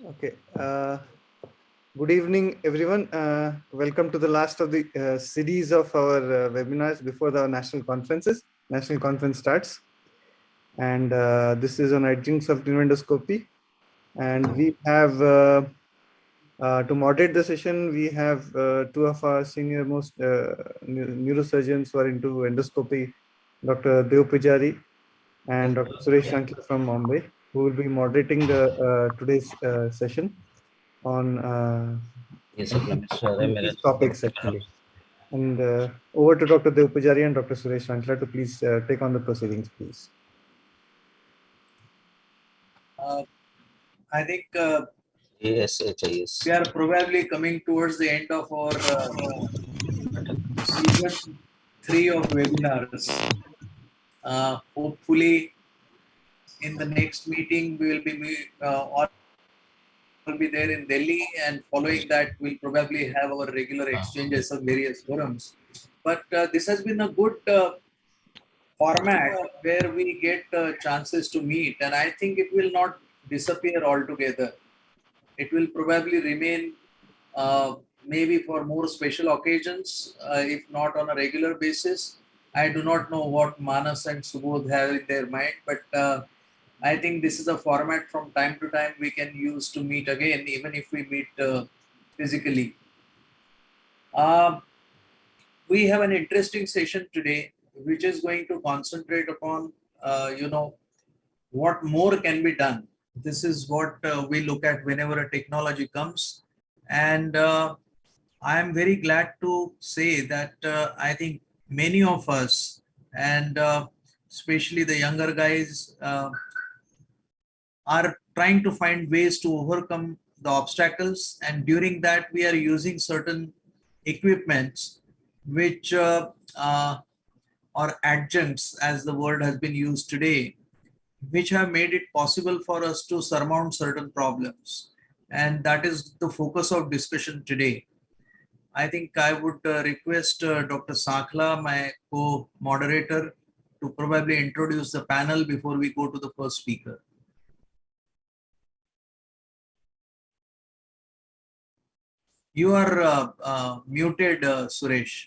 Okay. Good evening, everyone. Welcome to the last of the series of our webinars before the national conferences. National conference starts, and this is on adjuncts of neuroendoscopy. And we have to moderate the session. We have two of our senior most neurosurgeons who are into endoscopy, Dr. Dev Pujari and Dr. Suresh Shankar from Mumbai, who will be moderating the today's session on these topics actually. And over to Dr. Dev Pujari and Dr. Suresh Shankar to please take on the proceedings, please. I think we are probably coming towards the end of our season 3 of webinars. Hopefully, in the next meeting, we will be all be there in Delhi, and following that, we'll probably have our regular exchanges of various forums. But this has been a good format where we get chances to meet, and I think it will not disappear altogether. It will probably remain maybe for more special occasions, if not on a regular basis. I do not know what Manas and Subodh have in their mind, but I think this is a format from time to time we can use to meet again, even if we meet physically. We have an interesting session today, which is going to concentrate upon, what more can be done. This is what we look at whenever a technology comes. And I am very glad to say that I think many of us, and especially the younger guys, are trying to find ways to overcome the obstacles. And during that, we are using certain equipments which or adjuncts, as the word has been used today, which have made it possible for us to surmount certain problems. And that is the focus of discussion today. I think I would request Dr. Sakhla, my co-moderator, to probably introduce the panel before we go to the first speaker. You are muted, Suresh.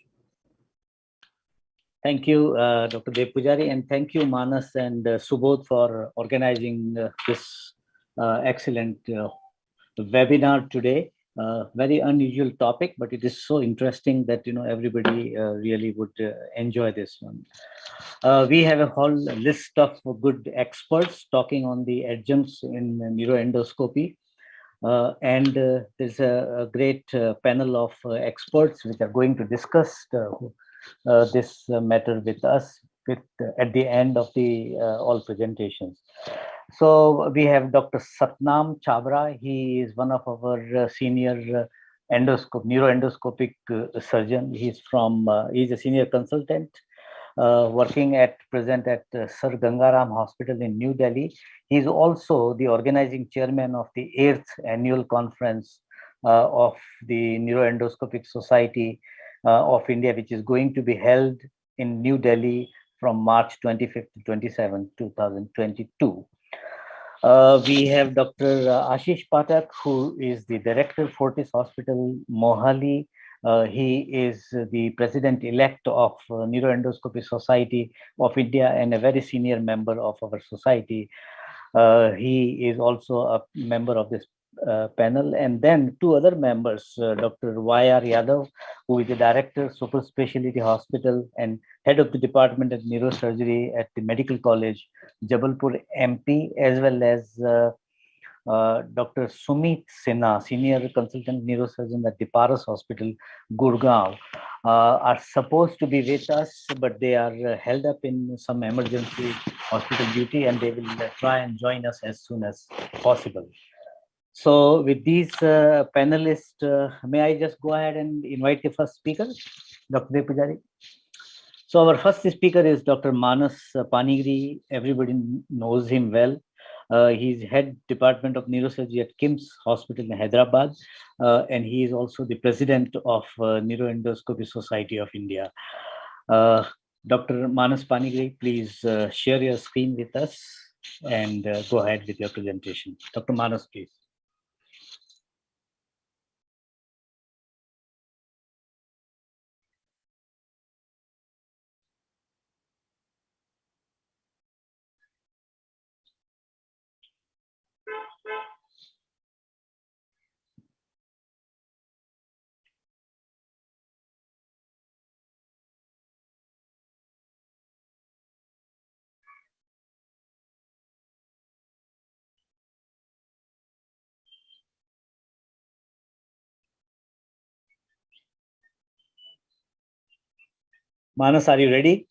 Thank you, Dr. Dev Pujari, and thank you, Manas and Subodh, for organizing this excellent webinar today. Very unusual topic, but it is so interesting that everybody really would enjoy this one. We have a whole list of good experts talking on the adjuncts in neuroendoscopy. And there's a great panel of experts which are going to discuss this matter with us at the end of the all presentations. So we have Dr. Satnam Chabra. He is one of our senior neuroendoscopic surgeon. He's a senior consultant working at present at Sir Gangaram Hospital in New Delhi. He is also the organizing chairman of the 8th annual conference of the Neuroendoscopic Society of India, which is going to be held in New Delhi from March 25th to 27th, 2022. We have Dr. Ashish Pathak, who is the director, Fortis Hospital, Mohali. He is the president-elect of Neuroendoscopy Society of India and a very senior member of our society. He is also a member of this panel. And then two other members, Dr. Y.R. Yadav, who is the director, Super Specialty Hospital and head of the department of neurosurgery at the Medical College, Jabalpur, MP, as well as Dr. Sumit Sinha, senior consultant neurosurgeon at the Paras Hospital, Gurgaon, are supposed to be with us, but they are held up in some emergency hospital duty, and they will try and join us as soon as possible. So with these panelists, may I just go ahead and invite the first speaker, Dr. Dev Pujari? So our first speaker is Dr. Manas Panigri. Everybody knows him well. He's head department of neurosurgery at KIMS Hospital in Hyderabad, and he is also the president of Neuroendoscopy Society of India. Dr. Manas Panigri, please share your screen with us and go ahead with your presentation. Dr. Manas, please. Manas, are you ready?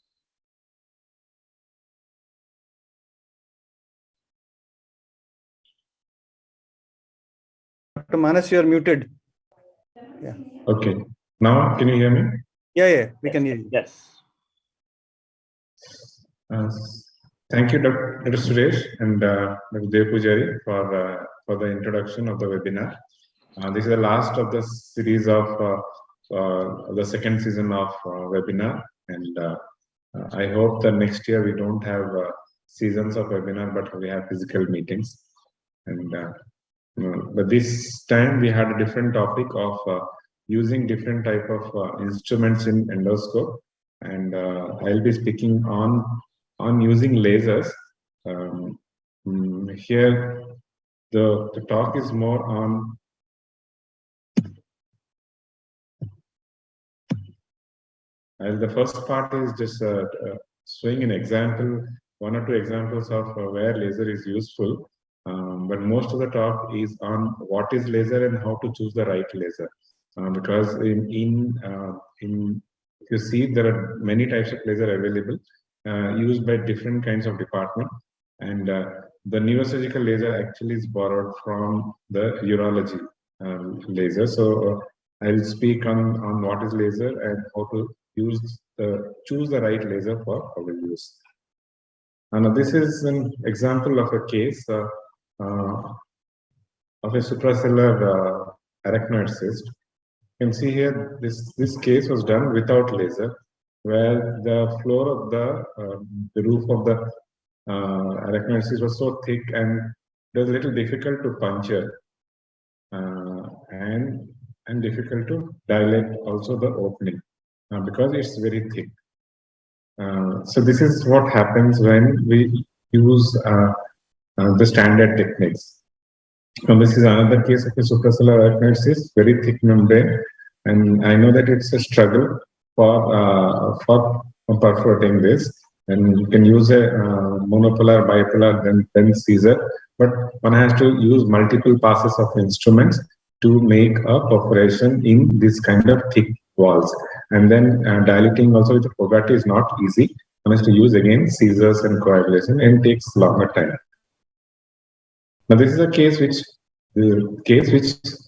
Dr. Manas, you are muted. Yeah. Okay. Now, can you hear me? Yeah, we can hear you. Yes. Thank you, Dr. Suresh and Dr. Dev Pujari for the introduction of the webinar. This is the last of the series of the second season of webinar, and I hope that next year we don't have seasons of webinar, but we have physical meetings. And but this time we had a different topic of using different type of instruments in endoscope, and I'll be speaking on using lasers. Here, the talk is more on the first part is just showing an example, one or two examples of where laser is useful. But most of the talk is on what is laser and how to choose the right laser. Because if you see, there are many types of laser available used by different kinds of department, and the neurosurgical laser actually is borrowed from the urology laser. So I'll speak on what is laser and how to choose the right laser for our use. And this is an example of a case of a suprasellar arachnoid cyst. You can see here this case was done without laser, where the floor of the roof of the arachnoid cyst was so thick and it was a little difficult to puncture and difficult to dilate also the opening because it's very thick. So this is what happens when we use the standard techniques. Now this is another case of a suprasellar arachnoid cyst, very thick membrane, and I know that it's a struggle for perforating this. And you can use a monopolar, bipolar, then Caesar, but one has to use multiple passes of instruments to make a perforation in this kind of thick walls. And then dilating also with the Fogarty is not easy. One has to use again scissors and coagulation, and takes longer time. Now this is a case which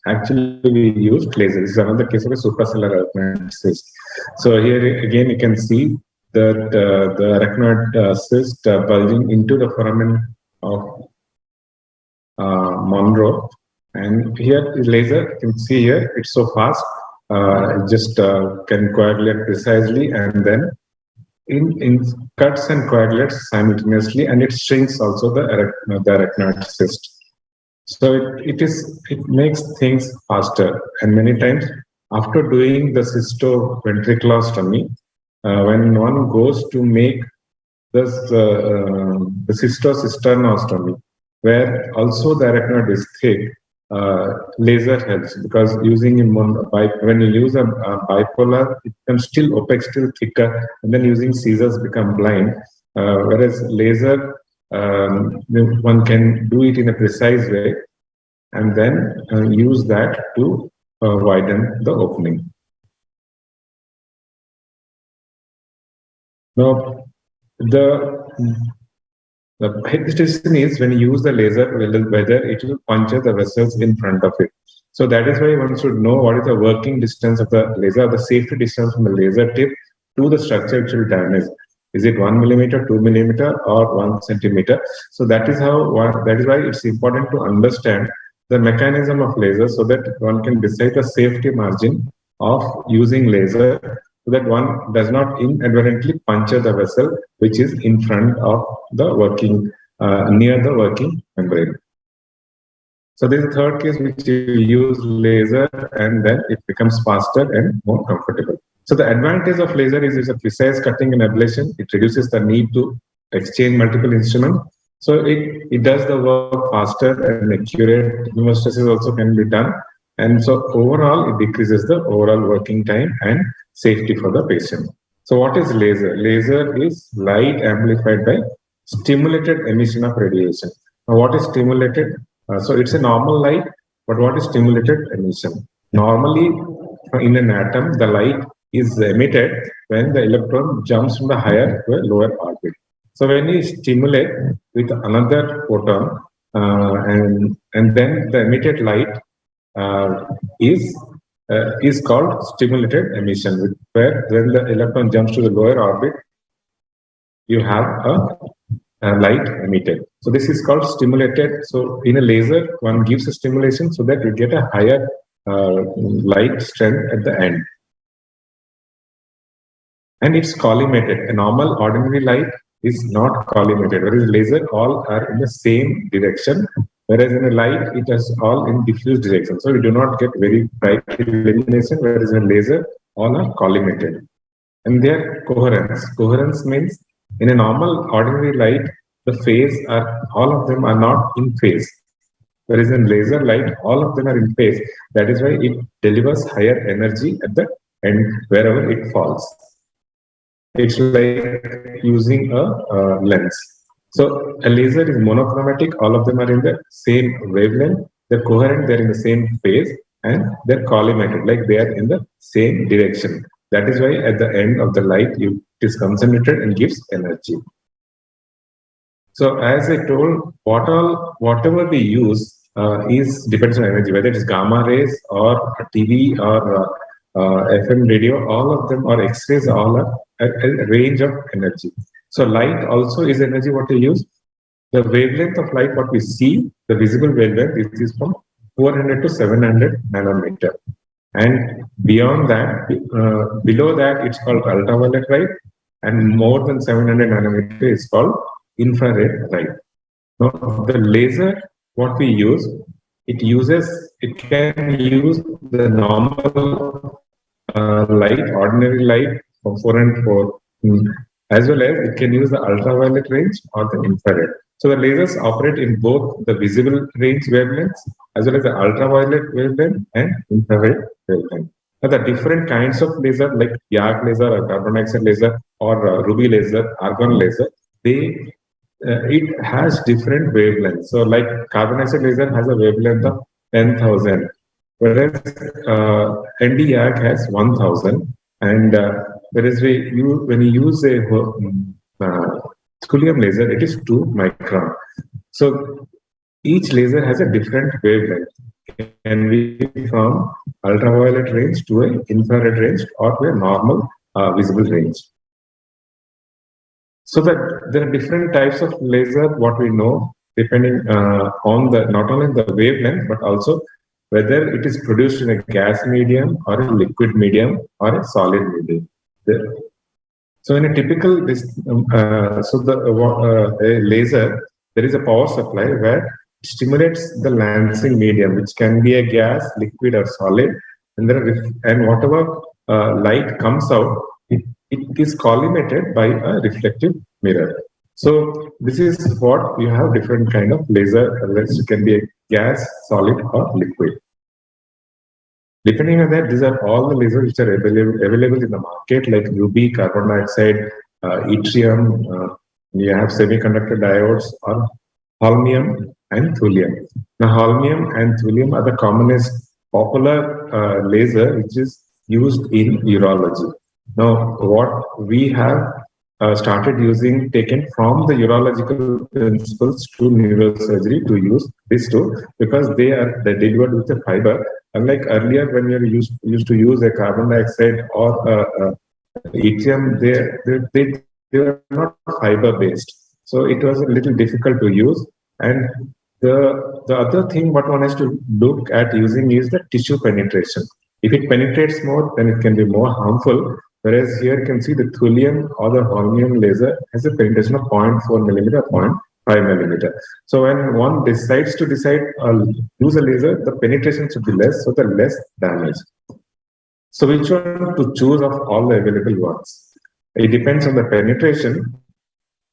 actually we used laser. This is another case of a suprasellar arachnoid cyst. So here again you can see that the arachnoid cyst bulging into the foramen of Monroe, and here is laser. You can see here it's so fast. It just can coagulate precisely, and then in cuts and coagulates simultaneously, and it shrinks also the arachnoid cyst. So it makes things faster, and many times after doing the cystoventriculostomy, when one goes to make this the cystocysternostomy, where also the arachnoid is thick, laser helps, because using when you use a bipolar, it becomes still opaque, still thicker, and then using scissors become blind. Whereas laser, one can do it in a precise way, and then use that to widen the opening. Now, the decision is when you use the laser, whether it will puncture the vessels in front of it. So that is why one should know what is the working distance of the laser, the safety distance from the laser tip to the structure which will damage. Is it 1 millimeter, 2 millimeter, or 1 centimeter? So that is why it's important to understand the mechanism of laser, so that one can decide the safety margin of using laser, so that one does not inadvertently puncture the vessel which is in front of the working, near the working membrane. So this is the third case which you use laser, and then it becomes faster and more comfortable. So the advantage of laser is a precise cutting and ablation. It reduces the need to exchange multiple instruments. So it does the work faster and accurate. Hemostasis also can be done. And so overall, it decreases the overall working time and safety for the patient. So what is laser? Laser is light amplified by stimulated emission of radiation. Now what is stimulated? So it's a normal light, but what is stimulated emission? Normally in an atom, the light is emitted when the electron jumps from the higher to a lower orbit. So when you stimulate with another photon, and then the emitted light uh, is is called stimulated emission, where when the electron jumps to the lower orbit, you have a light emitted. So this is called stimulated. So in a laser, one gives a stimulation so that you get a higher light strength at the end. And it's collimated. A normal ordinary light is not collimated, whereas laser all are in the same direction, whereas in a light it is all in diffuse direction. So we do not get very bright illumination, whereas in a laser all are collimated. And their coherence. Coherence means in a normal ordinary light, the phase are all of them are not in phase. Whereas in laser light, all of them are in phase. That is why it delivers higher energy at the end wherever it falls. It's like using a lens. So a laser is monochromatic. All of them are in the same wavelength. They're coherent. They're in the same phase, and they're collimated, like they are in the same direction. That is why at the end of the light, it is concentrated and gives energy. So as I told, whatever we use is depends on energy, whether it's gamma rays or TV or FM radio. All of them or X-rays, all are a range of energy. So light also is energy. What we use, the wavelength of light, what we see, the visible wavelength, it is from 400 to 700 nanometer. And beyond that, below that, it's called ultraviolet light, and more than 700 nanometer is called infrared light. Now, the laser, what we use, it can use the normal light, ordinary light from 404, as well as it can use the ultraviolet range or the infrared. So the lasers operate in both the visible range wavelengths as well as the ultraviolet wavelength and infrared wavelength. Now the different kinds of laser like YAG laser or carbon dioxide laser or ruby laser, argon laser, it has different wavelengths. So like carbon dioxide laser has a wavelength of 10,000, whereas ND-YAG has 1,000, and whereas when you use a thulium laser, it is 2 micron. So each laser has a different wavelength, and we from ultraviolet range to an infrared range or to a normal visible range. So that there are different types of laser, what we know, depending on the not only the wavelength, but also whether it is produced in a gas medium or a liquid medium or a solid medium. So in a typical, a laser, there is a power supply where it stimulates the lancing medium, which can be a gas, liquid, or solid, and whatever light comes out, it is collimated by a reflective mirror. So this is what you have different kind of laser, which can be a gas, solid, or liquid. Depending on that, these are all the lasers which are available in the market, like ruby, carbon dioxide, yttrium. You have semiconductor diodes, or holmium and thulium. Now, holmium and thulium are the commonest popular laser which is used in urology. Now, what we have started using, taken from the urological principles to neurosurgery to use this too, because they're delivered with a fiber. Unlike earlier, when you used to use a carbon dioxide or yttrium, they were not fiber based, so it was a little difficult to use. And the other thing what one has to look at using is the tissue penetration. If it penetrates more, then it can be more harmful. Whereas here you can see the thulium or the holmium laser has a penetration of 0.4 millimeter, 0.5 millimeter. So when one decides to use a laser, the penetration should be less, so the less damage. So which one to choose of all the available ones? It depends on the penetration.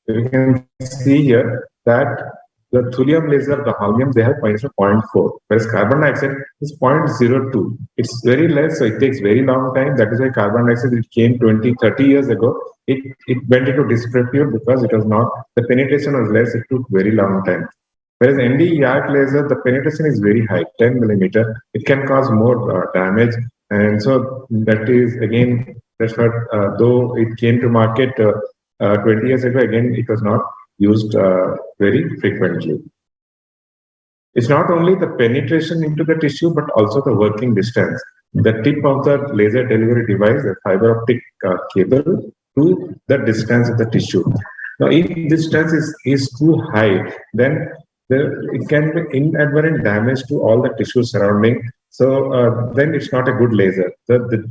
You can see here that the thulium laser, the holmium, they have penetration of 0.4, whereas carbon dioxide is 0.02. It's very less, so it takes very long time. That is why carbon dioxide, it came 20, 30 years ago. It went into disrepute because it was not, the penetration was less, it took very long time. Whereas ND-YAG laser, the penetration is very high, 10 millimeter. It can cause more damage. And so that is, again, That's what, though it came to market 20 years ago, again, it was not used very frequently. It's not only the penetration into the tissue, but also the working distance. The tip of the laser delivery device, the fiber optic cable, to the distance of the tissue. Now, if distance is too high, then it can be inadvertent damage to all the tissue surrounding. So then it's not a good laser. The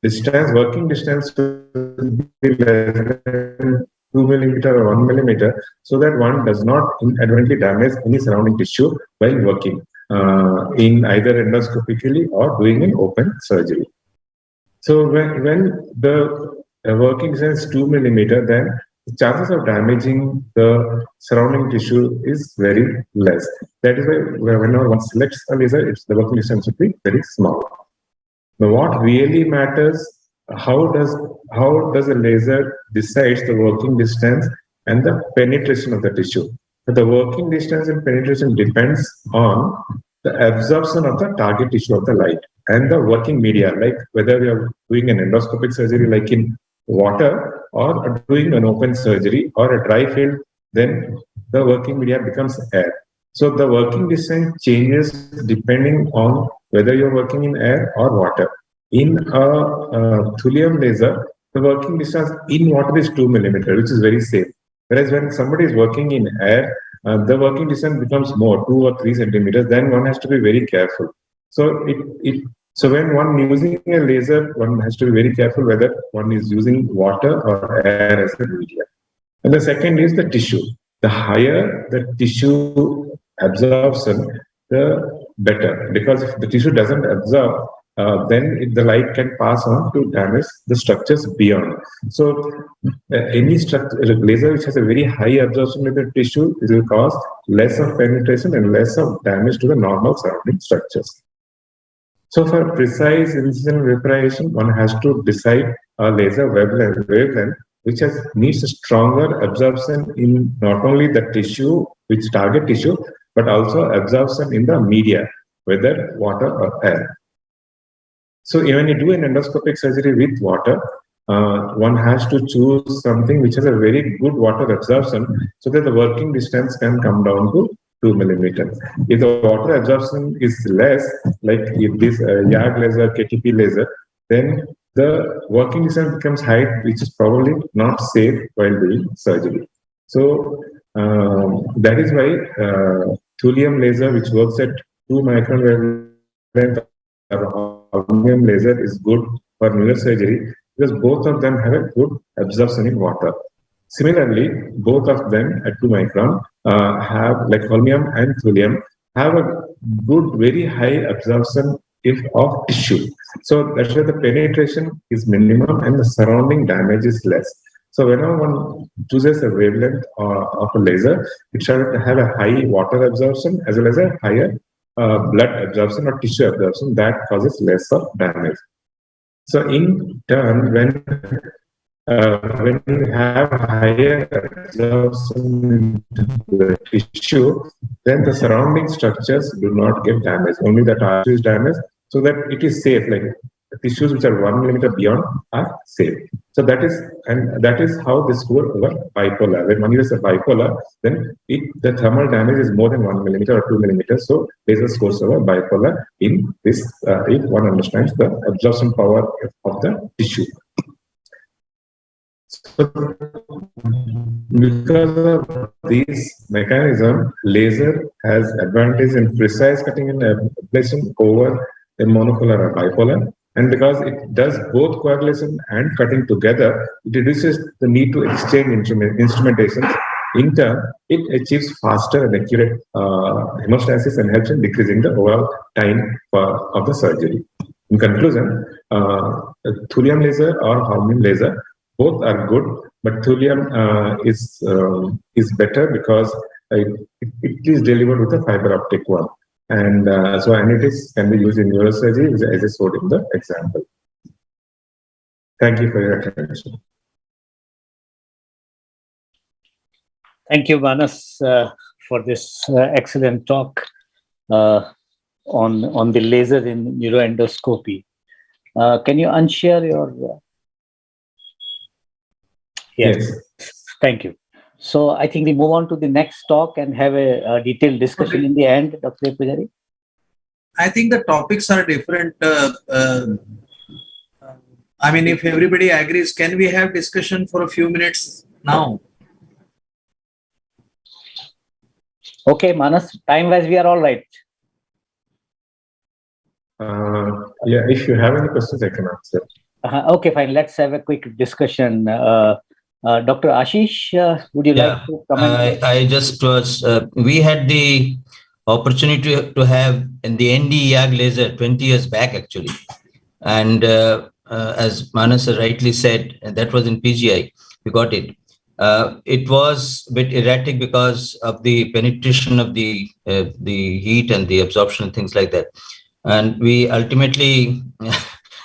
distance, working distance will be less than 2 millimeter or 1 millimeter, so that one does not inadvertently damage any surrounding tissue while working in either endoscopically or doing an open surgery. So when the working distance is 2 millimeter, then the chances of damaging the surrounding tissue is very less. That is why whenever one selects a laser, the working distance should be very small. Now, what really matters, how does a laser decides the working distance and the penetration of the tissue? The working distance and penetration depends on the absorption of the target tissue of the light and the working media, like whether we are doing an endoscopic surgery like in water or doing an open surgery or a dry field, then the working media becomes air. So the working distance changes depending on whether you're working in air or water. In a thulium laser, the working distance in water is 2 millimeter, which is very safe. Whereas when somebody is working in air, the working distance becomes more, 2 or 3 centimeters. Then one has to be very careful. So so when one using a laser, one has to be very careful whether one is using water or air as a media. And the second is the tissue. The higher the tissue absorption, the better. Because if the tissue doesn't absorb, then the light can pass on to damage the structures beyond. So any laser which has a very high absorption of the tissue, it will cause less of penetration and less of damage to the normal surrounding structures. So for precise incision vaporization, one has to decide a laser wavelength which needs a stronger absorption in not only the tissue, which target tissue, but also absorption in the media, whether water or air. So when you do an endoscopic surgery with water, one has to choose something which has a very good water absorption so that the working distance can come down to 2 millimeters. If the water absorption is less, like if this YAG laser, KTP laser, then the working distance becomes high, which is probably not safe while doing surgery. So that is why thulium laser, which works at 2 micron wavelength, holmium laser is good for neurosurgery because both of them have a good absorption in water. Similarly, both of them at 2 micron have, like holmium and thulium, have a good, very high absorption of tissue. So that's why the penetration is minimum and the surrounding damage is less. So whenever one chooses a wavelength of a laser, it should have a high water absorption as well as a higher blood absorption or tissue absorption that causes less of damage. So in turn, when you have higher absorption into the tissue, then the surrounding structures do not get damaged. Only the tissue is damaged, so that it is safe. Like the tissues which are 1 millimeter beyond are safe. So that is how this goes over bipolar. When one uses a bipolar, then the thermal damage is more than 1 millimeter or 2 millimeters. So laser goes over bipolar in this if one understands the absorption power of the tissue. So because of this mechanism, laser has advantage in precise cutting and ablation over a monopolar or bipolar. And because it does both coagulation and cutting together, it reduces the need to exchange instrumentations. In turn, it achieves faster and accurate hemostasis and helps in decreasing the overall time of the surgery. In conclusion, thulium laser or holmium laser, both are good, but thulium is better because it is delivered with a fiber optic one. And it can be used in neurosurgery as I showed in the example. Thank you for your attention. Thank you, Manas, for this excellent talk on the laser in neuroendoscopy. Can you unshare your Yes. Thank you. So I think we move on to the next talk and have a detailed discussion in the end, Dr. Pujari. I think the topics are different. I mean, if everybody agrees, can we have discussion for a few minutes now? Okay, Manas, time-wise, we are all right. Yeah, if you have any questions, I can answer. Okay, fine. Let's have a quick discussion. Dr. Ashish, would you like to comment? I just was, we had the opportunity to have in the NDEAG laser 20 years back, actually. And as Manas rightly said, that was in PGI, we got it. It was a bit erratic because of the penetration of the heat and the absorption and things like that. And we ultimately,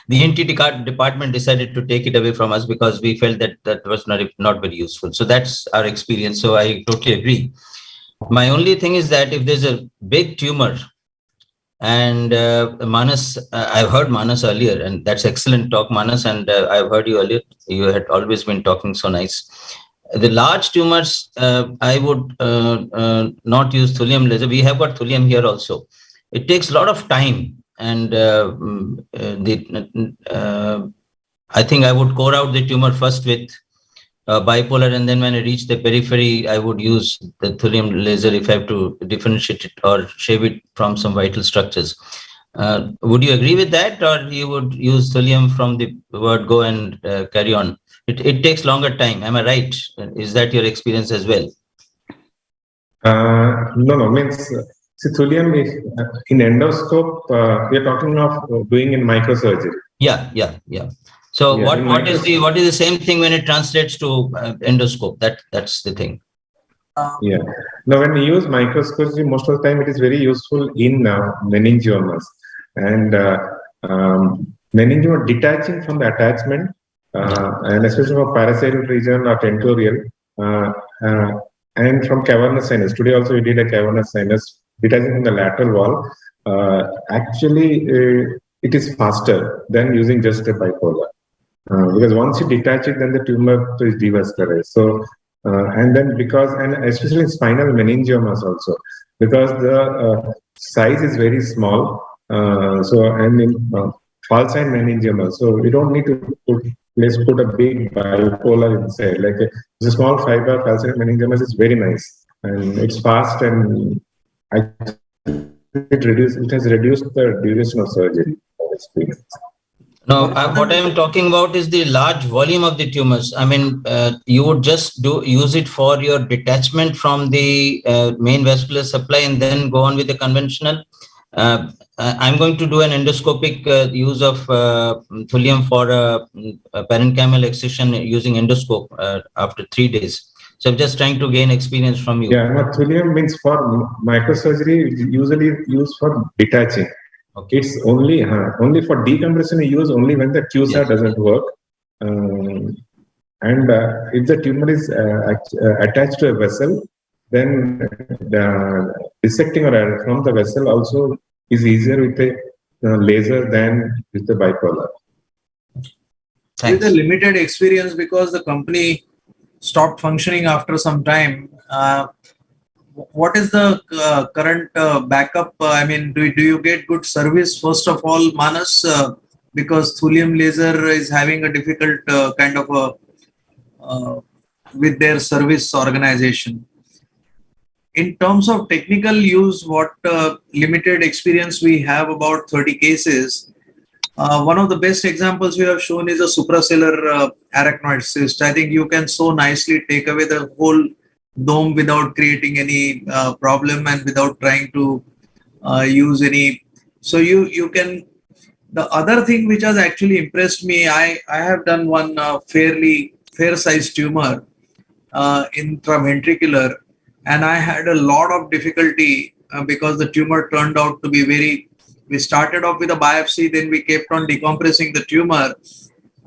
the NTT department decided to take it away from us because we felt that that was not very useful. So that's our experience. So I totally agree. My only thing is that if there's a big tumor, and Manas, I've heard Manas earlier, and that's excellent talk, Manas, and I've heard you earlier. You had always been talking so nice. The large tumors, I would not use thulium laser. We have got thulium here also. It takes a lot of time, and I think I would core out the tumor first with bipolar, and then when I reach the periphery, I would use the thulium laser if I have to differentiate it or shave it from some vital structures. Would you agree with that, or you would use thulium from the word go and carry on? It takes longer time. Am I right? Is that your experience as well? No. Means see, thulium is in endoscope. We are talking of doing in microsurgery. Yeah. So Yeah, what is the same thing when it translates to endoscope? That's the thing. Yeah. Now, when we use microscopy, most of the time it is very useful in meningiomas, and meningioma detaching from the attachment, and especially for parasitical region or tentorial, and from cavernous sinus. Today also we did a cavernous sinus detaching from the lateral wall. Actually, it is faster than using just a bipolar. Because once you detach it, then the tumor is devascularized. So, and then and especially in spinal meningiomas also, because the size is very small. And in falcine meningioma, so we don't need to put a big bipolar inside. Like a small fiber falcine meningioma is very nice, and it's fast, and it has reduced the duration of surgery. Experience. No, what I'm talking about is the large volume of the tumors. I mean, you would just use it for your detachment from the main vascular supply and then go on with the conventional. I'm going to do an endoscopic use of thulium for a parenchymal excision using endoscope after 3 days. So I'm just trying to gain experience from you. Yeah, thulium means for microsurgery, usually used for detaching. Okay. It's only for decompression you use only when the QSAR doesn't work, and if the tumor is attached to a vessel, then dissecting or from the vessel also is easier with a laser than with the bipolar. With a limited experience, because the company stopped functioning after some time. What is the current backup? I mean, do you get good service first of all, Manas? Because thulium laser is having a difficult kind of with their service organization. In terms of technical use, what limited experience we have, about 30 cases. One of the best examples we have shown is a suprasellar arachnoid cyst. I think you can so nicely take away the whole dome without creating any problem and without trying to use any. So you can. The other thing which has actually impressed me, I have done one fairly fair-sized tumor intraventricular, and I had a lot of difficulty because the tumor turned out to be very. We started off with a biopsy, then we kept on decompressing the tumor,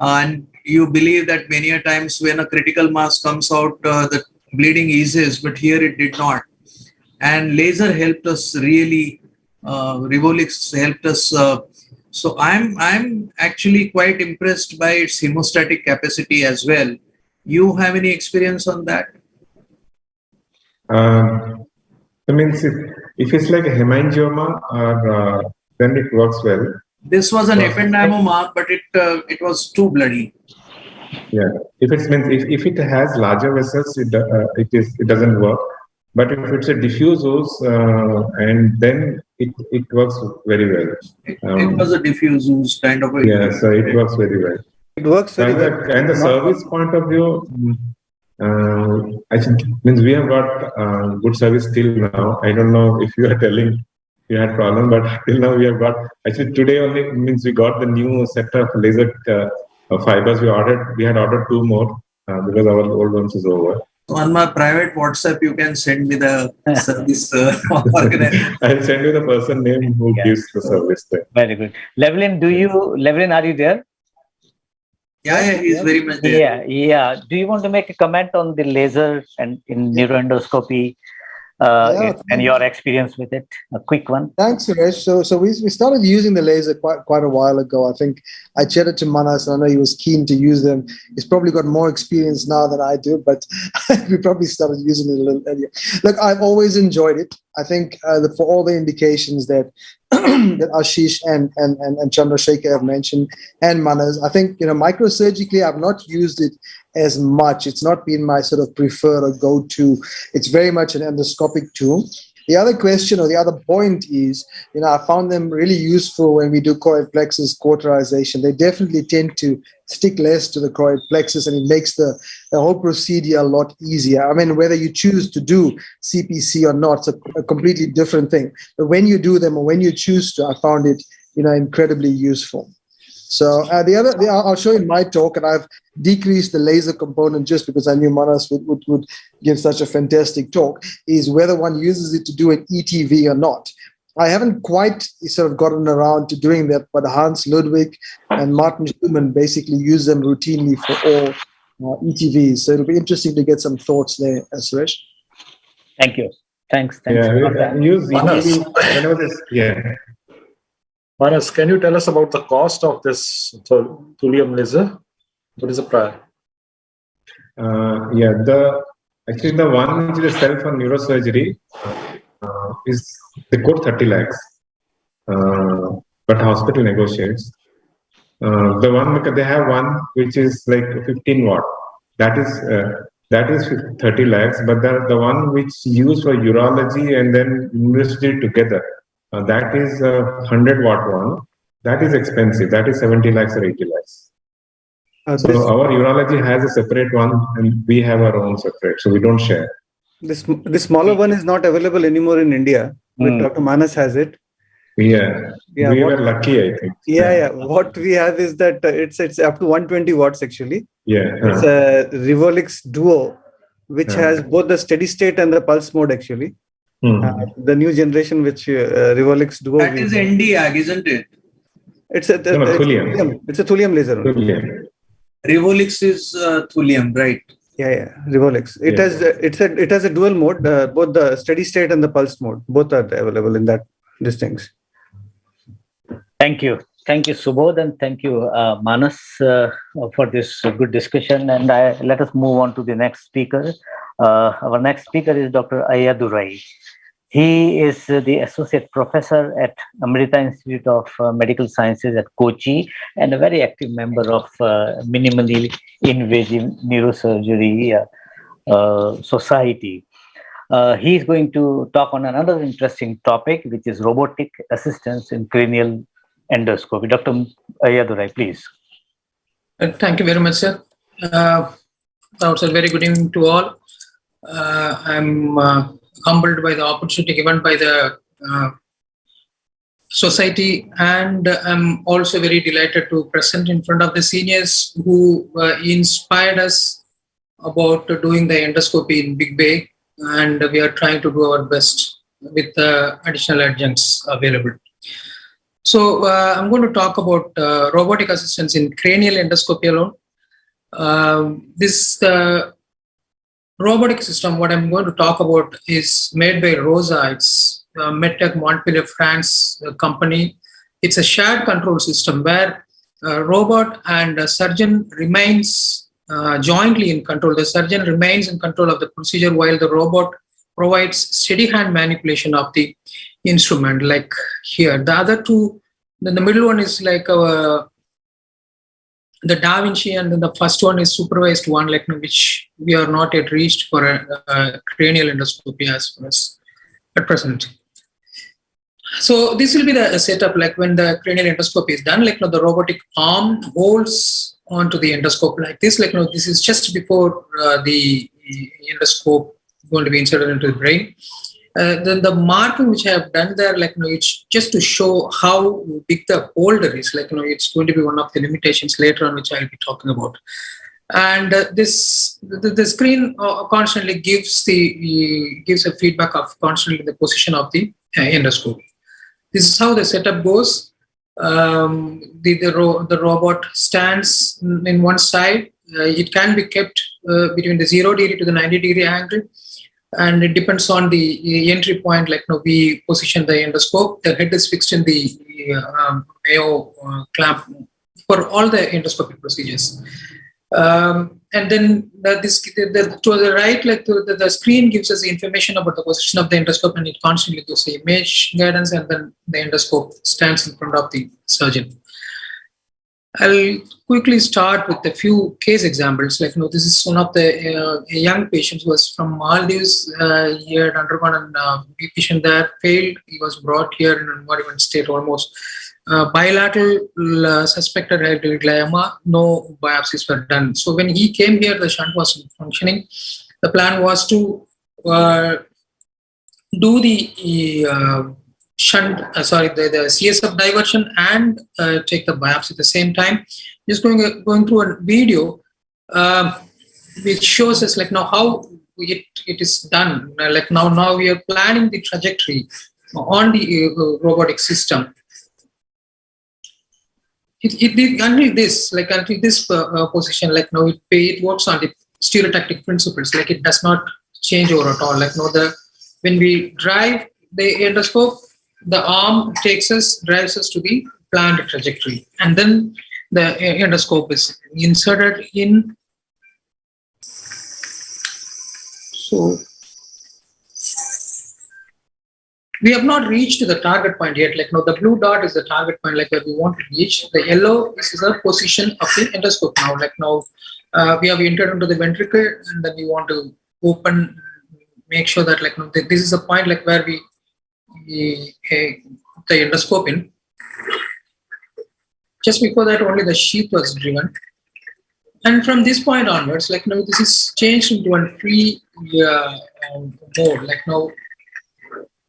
and you believe that many a times when a critical mass comes out, the bleeding eases, but here it did not. And laser helped us really. Rivolix helped us. So I'm actually quite impressed by its hemostatic capacity as well. You have any experience on that? I mean, if it's like a hemangioma, then it works well. This was an Well, ependymoma, but it was too bloody. Yeah, if if it has larger vessels, it doesn't work. But if it's a diffuse ooze, and then it works very well. It was a diffuse ooze kind of a. Yeah, so it works very well. It works very well. And the service point of view, I think means we have got good service till now. I don't know if you are telling you had problem, but till now we have got. Actually, today only means we got the new set of laser fibers. We had ordered 2 more because our old ones is over. On my private WhatsApp, you can send me the service organization. I'll send you the person name who gives the service there. Very good. Levlin, are you there? Yeah, he's very much there. Yeah. Do you want to make a comment on the laser and in neuroendoscopy and your experience with it? A quick one. Thanks, Suresh. So we started using the laser quite a while ago. I think I chatted to Manas, and I know he was keen to use them. He's probably got more experience now than I do, but we probably started using it a little earlier. Look, I've always enjoyed it. I think that for all the indications that that Ashish and Chandrasekhar have mentioned, and Manas, I think microsurgically I've not used it as much. It's not been my sort of preferred or go-to. It's very much an endoscopic tool. The other question or the other point is, I found them really useful when we do choroid plexus cauterization. They definitely tend to stick less to the choroid plexus, and it makes the whole procedure a lot easier. I mean, whether you choose to do CPC or not, it's a completely different thing. But when you do them or when you choose to, I found it, incredibly useful. So I'll show you my talk, and I've decreased the laser component just because I knew Manas would give such a fantastic talk, is whether one uses it to do an ETV or not. I haven't quite sort of gotten around to doing that, but Hans Ludwig and Martin Schumann basically use them routinely for all ETVs. So it'll be interesting to get some thoughts there, Suresh. Thank you. Thanks. Yeah, use ETV whenever this. Yeah. Manas, can you tell us about the cost of this thulium laser? What is the price? Actually the one which is sell for neurosurgery is they quote 30 lakhs, but hospital negotiates. The one because they have one which is like 15 watt. That is 30 lakhs, but the one which used for urology and then university together. That is a 100 watt one. That is expensive. That is 70 lakhs or 80 lakhs. So our urology has a separate one, and we have our own separate. So we don't share. This smaller one is not available anymore in India. But Dr. Manas has it. Yeah, we were lucky, I think. Yeah. What we have is that it's up to 120 watts actually. Yeah. It's a Revolix Duo, which has both the steady state and the pulse mode actually. The new generation, which Revolix Duo. That is NDAG, isn't it? It's a thulium. It's a thulium laser. Thulium. Revolix is thulium, right? Yeah. Revolix. It has a dual mode. Both the steady state and the pulse mode. Both are available in these things. Thank you, Subodh, and thank you, Manas, for this good discussion. And let us move on to the next speaker. Our next speaker is Dr. Ayyadurai. He is the associate professor at Amrita Institute of Medical Sciences at Kochi and a very active member of Minimally Invasive Neurosurgery Society. He is going to talk on another interesting topic, which is robotic assistance in cranial endoscopy. Dr. Ayyadurai, please. Thank you very much, sir. Also, very good evening to all. I'm humbled by the opportunity given by the society, and I'm also very delighted to present in front of the seniors who inspired us about doing the endoscopy in Big Bay, and we are trying to do our best with the additional adjuncts available. So I'm going to talk about robotic assistance in cranial endoscopy alone. This robotic system, what I'm going to talk about, is made by ROSA. It's MedTech Montpellier, France company. It's a shared control system where a robot and a surgeon remains jointly in control. The surgeon remains in control of the procedure while the robot provides steady hand manipulation of the instrument, like here. The other two, then the middle one is like the Da Vinci, and then the first one is supervised one, like which we are not yet reached for a cranial endoscopy as far as at present. So this will be the setup, like when the cranial endoscopy is done, like the robotic arm holds onto the endoscope like this, like this is just before the endoscope going to be inserted into the brain. Then the marking which I have done there, like it's just to show how big the holder is. Like it's going to be one of the limitations later on, which I'll be talking about. And the screen constantly gives a feedback of constantly the position of the endoscope. This is how the setup goes. The robot stands in one side. It can be kept between the 0 degree to the 90 degree angle, and it depends on the entry point. Like we position the endoscope. The head is fixed in the Mayo clamp for all the endoscopic procedures. And then to the right, like the screen gives us information about the position of the endoscope, and it constantly gives the image guidance, and then the endoscope stands in front of the surgeon. I'll quickly start with a few case examples. Like this is one of the young patients who was from Maldives. He had undergone a patient there, failed. He was brought here in an environment state almost. Bilateral suspected hereditary glioma, no biopsies were done. So when he came here, the shunt was functioning. The plan was to do the shunt, the CSF diversion and take the biopsy at the same time. Just going through a video which shows us like now how it is done. Like now we are planning the trajectory on the robotic system. Until this position, like now it works on the stereotactic principles. Like it does not change over at all. Like when we drive the endoscope, the arm drives us to the planned trajectory, and then the endoscope is inserted in. So we have not reached the target point yet. Like the blue dot is the target point, like where we want to reach. The yellow is the position of the endoscope now. Like we have entered into the ventricle, and then we want to open, make sure that like this is the point like where we put the endoscope in. Just before that, only the sheath was driven, and from this point onwards, like this is changed into a free mode. Like now,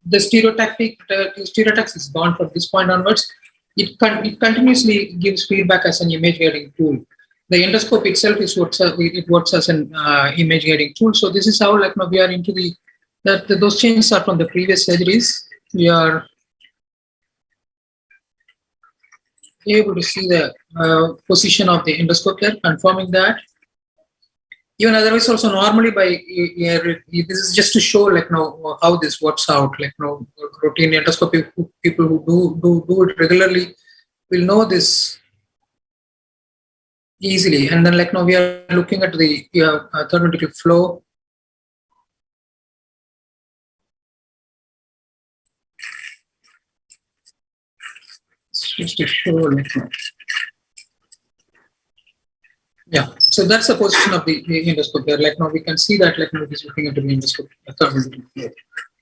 the stereotactics is gone from this point onwards. It continuously gives feedback as an image guiding tool. The endoscope itself works as an image guiding tool. So this is how like now we are into those changes are from the previous surgeries. We are able to see the position of the endoscope here, confirming that. Even otherwise, also normally this is just to show like now how this works out. Like routine endoscopy people who do it regularly will know this easily. And then like now we are looking at the third ventricular flow. Just to show like now. Yeah, so that's the position of the endoscope there. Like now we can see that like now it is looking at the endoscope.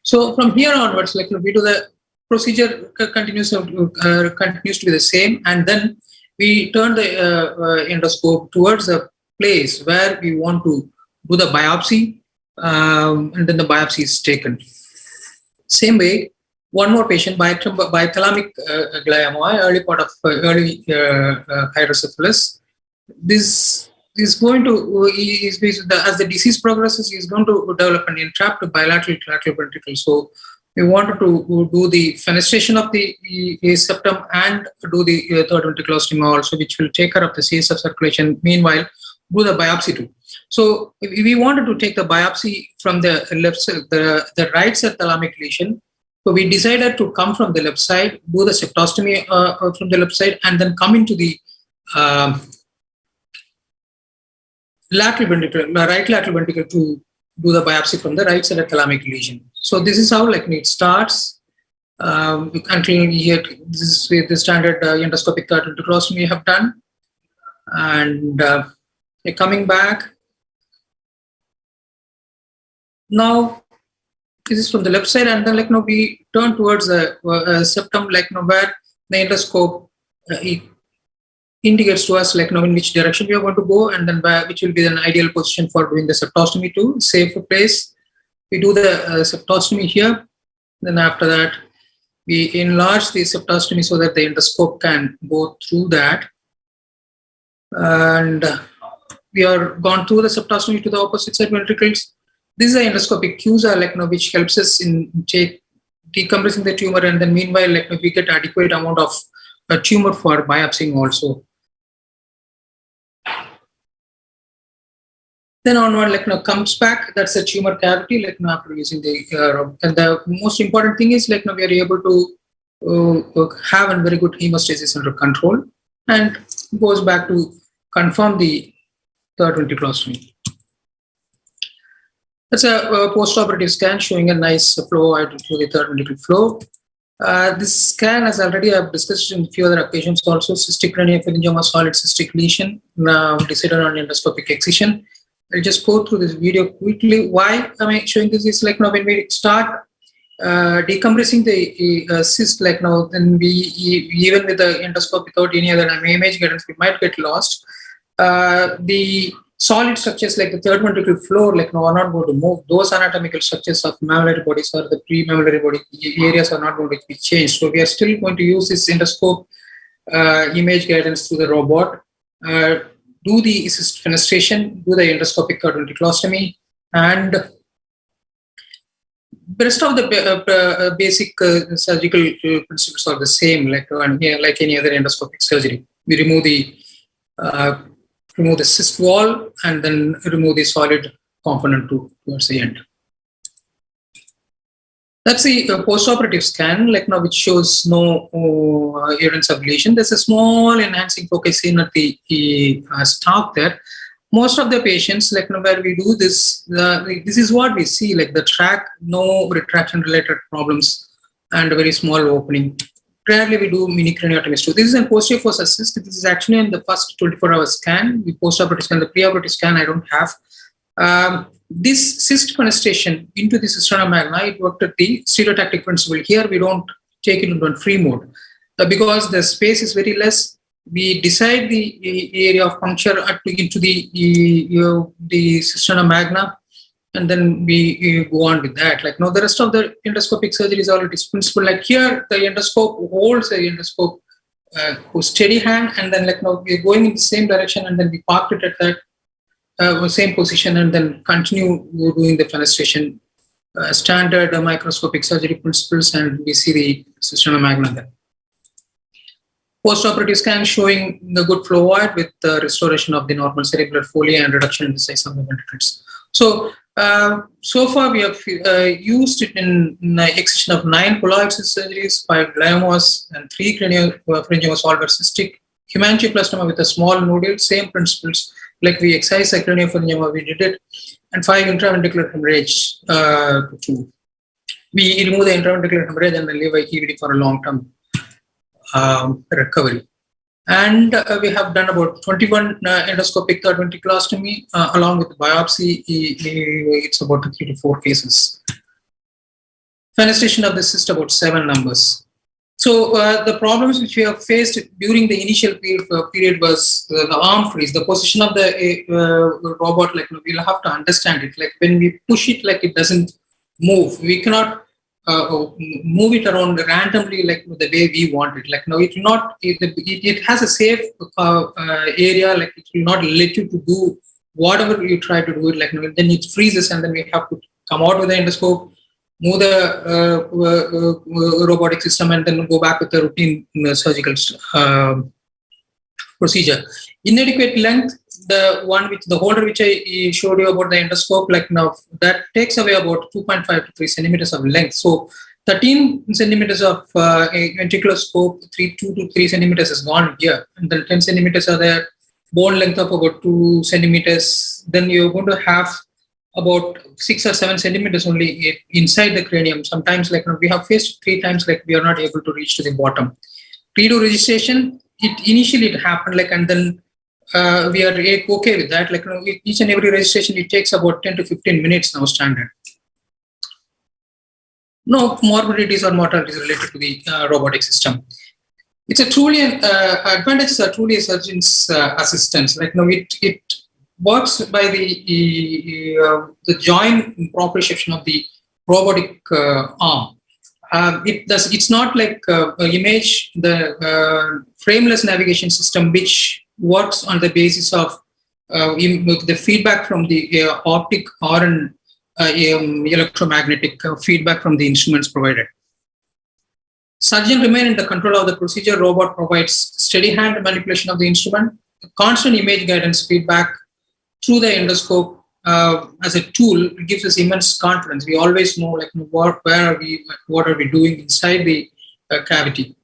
So from here onwards, like we do the procedure continues to be the same, and then we turn the endoscope towards the place where we want to do the biopsy, and then the biopsy is taken. Same way, one more patient, bithalamic glioma, early part of early hydrocephalus. This is going to, as the disease progresses, is going to develop an entrapped bilateral lateral ventricle. So we wanted to do the fenestration of the septum and do the third ventriculostomia also, which will take care of the CSF circulation. Meanwhile, do the biopsy too. So we wanted to take the biopsy from the left side, the right side thalamic lesion. So we decided to come from the left side, do the septostomy from the left side, and then come into the right lateral ventricle to do the biopsy from the right side of thalamic lesion. So this is how like it starts. Until here, this is with the standard endoscopic third ventriculostomy we have done. And coming back, now this is from the left side, and then like we turn towards the septum, like where the endoscope it indicates to us like in which direction we are going to go, and then which will be an ideal position for doing the septostomy to save a place. We do the septostomy here. Then after that, we enlarge the septostomy so that the endoscope can go through that. And we are gone through the septostomy to the opposite side ventricles. This is the endoscopic QSA, like which helps us in decompressing the tumor, and then meanwhile, like we get adequate amount of tumor for biopsying also. Then onward, like comes back. That's a tumor cavity, like after using the and the most important thing is like we are able to have a very good hemostasis under control, and goes back to confirm the third ventriculostomy. That's a post-operative scan showing a nice flow out to the third ventricle flow. This scan, as already I've discussed in a few other occasions, also cystic craniopharyngioma, solid cystic lesion, decided on endoscopic excision. I'll just go through this video quickly. Why am I showing this? Is like when we start decompressing the cyst, like then we even with the endoscope without any other image guidance, we might get lost. The solid structures like the third ventricle floor, like are not going to move. Those anatomical structures of mammillary bodies or the pre-mammillary body areas are not going to be changed. So we are still going to use this endoscope image guidance through the robot. Do the cyst fenestration, do the endoscopic third ventriculostomy, and the rest of the basic surgical principles are the same, like any other endoscopic surgery. We remove the cyst wall and then remove the solid component towards the end. That's the post-operative scan, like which shows no evidence of lesion. There's a small enhancing focus seen at the stalk there. Most of the patients, like where we do this, this is what we see, like the track, no retraction-related problems, and a very small opening. Rarely we do mini craniotomies too. This is a posterior fossa cyst. This is actually in the first 24-hour scan. The post-operative scan, the pre-operative scan, I don't have. This cyst fenestration into the cisterna magna, it worked at the stereotactic principle. Here we don't take it into a free mode because the space is very less. We decide the area of puncture into the cisterna magna, and then we go on with that. Like the rest of the endoscopic surgery is already principle. Like here, the endoscope holds the endoscope with steady hand, and then we're going in the same direction, and then we park it at that same position, and then continue doing the fenestration. Standard microscopic surgery principles, and we see the cisterna magna there. Post-operative scan showing the good flow wide with the restoration of the normal cerebral folia and reduction in the size of the ventricles. So, so far we have used it in excision of 9 colloid cyst surgeries, 5 gliomas, and 3 craniopharyngioma solver cystic hemangioblastoma with a small nodule. Same principles, like we excise a craniopharyngioma, we did it, and 5 intraventricular hemorrhage. We remove the intraventricular hemorrhage and then leave a EVD for a long-term recovery. And we have done about 21 endoscopic third ventriculostomy along with biopsy. It's about 3 to 4 cases. Fenestration of the cyst, about 7 numbers. So the problems which we have faced during the initial period was the arm freeze, the position of the robot. Like we'll have to understand it. Like when we push it, like it doesn't move. We cannot move it around randomly, like the way we want it. Like it will not. It has a safe area. Like it will not let you to do whatever you try to do it. Like then it freezes, and then we have to come out with the endoscope, move the robotic system, and then go back with the routine surgical procedure. Inadequate length, the holder which I showed you about the endoscope, like now that takes away about 2.5 to 3 centimeters of length. So 13 centimeters of ventricular scope, 2 to 3 centimeters is gone here, and then 10 centimeters are there. Bone length of about 2 centimeters then you're going to have about 6 or 7 centimeters only inside the cranium. Sometimes, like we have faced 3 times, like we are not able to reach to the bottom. Pre-do registration, initially it happened, like, and then we are okay with that. Like each and every registration, it takes about 10 to 15 minutes now standard. No morbidities or mortalities related to the robotic system. It's a truly advantages are truly a surgeon's assistance. Like it works by the joint proprioception of the robotic arm. It's not like image the frameless navigation system, which works on the basis of the feedback from the optic or an electromagnetic feedback from the instruments provided. Surgeon remain in the control of the procedure. Robot provides steady hand manipulation of the instrument, constant image guidance feedback through the endoscope as a tool. It gives us immense confidence. We always know like what are we doing inside the cavity.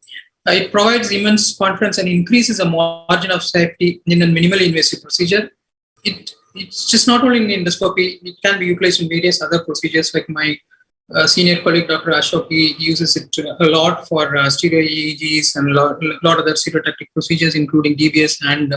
It provides immense confidence and increases the margin of safety in a minimally invasive procedure. It's just not only in endoscopy, it can be utilized in various other procedures. Like my senior colleague, Dr. Ashok, he uses it a lot for stereo EEGs and a lot of other stereotactic procedures, including DBS and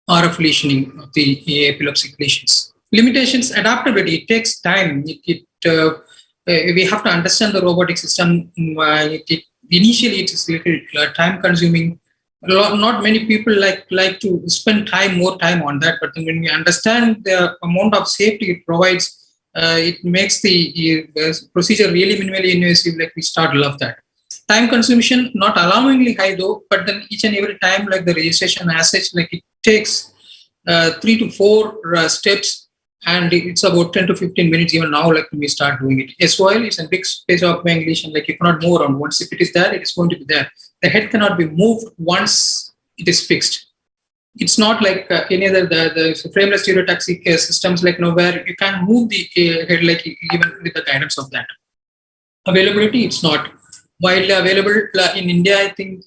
RF lesioning of the epileptic lesions. Limitations, adaptability, it takes time. We have to understand the robotic system. Initially, it is a little time consuming. Not many people like to spend more time on that, but when we understand the amount of safety it provides, it makes the procedure really minimally invasive. Like we start to love that. Time consumption, not alarmingly high though, but then each and every time, like the registration as such, like it takes 3 to 4 steps, and it's about 10 to 15 minutes even now, like when we start doing it. SOL is a big space occupying lesion, like you cannot move around. Once if it is there, it is going to be there. The head cannot be moved once it is fixed. It's not like any other the frameless stereotaxic systems, like where you can move the head like even with the guidance of that. Availability, it's not widely available in India. I think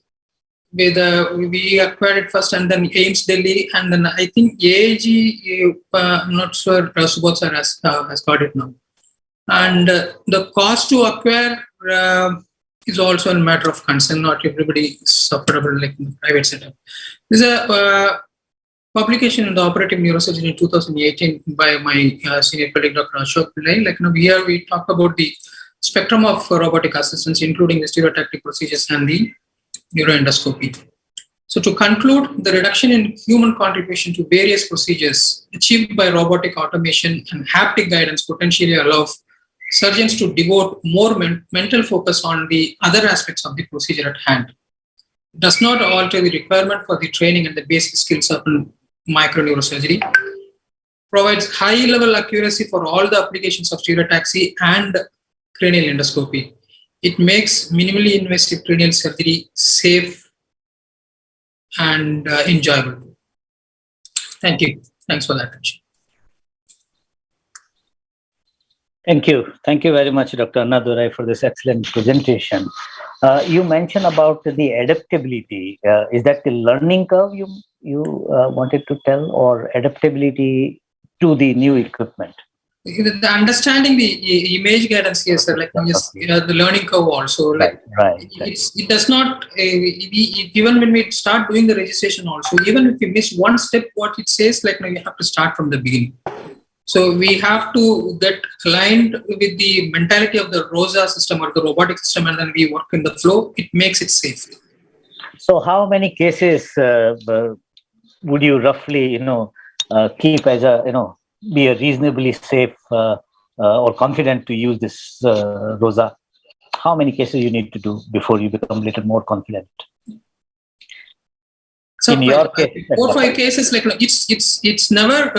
we acquired it first, and then AIMS Delhi, and then I think AAG. I'm not sure Subodh sir has got it now. And the cost to acquire is also a matter of concern. Not everybody is affordable like in the private setup. There's a publication in the Operative Neurosurgery in 2018 by my senior colleague Dr. Ashok Pillai. Like here we talk about the spectrum of robotic assistance, including the stereotactic procedures and the neuroendoscopy. So to conclude, the reduction in human contribution to various procedures achieved by robotic automation and haptic guidance potentially allows surgeons to devote more mental focus on the other aspects of the procedure at hand. It does not alter the requirement for the training and the basic skills of microneurosurgery. Provides high-level accuracy for all the applications of stereotaxy and cranial endoscopy. It makes minimally invasive cranial surgery safe and enjoyable. Thank you. Thanks for that attention. Thank you. Thank you very much, Dr. Annadurai, for this excellent presentation. You mentioned about the adaptability. Is that the learning curve you wanted to tell, or adaptability to the new equipment? The understanding the image guidance, yes, sir. Like yes, the learning curve also. Like right. It does not even when we start doing the registration also. Even if you miss one step, what it says, like you have to start from the beginning. So we have to get aligned with the mentality of the ROSA system or the robotic system, and then we work in the flow. It makes it safe. So how many cases would you roughly, keep as a, be a reasonably safe or confident to use this ROSA? How many cases you need to do before you become a little more confident? So in your case, 4 or 5 cases, like it's never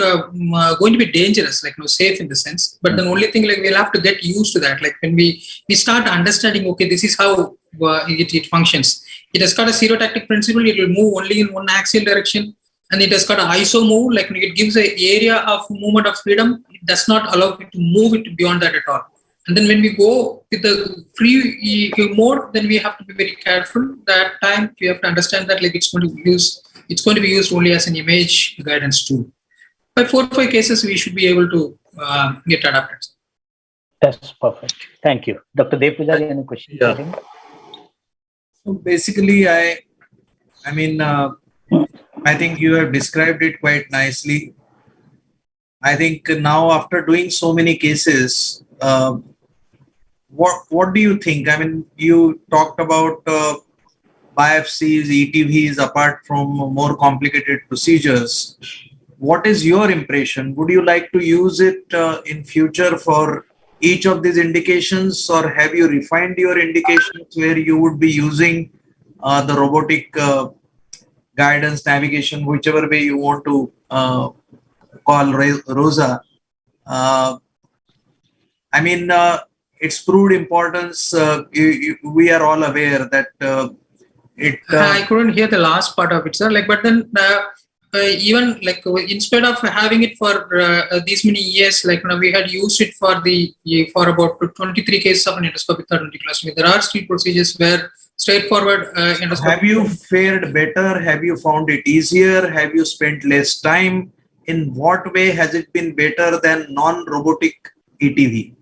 going to be dangerous, like safe in the sense. But the only thing, like we'll have to get used to that. Like when we start understanding, okay, this is how it functions. It has got a stereotactic principle. It will move only in one axial direction, and it has got an iso move. Like it gives an area of movement of freedom. It does not allow it to move it beyond that at all. And then when we go with the free mode, then we have to be very careful. That time we have to understand that like it's going to be used only as an image guidance tool. By 4 or 5 cases, we should be able to get adapted. That's perfect. Thank you. Dr. Dev Pujari, any questions? Yeah. So basically, I think you have described it quite nicely. I think now after doing so many cases, what do you think? I mean, you talked about biopsies, ETVs, apart from more complicated procedures. What is your impression? Would you like to use it in future for each of these indications, or have you refined your indications where you would be using the robotic guidance, navigation, whichever way you want to call ROSA? Its proved importance. We are all aware that it. I couldn't hear the last part of it, sir. Like, but then even like instead of having it for these many years, like we had used it for about 23 cases of an endoscopic third ventriculostomy. There are still procedures where straightforward endoscopy. Have you fared better? Have you found it easier? Have you spent less time? In what way has it been better than non-robotic ETV?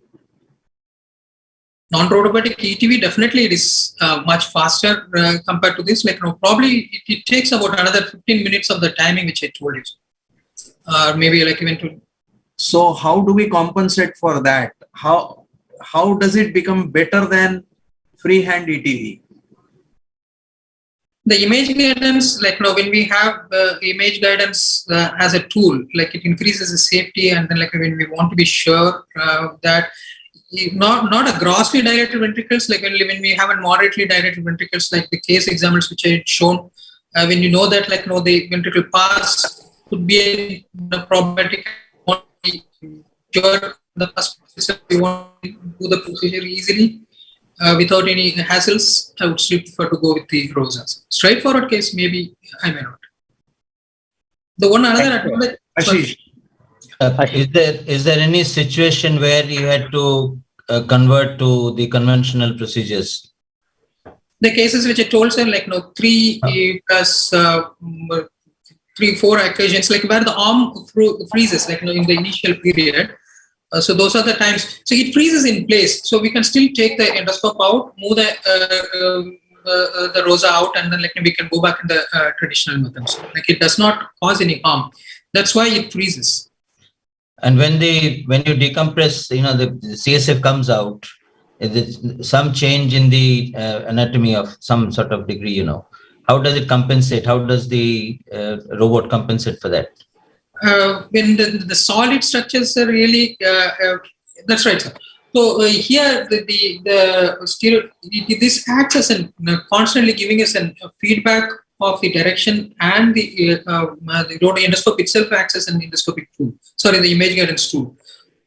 Non-robotic ETV, definitely it is much faster compared to this. Like probably it takes about another 15 minutes of the timing which I told you, or maybe like even to. So how do we compensate for that? How does it become better than freehand ETV? The image guidance, like when we have image guidance as a tool, like it increases the safety, and then like when we want to be sure that not a grossly dilated ventricles, like when we have a moderately dilated ventricles, like the case examples which I had shown, when you know that like the ventricle pass could be a problematic, sure the first procedure we want to do the procedure easily. Without any hassles, I would still prefer to go with the ROSAs. Straightforward case, maybe I may not. The one another advantage. Ashish. Is there any situation where you had to convert to the conventional procedures? The cases which I told, sir, like 3 plus 3-4 occasions, like where the arm freezes, like in the initial period. So those are the times. So it freezes in place. So we can still take the endoscope out, move the ROSA out, and then like we can go back in the traditional methods. Like it does not cause any harm. That's why it freezes. And when you decompress, the CSF comes out. Is some change in the anatomy of some sort of degree? How does it compensate? How does the robot compensate for that? When the solid structures are really, that's right, sir. So here this acts as constantly giving us a feedback of the direction, and the endoscope itself acts as an endoscopic tool. Sorry, the image guidance tool.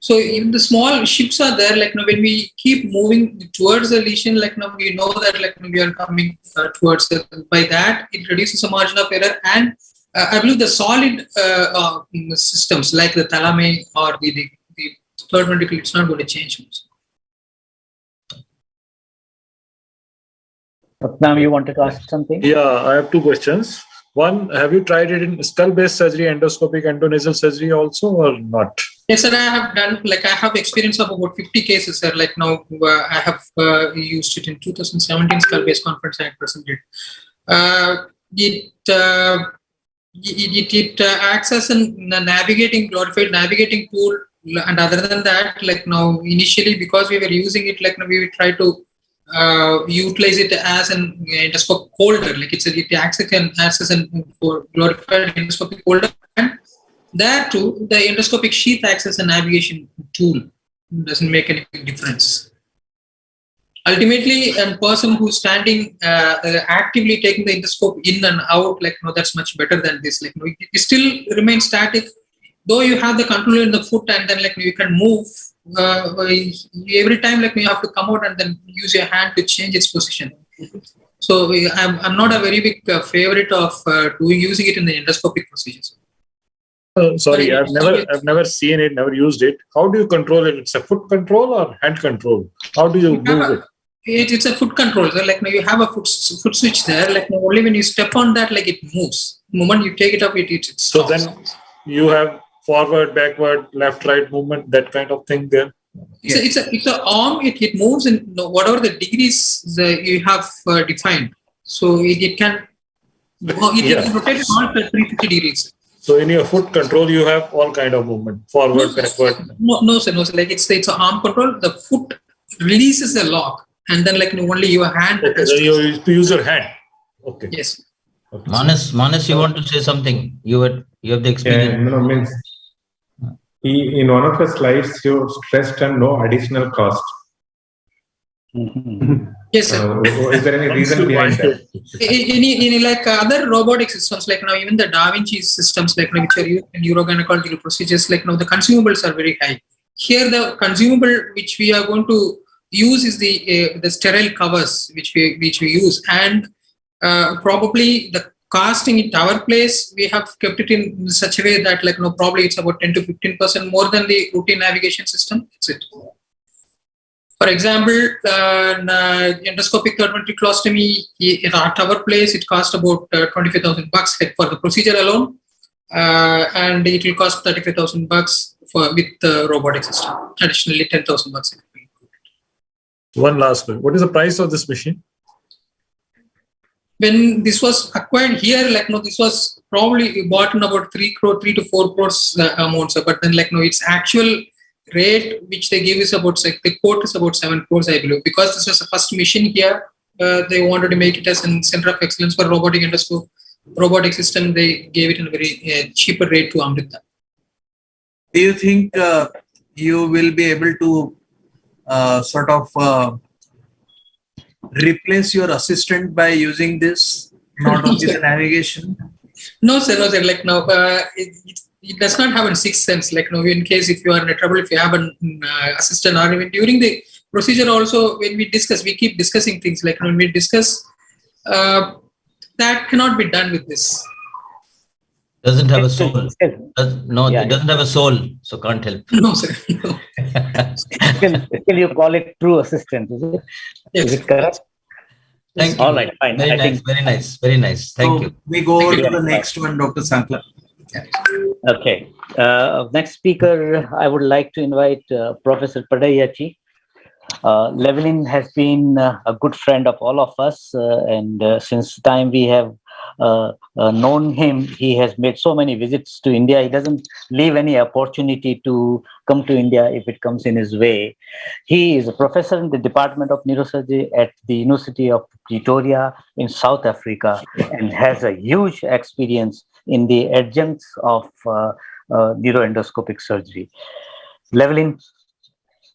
So if the small shifts are there, like when we keep moving towards the lesion, like we know that like we are coming towards it. By that, it reduces the margin of error, and I believe the solid systems like the thalami or the third ventricle, it's not going to change much. Now you wanted to ask something? Yeah, I have 2 questions. One, have you tried it in skull-based surgery, endoscopic endonasal surgery also, or not? Yes, sir. I have done, like I have experience of about 50 cases, sir. Like now, I have used it in 2017 skull-based conference I presented. It acts as a glorified navigating tool, and other than that, like now initially because we were using it, like we would try to utilize it as an endoscope holder, like it acts as a glorified endoscopic holder, and there too the endoscopic sheath acts as a navigation tool. It doesn't make any difference. Ultimately, a person who's standing actively taking the endoscope in and out, like that's much better than this. Like it still remains static, though you have the controller in the foot, and then like you can move every time. Like you have to come out and then use your hand to change its position. So I'm not a very big favorite of using it in the endoscopic procedures. Sorry, I've never seen it, never used it. How do you control it? It's a foot control or hand control? How do you move it? It's a foot control. So like now you have a foot switch there. Like now only when you step on that, like it moves. The moment you take it up, it stops. So then you have forward, backward, left, right movement, that kind of thing there. It's an arm. It moves in whatever the degrees you have defined. So it can can rotate it all 360 degrees. So in your foot control, you have all kind of movement, forward, backward. No, sir. Like it's an arm control. The foot releases the lock, and then like only your hand. Okay, so you use your hand. Okay. Yes. Okay. Manas, you want to say something? You have the experience. In one of the slides, you stressed on no additional cost. Yes, sir. Is there any reason behind that? In like other robotic systems, like now even the Da Vinci systems, like now which are used in urogynecological procedures, like now the consumables are very high. Here, the consumable which we are going to use is the sterile covers which we use, and probably the casting in our place, we have kept it in such a way that like probably it's about 10 to 15% more than the routine navigation system. That's it. For example, endoscopic third ventriculostomy at our place, it cost about $25,000 for the procedure alone, and it will cost $35,000 with the robotic system. Additionally, $10,000. One last one. What is the price of this machine? When this was acquired here, like this was probably bought in about 3 to 4 crores amounts. But then its actual rate which they give is about, the quote is about 7 crores, I believe. Because this was the first machine here, they wanted to make it as a center of excellence for robotic endoscope, robotic system. They gave it in a very cheaper rate to Amrita. Do you think you will be able to sort of replace your assistant by using this, not only the navigation? No, sir. Like now, it does not have a sixth sense. Like now, in case if you are in trouble, if you have an assistant, or even during the procedure, also when we discuss, we keep discussing things. Like when we discuss, that cannot be done with this. Doesn't have a soul. It doesn't have a soul, so can't help. No, sir. No. Still, you call it true assistant, is it? Yes. Is it correct? Thank you. All right, fine. Very nice. Thank you. We go over to the next one, Dr. Sankla. Okay. Next speaker, I would like to invite Professor Padayachi. Levelin has been a good friend of all of us, and since the time we have known him, he has made so many visits to India. He doesn't leave any opportunity to come to India if it comes in his way. He is a professor in the Department of Neurosurgery at the University of Pretoria in South Africa, and has a huge experience in the adjuncts of neuroendoscopic surgery. Levelin,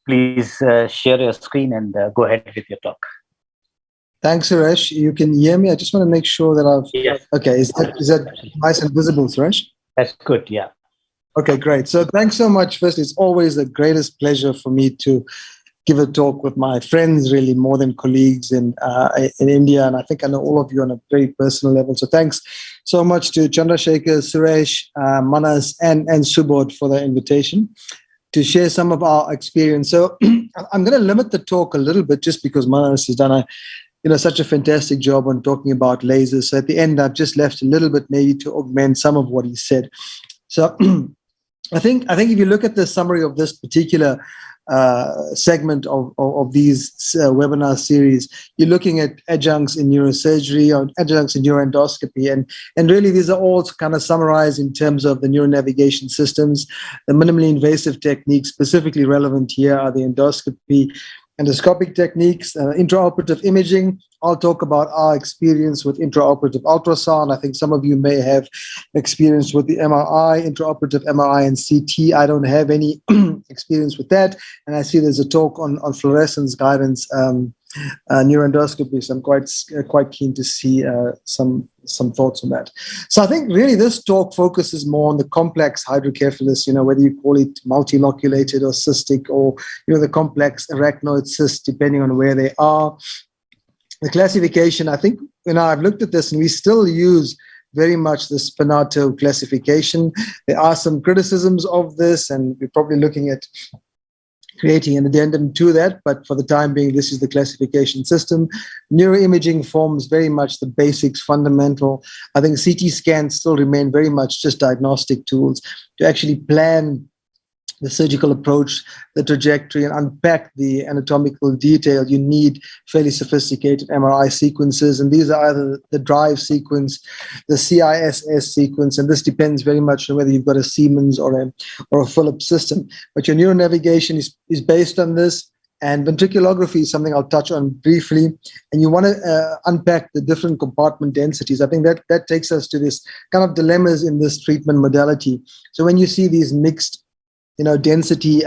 please share your screen and go ahead with your talk. Thanks, Suresh. You can hear me? I just want to make sure that I've... Yes. Okay, is that nice and visible, Suresh? That's good, yeah. Okay, great. So thanks so much. First, it's always the greatest pleasure for me to give a talk with my friends, really, more than colleagues in India. And I think I know all of you on a very personal level. So thanks so much to Chandrasekhar, Suresh, Manas, and Subodh for the invitation to share some of our experience. So I'm going to limit the talk a little bit just because Manas has done such a fantastic job on talking about lasers. So at the end, I've just left a little bit maybe to augment some of what he said. So I think if you look at the summary of this particular segment of these webinar series, you're looking at adjuncts in neurosurgery or adjuncts in neuroendoscopy, and really these are all kind of summarized in terms of the neuronavigation systems. The minimally invasive techniques specifically relevant here are the endoscopic techniques, intraoperative imaging. I'll talk about our experience with intraoperative ultrasound. I think some of you may have experience with the MRI, intraoperative MRI and CT. I don't have any experience with that. And I see there's a talk on fluorescence guidance neuroendoscopy. So I'm quite keen to see some thoughts on that. So I think really this talk focuses more on the complex hydrocephalus, whether you call it multiloculated or cystic, or the complex arachnoid cysts, depending on where they are. The classification, I think, I've looked at this, and we still use very much the Spinato classification. There are some criticisms of this, and we're probably looking at creating an addendum to that, but for the time being, this is the classification system. Neuroimaging forms very much the basics, fundamental. I think CT scans still remain very much just diagnostic tools to actually plan the surgical approach, the trajectory, and unpack the anatomical detail. You need fairly sophisticated MRI sequences, and these are either the drive sequence, the CISS sequence, and this depends very much on whether you've got a Siemens or a Philips system. But your neuronavigation is based on this, and ventriculography is something I'll touch on briefly. And you want to unpack the different compartment densities. I think that takes us to this kind of dilemmas in this treatment modality. So when you see these mixed density,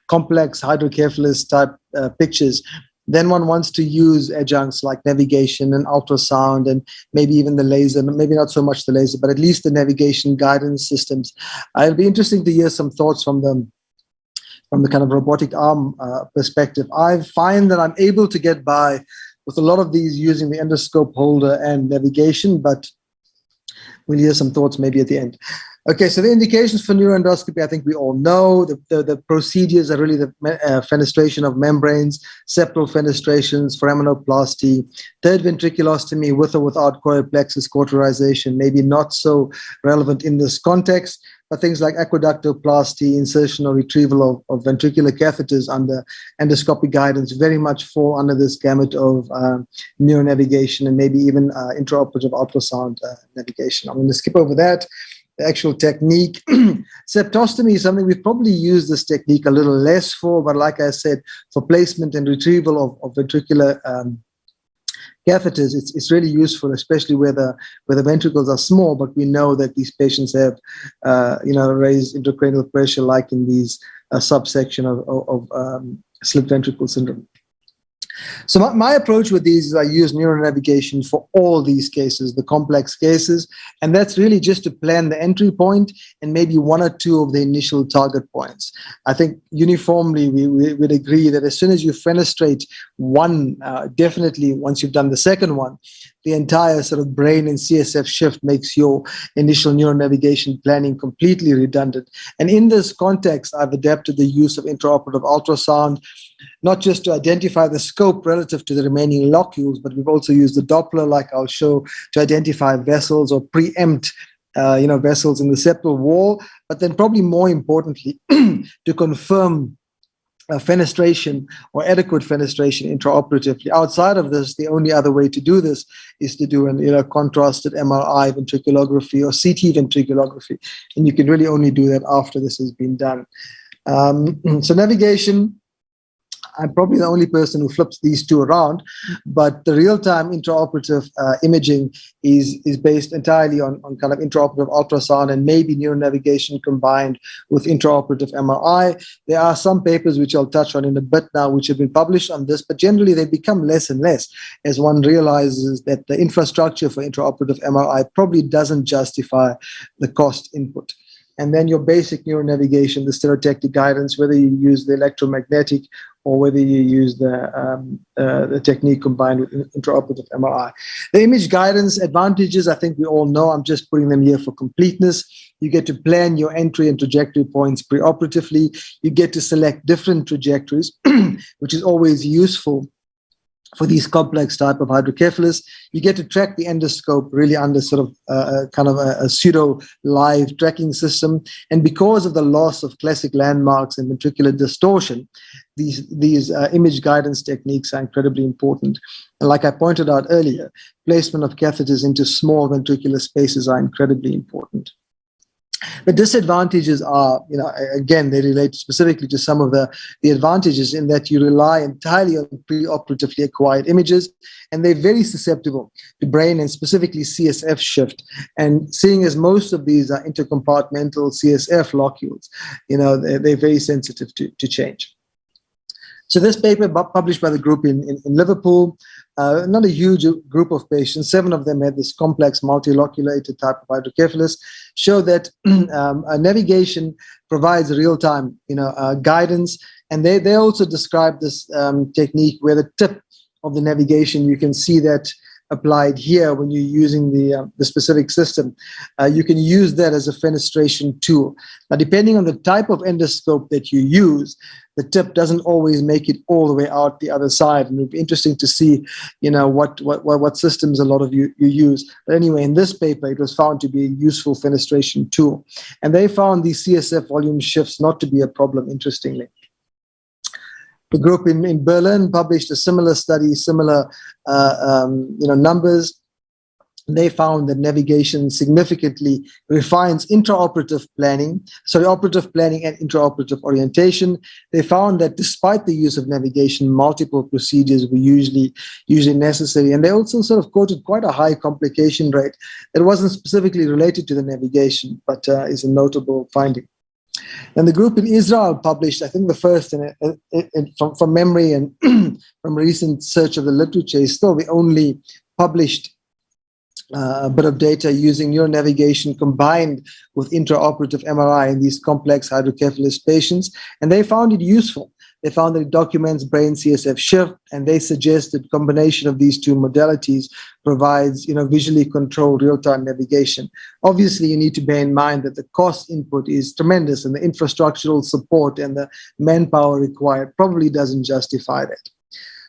complex hydrocephalus type pictures, then one wants to use adjuncts like navigation and ultrasound and maybe even the laser, maybe not so much the laser, but at least the navigation guidance systems. It'll be interesting to hear some thoughts from them from the kind of robotic arm perspective. I find that I'm able to get by with a lot of these using the endoscope holder and navigation, but we'll hear some thoughts maybe at the end. Okay, so the indications for neuroendoscopy, I think we all know. The procedures are really the fenestration of membranes, septal fenestrations, foraminoplasty, third ventriculostomy with or without chorioplexus cauterization, maybe not so relevant in this context, but things like aqueductoplasty, insertion or retrieval of ventricular catheters under endoscopic guidance very much fall under this gamut of neuronavigation and maybe even intraoperative ultrasound navigation. I'm going to skip over that. The actual technique. Septostomy is something we've probably used this technique a little less for, but like I said, for placement and retrieval of ventricular catheters, it's really useful, especially where the ventricles are small, but we know that these patients have raised intracranial pressure, like in these subsection of slit ventricle syndrome. So my approach with these is I use neuronavigation for all these cases, the complex cases, and that's really just to plan the entry point and maybe one or two of the initial target points. I think uniformly we would agree that as soon as you fenestrate one, definitely once you've done the second one, the entire sort of brain and CSF shift makes your initial neuronavigation planning completely redundant. And in this context, I've adapted the use of intraoperative ultrasound, not just to identify the scope relative to the remaining locules, but we've also used the Doppler, like I'll show, to identify vessels or preempt vessels in the septal wall, but then probably more importantly, to confirm fenestration or adequate fenestration intraoperatively. Outside of this, the only other way to do this is to do an contrasted MRI ventriculography or CT ventriculography, and you can really only do that after this has been done. So navigation, I'm probably the only person who flips these two around, but the real-time intraoperative imaging is based entirely on kind of intraoperative ultrasound and maybe neuronavigation combined with intraoperative MRI. There are some papers which I'll touch on in a bit now which have been published on this, but generally they become less and less as one realizes that the infrastructure for intraoperative MRI probably doesn't justify the cost input. And then your basic neuronavigation, the stereotactic guidance, whether you use the electromagnetic or whether you use the technique combined with intraoperative MRI. The image guidance advantages, I think we all know. I'm just putting them here for completeness. You get to plan your entry and trajectory points preoperatively. You get to select different trajectories, which is always useful for these complex type of hydrocephalus. You get to track the endoscope really under sort of kind of a pseudo live tracking system. And because of the loss of classic landmarks and ventricular distortion, these image guidance techniques are incredibly important. And like I pointed out earlier, placement of catheters into small ventricular spaces are incredibly important. The disadvantages are, again, they relate specifically to some of the advantages in that you rely entirely on preoperatively acquired images, and they're very susceptible to brain and specifically CSF shift. And seeing as most of these are intercompartmental CSF locules, they're very sensitive to change. So this paper published by the group in Liverpool, not a huge group of patients, 7 of them had this complex multiloculated type of hydrocephalus, show that navigation provides real-time guidance. And they also describe this technique where the tip of the navigation, you can see that applied here when you're using the specific system, you can use that as a fenestration tool. Now, depending on the type of endoscope that you use, the tip doesn't always make it all the way out the other side, and it'll be interesting to see, what systems a lot of you use. But anyway, in this paper, it was found to be a useful fenestration tool, and they found these CSF volume shifts not to be a problem, interestingly. The group in Berlin published a similar study, similar numbers. They found that navigation significantly refines operative planning and intraoperative orientation. They found that despite the use of navigation, multiple procedures were usually necessary. And they also sort of quoted quite a high complication rate that wasn't specifically related to the navigation, but is a notable finding. And the group in Israel published, I think the first, from memory and from recent search of the literature, is still the only published bit of data using neuronavigation combined with intraoperative MRI in these complex hydrocephalus patients. And they found it useful. They found that it documents brain CSF shift, and they suggested combination of these two modalities provides, visually controlled real-time navigation. Obviously, you need to bear in mind that the cost input is tremendous, and the infrastructural support and the manpower required probably doesn't justify that.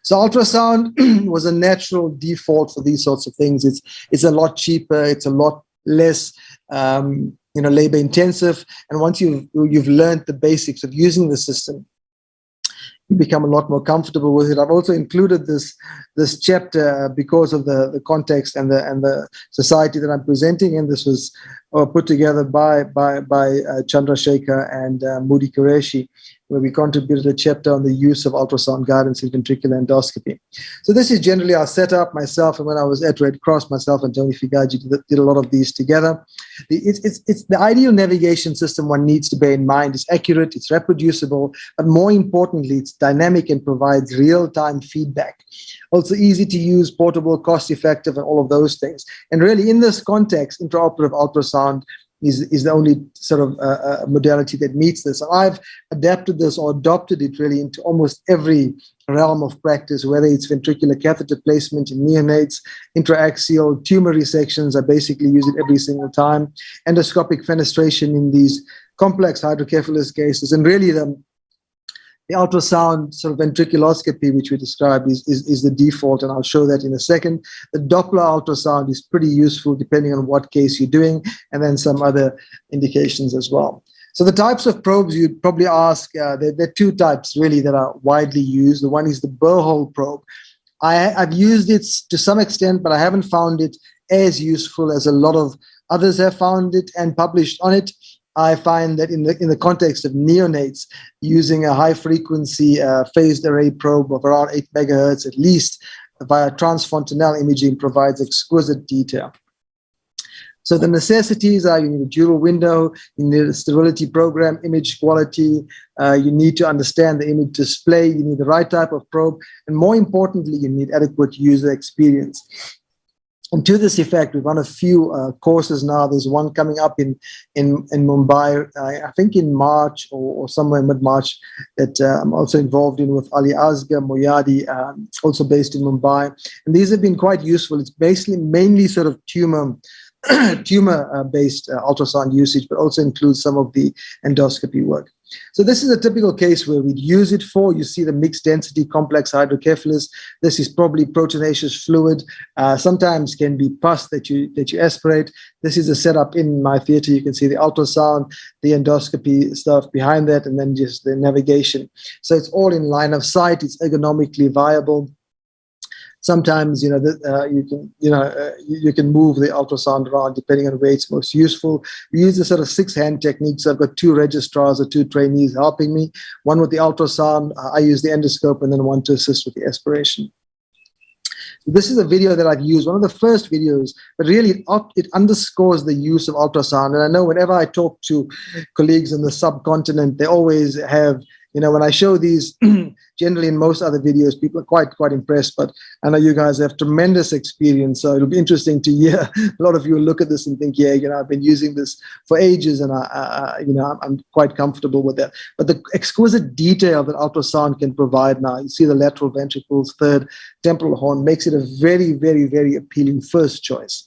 So ultrasound was a natural default for these sorts of things. It's a lot cheaper. It's a lot less labor intensive. And once you've learned the basics of using the system, you become a lot more comfortable with it. I've also included this chapter because of the context and the society that I'm presenting in. This was put together by Chandrasekhar and Moody Qureshi, where we contributed a chapter on the use of ultrasound guidance in ventricular endoscopy. So this is generally our setup. Myself, and when I was at Red Cross, myself and Tony Figaji did a lot of these together. It's the ideal navigation system one needs to bear in mind. It's accurate, it's reproducible, but more importantly, it's dynamic and provides real-time feedback. Also easy to use, portable, cost-effective, and all of those things. And really, in this context, intraoperative ultrasound is the only sort of modality that meets this. And I've adapted this or adopted it really into almost every realm of practice, whether it's ventricular catheter placement in neonates, intraaxial tumor resections. I basically use it every single time. Endoscopic fenestration in these complex hydrocephalus cases. And really the ultrasound sort of ventriculoscopy, which we described, is the default, and I'll show that in a second. The Doppler ultrasound is pretty useful depending on what case you're doing, and then some other indications as well. So the types of probes you'd probably ask, there are two types really that are widely used. The one is the burr-hole probe. I've used it to some extent, but I haven't found it as useful as a lot of others have found it and published on it. I find that in the context of neonates, using a high-frequency phased array probe of around 8 megahertz at least via transfontanelle imaging provides exquisite detail. So the necessities are: you need a dual window, you need a sterility program, image quality, you need to understand the image display, you need the right type of probe, and more importantly, you need adequate user experience. And to this effect, we've run a few courses now. There's one coming up in Mumbai, I think in March or somewhere mid-March, that I'm also involved in with Ali Asghar Moyadi, also based in Mumbai. And these have been quite useful. It's basically mainly sort of tumor-based ultrasound usage, but also includes some of the endoscopy work. So this is a typical case where we'd use it for. You see the mixed density complex hydrocephalus. This is probably proteinaceous fluid. Sometimes can be pus that you aspirate. This is a setup in my theater. You can see the ultrasound, the endoscopy stuff behind that, and then just the navigation. So it's all in line of sight. It's ergonomically viable. Sometimes, you can move the ultrasound around depending on where it's most useful. We use a sort of 6-hand technique. So I've got 2 registrars or 2 trainees helping me. One with the ultrasound, I use the endoscope, and then one to assist with the aspiration. This is a video that I've used, one of the first videos, but really it underscores the use of ultrasound. And I know whenever I talk to colleagues in the subcontinent, they always have when I show these, generally in most other videos, people are quite impressed, but I know you guys have tremendous experience, so it'll be interesting to hear. A lot of you will look at this and think, yeah, I've been using this for ages, and I'm quite comfortable with that. But the exquisite detail that ultrasound can provide now, you see the lateral ventricles, third temporal horn, makes it a very, very, very appealing first choice.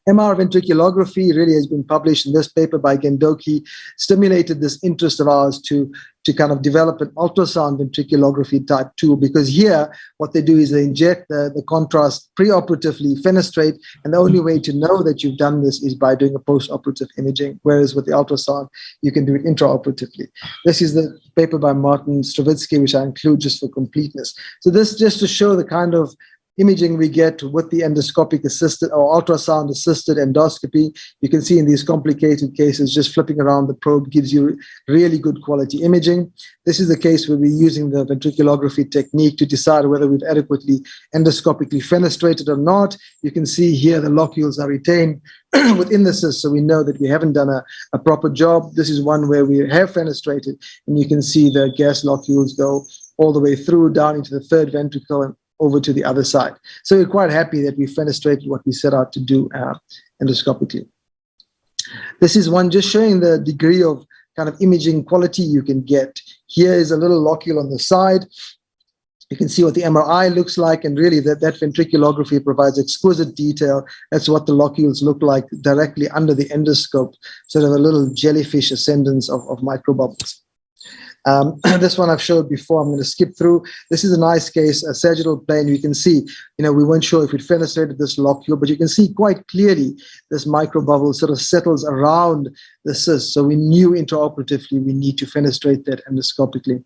MR ventriculography really has been published in this paper by Gendoki, stimulated this interest of ours to kind of develop an ultrasound ventriculography type tool, because here what they do is they inject the contrast preoperatively, fenestrate, and the only way to know that you've done this is by doing a post-operative imaging, whereas with the ultrasound, you can do it intraoperatively. This is the paper by Martin Stravitsky, which I include just for completeness. So this just to show the kind of imaging we get with the endoscopic assisted or ultrasound assisted endoscopy. You can see in these complicated cases, just flipping around the probe gives you really good quality imaging. This is the case where we're using the ventriculography technique to decide whether we've adequately endoscopically fenestrated or not. You can see here the locules are retained within the cyst, so we know that we haven't done a proper job. This is one where we have fenestrated, and you can see the gas locules go all the way through down into the third ventricle and over to the other side. So we're quite happy that we fenestrated what we set out to do endoscopically. This is one just showing the degree of kind of imaging quality you can get. Here is a little locule on the side. You can see what the MRI looks like, and really that ventriculography provides exquisite detail. That's what the locules look like directly under the endoscope, sort of a little jellyfish ascendance of microbubbles. This one I've showed before. I'm going to skip through. This is a nice case, a sagittal plane. You can see, we weren't sure if we'd fenestrated this locule, but you can see quite clearly this microbubble sort of settles around the cyst. So we knew intraoperatively we need to fenestrate that endoscopically.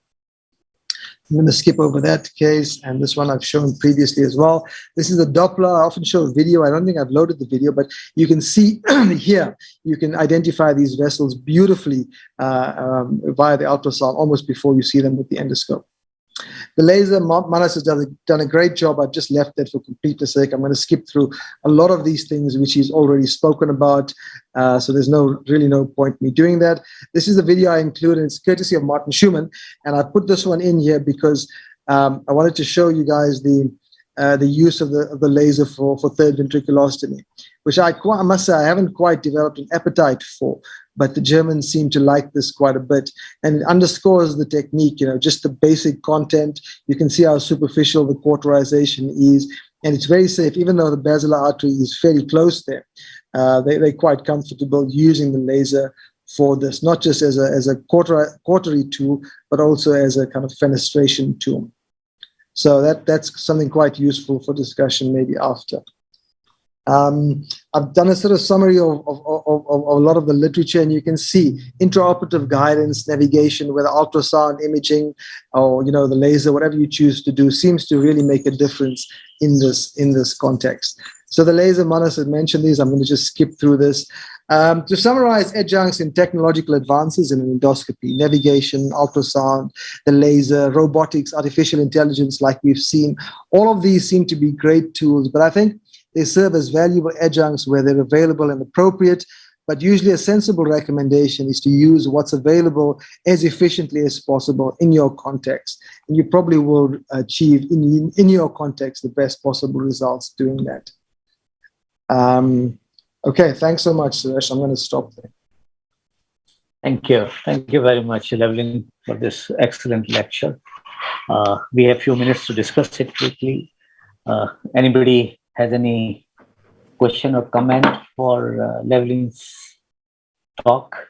I'm going to skip over that case, and this one I've shown previously as well. This is a Doppler. I often show a video. I don't think I've loaded the video, but you can see here, you can identify these vessels beautifully via the ultrasound almost before you see them with the endoscope. The laser, Manas has done a great job. I've just left that for completeness sake. I'm going to skip through a lot of these things which he's already spoken about. So there's really no point me doing that. This is the video I included. It's courtesy of Martin Schumann. And I put this one in here because I wanted to show you guys the use of the laser for third ventriculostomy, which I must say I haven't quite developed an appetite for, but the Germans seem to like this quite a bit. And it underscores the technique, just the basic content. You can see how superficial the cauterization is, and it's very safe, even though the basilar artery is fairly close there. They're quite comfortable using the laser for this, not just as a cautery tool, but also as a kind of fenestration tool. So that's something quite useful for discussion maybe after. I've done a sort of summary of a lot of the literature, and you can see intraoperative guidance, navigation, whether ultrasound imaging or the laser, whatever you choose to do, seems to really make a difference in this context. So the laser, Manas had mentioned these. I'm going to just skip through this. To summarize, adjuncts in technological advances in endoscopy, navigation, ultrasound, the laser, robotics, artificial intelligence, like we've seen, all of these seem to be great tools, but I think they serve as valuable adjuncts where they're available and appropriate, but usually a sensible recommendation is to use what's available as efficiently as possible in your context. And you probably will achieve in your context the best possible results doing that. Okay, thanks so much, Suresh. I'm going to stop there. Thank you. Thank you very much, Levlin, for this excellent lecture. We have a few minutes to discuss it quickly. Anybody has any question or comment for Levlin's talk?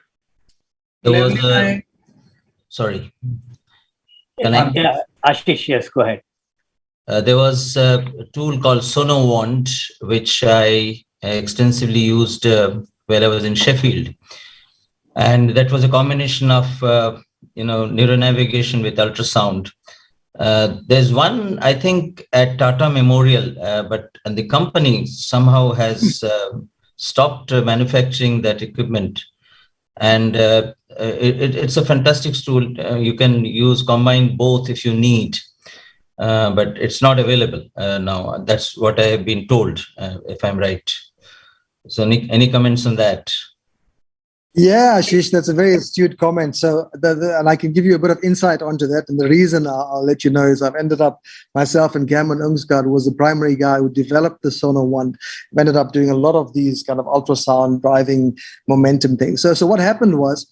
There was sorry. Can I? Yeah, Ashish, yes, go ahead. There was a tool called SonoWand, which I extensively used while I was in Sheffield. And that was a combination of, neuronavigation with ultrasound. There's one, I think, at Tata Memorial, but the company somehow has stopped manufacturing that equipment. And it's a fantastic tool. You can combine both if you need, but it's not available now. That's what I have been told, if I'm right. So any comments on that? Yeah, Ashish, that's a very astute comment. So, and I can give you a bit of insight onto that. And the reason I'll let you know is I've ended up, myself and Gammon Ungsgaard, who was the primary guy who developed the Sono One, ended up doing a lot of these kind of ultrasound driving momentum things. So what happened was,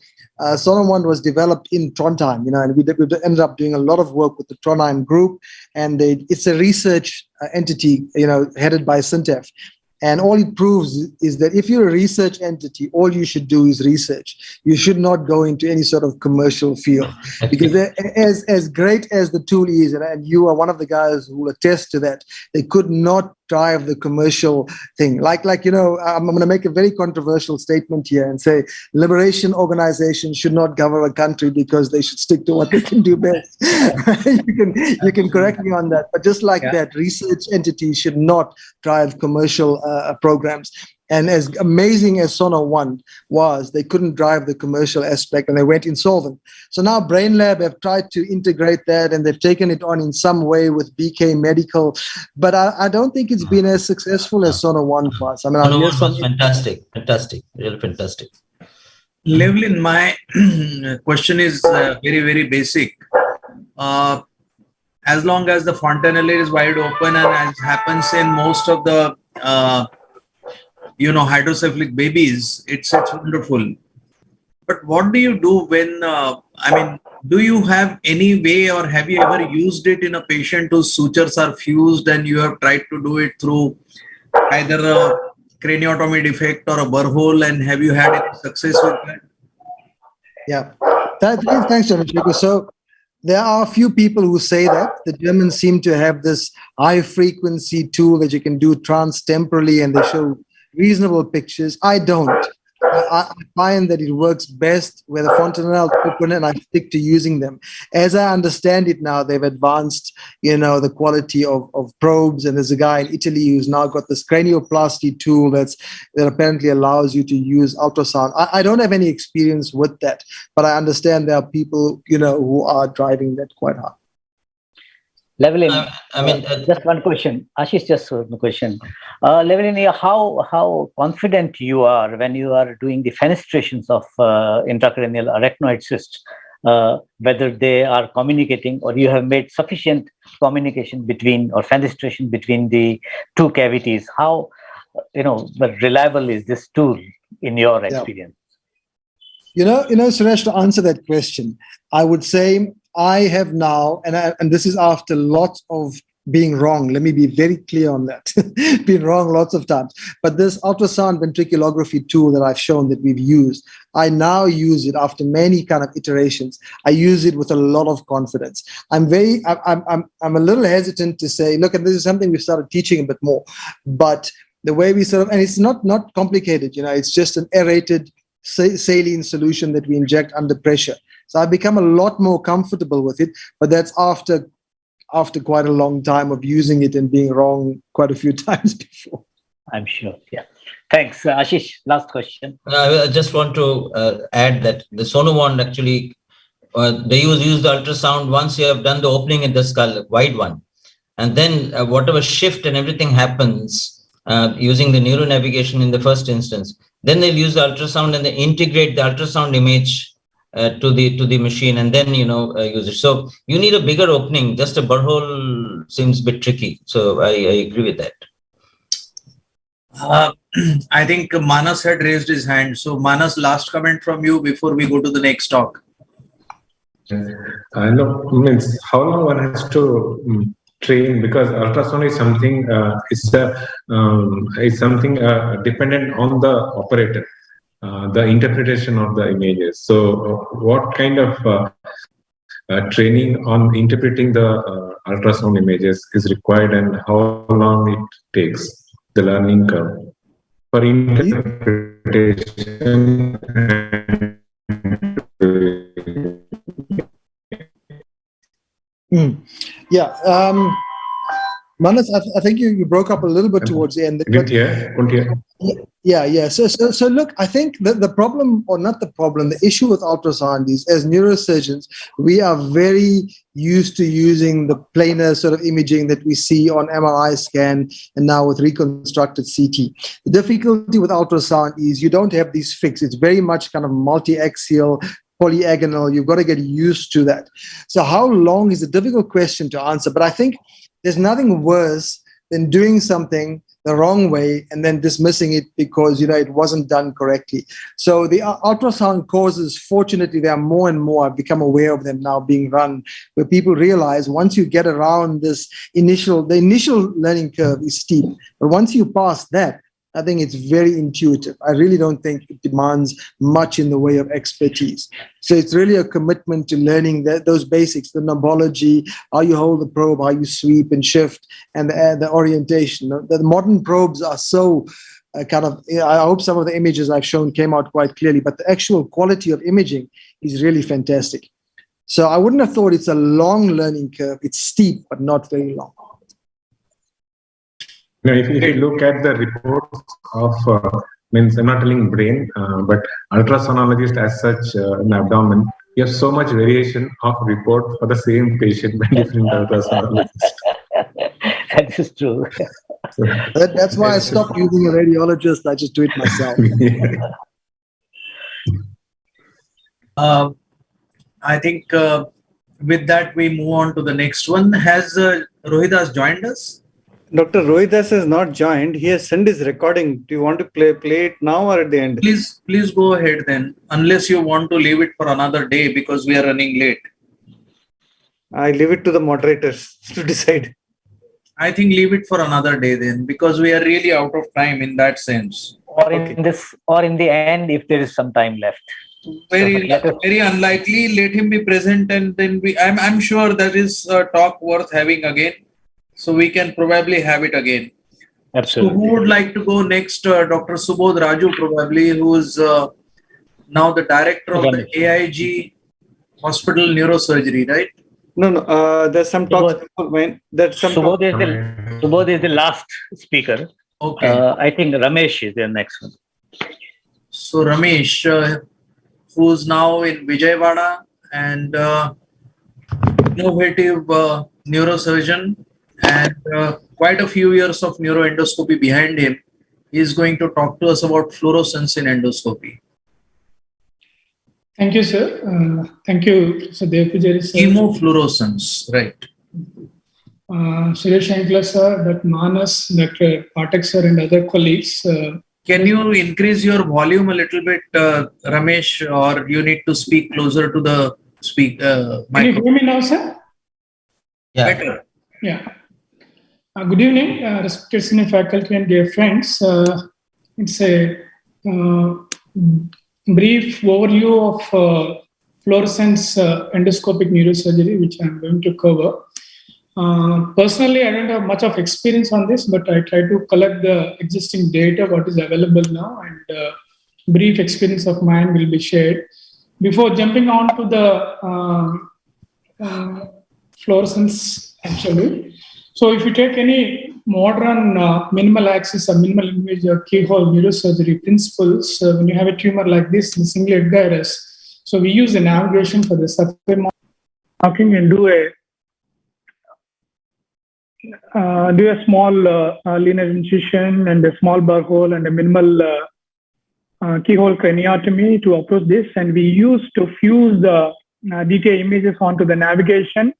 Sono One was developed in Trondheim, and we ended up doing a lot of work with the Trondheim group, and it's a research entity, headed by Sintef. And all it proves is that if you're a research entity, all you should do is research. You should not go into any sort of commercial field, because as great as the tool is, and you are one of the guys who will attest to that, they could not drive the commercial thing. I'm going to make a very controversial statement here and say liberation organizations should not govern a country because they should stick to what they can do best. you can correct me on that, but just like that, research entities should not drive commercial programs. And as amazing as Sono One was, they couldn't drive the commercial aspect and they went insolvent. So now Brain Lab have tried to integrate that, and they've taken it on in some way with BK Medical, but I don't think it's been as successful as Sono One was. I mean, Sono One was fantastic, really fantastic. Levlin, my question is very, very basic. As long as the fontanelle is wide open, and as happens in most of the hydrocephalic babies, it's wonderful. But what do you do when, do you have any way, or have you ever used it in a patient whose sutures are fused and you have tried to do it through either a craniotomy defect or a burr hole, and have you had any success with that? Yeah, thanks, Chandrasekhar. So there are a few people who say that the Germans seem to have this high frequency tool that you can do transtemporally, and they show reasonable pictures. I don't. I find that it works best where the fontanelle is open, and I stick to using them. As I understand it now, they've advanced, the quality of probes, and there's a guy in Italy who's now got this cranioplasty tool that apparently allows you to use ultrasound. I don't have any experience with that, but I understand there are people, who are driving that quite hard. Levlin, just one question. Ashish, just one question. Levlin, how confident you are when you are doing the fenestrations of intracranial arachnoid cysts, whether they are communicating, or you have made sufficient communication between, or fenestration between the two cavities? How reliable is this tool in your experience? Suresh, to answer that question, I would say I have now, and this is after lots of being wrong. Let me be very clear on that. Been wrong lots of times. But this ultrasound ventriculography tool that I've shown that we've used, I now use it after many kind of iterations. I use it with a lot of confidence. I'm a little hesitant to say, look, and this is something we started teaching a bit more, but the way we and it's not complicated, it's just an aerated saline solution that we inject under pressure. So I've become a lot more comfortable with it, but that's after quite a long time of using it and being wrong quite a few times before. I'm sure. Yeah. Thanks. Ashish, last question. I just want to add that the Sono One actually, they use the ultrasound once you have done the opening in the skull, wide one. And then whatever shift and everything happens using the neuronavigation in the first instance, then they'll use the ultrasound and they integrate the ultrasound image to the machine, and then use it. So you need a bigger opening. Just a burr hole seems a bit tricky. So I agree with that. I think Manas had raised his hand. So Manas, last comment from you before we go to the next talk. I know, means how long one has to train, because ultrasound is something dependent on the operator. The interpretation of the images. So, what kind of training on interpreting the ultrasound images is required, and how long it takes, the learning curve for interpretation? Yeah. Manas, I think you broke up a little bit towards the end. Couldn't hear. Yeah. So look, I think the problem, or not the problem, the issue with ultrasound is, as neurosurgeons, we are very used to using the planar sort of imaging that we see on MRI scan and now with reconstructed CT. The difficulty with ultrasound is you don't have these fixed. It's very much kind of multi-axial, polyagonal. You've got to get used to that. So how long is a difficult question to answer, but I think there's nothing worse than doing something the wrong way and then dismissing it because it wasn't done correctly. So the ultrasound courses, fortunately, there are more and more. I've become aware of them now being run, where people realize once you get around the initial learning curve is steep, but once you pass that, I think it's very intuitive. I really don't think it demands much in the way of expertise. So it's really a commitment to learning those basics, the knobology, how you hold the probe, how you sweep and shift, and the orientation. The modern probes are so I hope some of the images I've shown came out quite clearly, but the actual quality of imaging is really fantastic. So I wouldn't have thought it's a long learning curve. It's steep, but not very long. If you look at the reports of, I'm not telling brain, but ultrasonologist as such in abdomen, you have so much variation of report for the same patient by different ultrasonologists. That is true. So, that's why I stopped using a radiologist. I just do it myself. I think with that, we move on to the next one. Has Rohidas joined us? Dr. Rohidas has not joined. He has sent his recording. Do you want to play it now or at the end? Please go ahead then, unless you want to leave it for another day because we are running late. I leave it to the moderators to decide. I think leave it for another day then, because we are really out of time in that sense. Or in the end, if there is some time left. Very unlikely. Let him be present, and then I'm sure that is a talk worth having again. So we can probably have it again. Absolutely. So who would like to go next? Dr. Subodh Raju, probably, who is now the director of the AIG Hospital Neurosurgery, right? No. There's some talks. Subodh is the last speaker. Okay. I think Ramesh is the next one. So Ramesh, who's now in Vijayawada and innovative neurosurgeon and quite a few years of neuroendoscopy behind him, is going to talk to us about fluorescence in endoscopy. Thank you, sir. Thank you, Professor Devpujari, sir. Chemofluorescence, right. Suresh Shankla, sir, Dr. Manas, Dr. Pathak, sir, and other colleagues. Can you increase your volume a little bit, Ramesh, or you need to speak closer to the microphone? Can you hear me now, sir? Yeah. Better. Yeah. Good evening, respected senior faculty and dear friends. It's a brief overview of fluorescence endoscopic neurosurgery, which I'm going to cover. Personally, I don't have much of experience on this, but I try to collect the existing data, what is available now, and brief experience of mine will be shared. Before jumping on to the fluorescence, actually. So if you take any modern minimal axis or minimal image or keyhole neurosurgery principles, when you have a tumor like this in singlet gyrus, so we use the navigation for the surface marking and do a small linear incision and a small burr hole and a minimal keyhole craniotomy to approach this. And we use to fuse the DTA images onto the navigation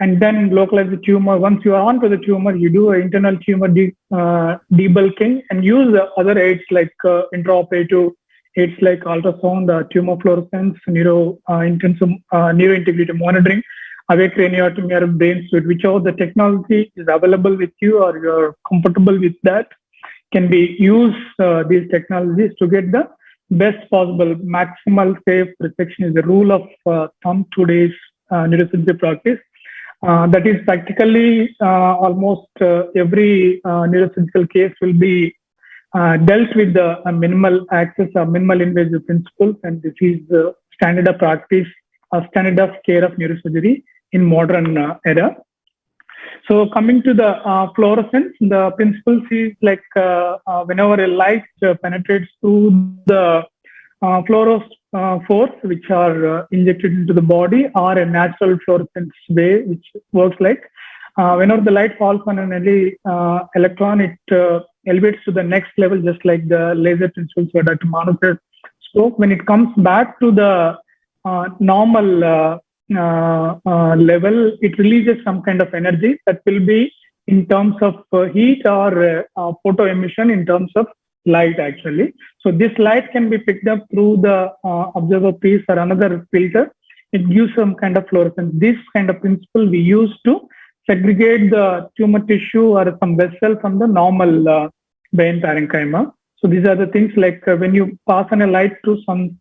and then localize the tumor. Once you are onto the tumor, you do an internal tumor debulking and use the other aids like intraoperative aids like ultrasound, tumor fluorescence, neurointegrity monitoring, awake craniotomy or brain fluid, whichever the technology is available with you or you're comfortable with that, can be used these technologies to get the best possible maximal safe resection is the rule of thumb today's neurosurgery practice. That is practically almost every neurosurgical case will be dealt with the minimal access or minimal invasive principles, and this is the standard of practice or standard of care of neurosurgery in modern era. So coming to the fluorescence, the principles is like whenever a light penetrates through the fluorophores, which are injected into the body, or a natural fluorescence way, which works like whenever the light falls on an electron, it elevates to the next level, just like the laser principles where Dr. Manath spoke. When it comes back to the normal level, it releases some kind of energy that will be in terms of heat or photo emission in terms of light actually. So this light can be picked up through the observer piece or another filter. It gives some kind of fluorescence. This kind of principle we use to segregate the tumor tissue or some vessel from the normal vein parenchyma. So these are the things like when you pass on a light to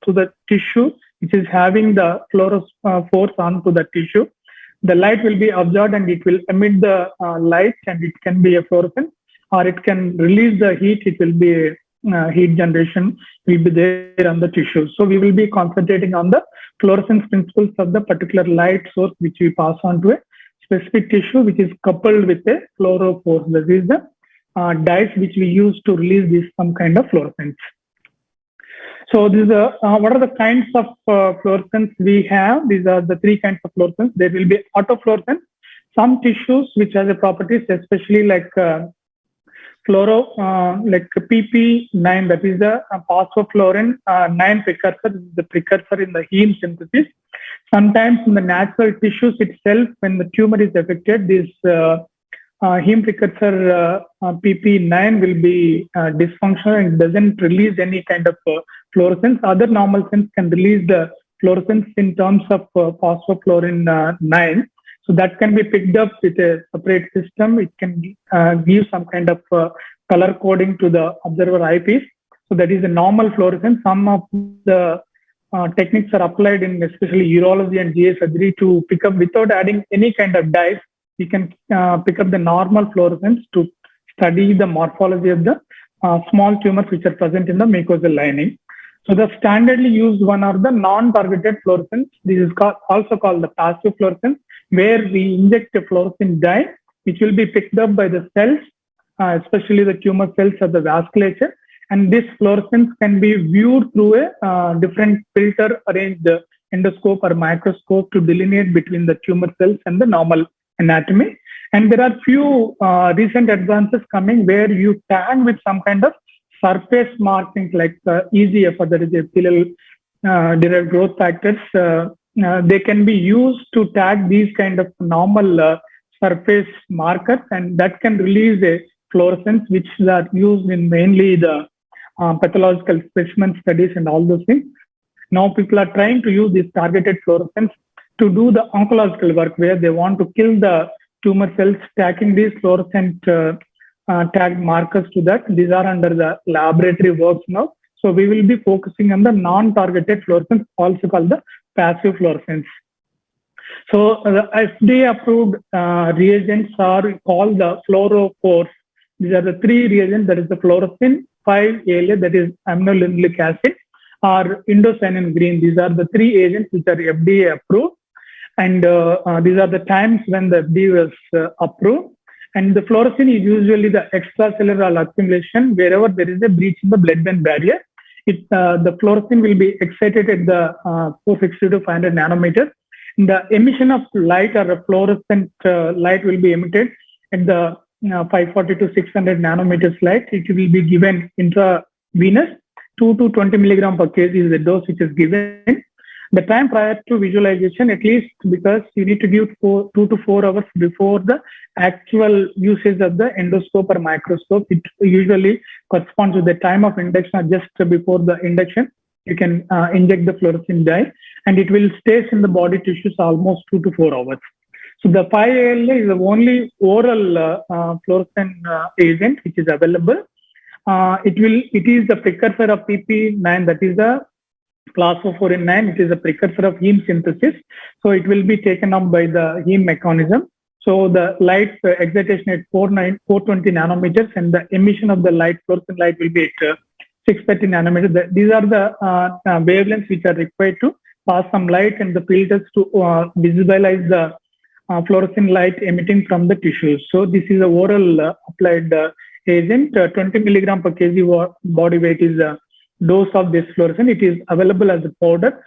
the tissue, which is having the fluorophores onto the tissue, the light will be absorbed and it will emit the light, and it can be a fluorescence, or it can release the heat. It will be heat generation will be there on the tissue. So we will be concentrating on the fluorescence principles of the particular light source which we pass on to a specific tissue which is coupled with a fluorophore. This is the dyes which we use to release this some kind of fluorescence. So these are what are the kinds of fluorescence we have? These are the three kinds of fluorescence. There will be autofluorescence. Some tissues which has a properties, especially like like PP9, that is the phosphofluorine 9 precursor. This is the precursor in the heme synthesis. Sometimes in the natural tissues itself, when the tumor is affected, this heme precursor PP9 will be dysfunctional and doesn't release any kind of fluorescence. Other normal cells can release the fluorescence in terms of phosphofluorine 9. So that can be picked up with a separate system. It can give some kind of color coding to the observer eyepiece. So that is a normal fluorescence. Some of the techniques are applied in especially urology and GI surgery to pick up without adding any kind of dyes. We can pick up the normal fluorescence to study the morphology of the small tumors which are present in the mucosal lining. So the standardly used one are the non-targeted fluorescence. This is also called the passive fluorescence, where we inject a fluorescent dye, which will be picked up by the cells, especially the tumor cells of the vasculature. And this fluorescence can be viewed through a different filter arranged endoscope or microscope to delineate between the tumor cells and the normal anatomy. And there are few recent advances coming where you tag with some kind of surface markings like EGF, or that is epithelial derived growth factors. They can be used to tag these kind of normal surface markers, and that can release a fluorescence which are used in mainly the pathological specimen studies and all those things. Now people are trying to use this targeted fluorescence to do the oncological work where they want to kill the tumor cells, stacking these fluorescent tagged markers to that. These are under the laboratory works now. So we will be focusing on the non-targeted fluorescence, also called the passive fluorescence. So the FDA approved reagents are called the fluorophores. These are the three reagents, that is the fluorescein 5-ALA, that is aminolinoleic acid, or indocyanine green. These are the three agents which are FDA approved. And these are the times when the FDA was approved. And the fluorescein is usually the extracellular accumulation wherever there is a breach in the blood-brain barrier. The fluorescein will be excited at the 460 to 500 nanometers. The emission of light or a fluorescent light will be emitted at the 540 to 600 nanometers light. It will be given intravenous. 2 to 20 milligram per kg is the dose which is given. The time prior to visualization, at least, because you need to give 2 to 4 hours before the actual usage of the endoscope or microscope. It usually corresponds to the time of induction or just before the induction. You can inject the fluorescent dye, and it will stay in the body tissues almost 2 to 4 hours. So the 5-ALA is the only oral fluorescent agent which is available. It is the precursor of PP9, that is the phosphofluorine 9. It is a precursor of heme synthesis. So it will be taken up by the heme mechanism. So the light excitation at 420 nanometers, and the emission of the light, fluorescent light, will be at 630 nanometers. These are the wavelengths which are required to pass some light and the filters to visualize the fluorescent light emitting from the tissues. So this is a oral applied agent. 20 milligram per kg body weight is a dose of this fluorescent. It is available as a powder.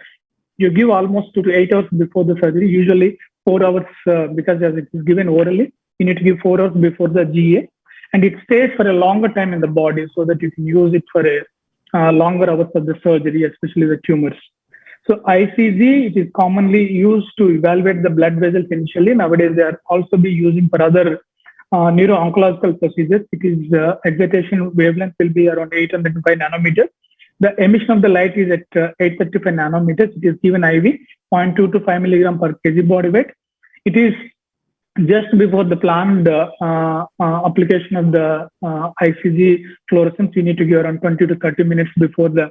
You give almost 2 to 8 hours before the surgery, usually 4 hours because as it is given orally, you need to give 4 hours before the GA. And it stays for a longer time in the body so that you can use it for a longer hours of the surgery, especially the tumors. So ICG, it is commonly used to evaluate the blood vessels initially. Nowadays, they are also be using for other neuro-oncological procedures. It is excitation wavelength will be around 805 nanometers. The emission of the light is at 835 nanometers. It is given IV, 0.2 to 5 milligram per kg body weight. It is just before the planned application of the ICG fluorescence. You need to give around 20 to 30 minutes before the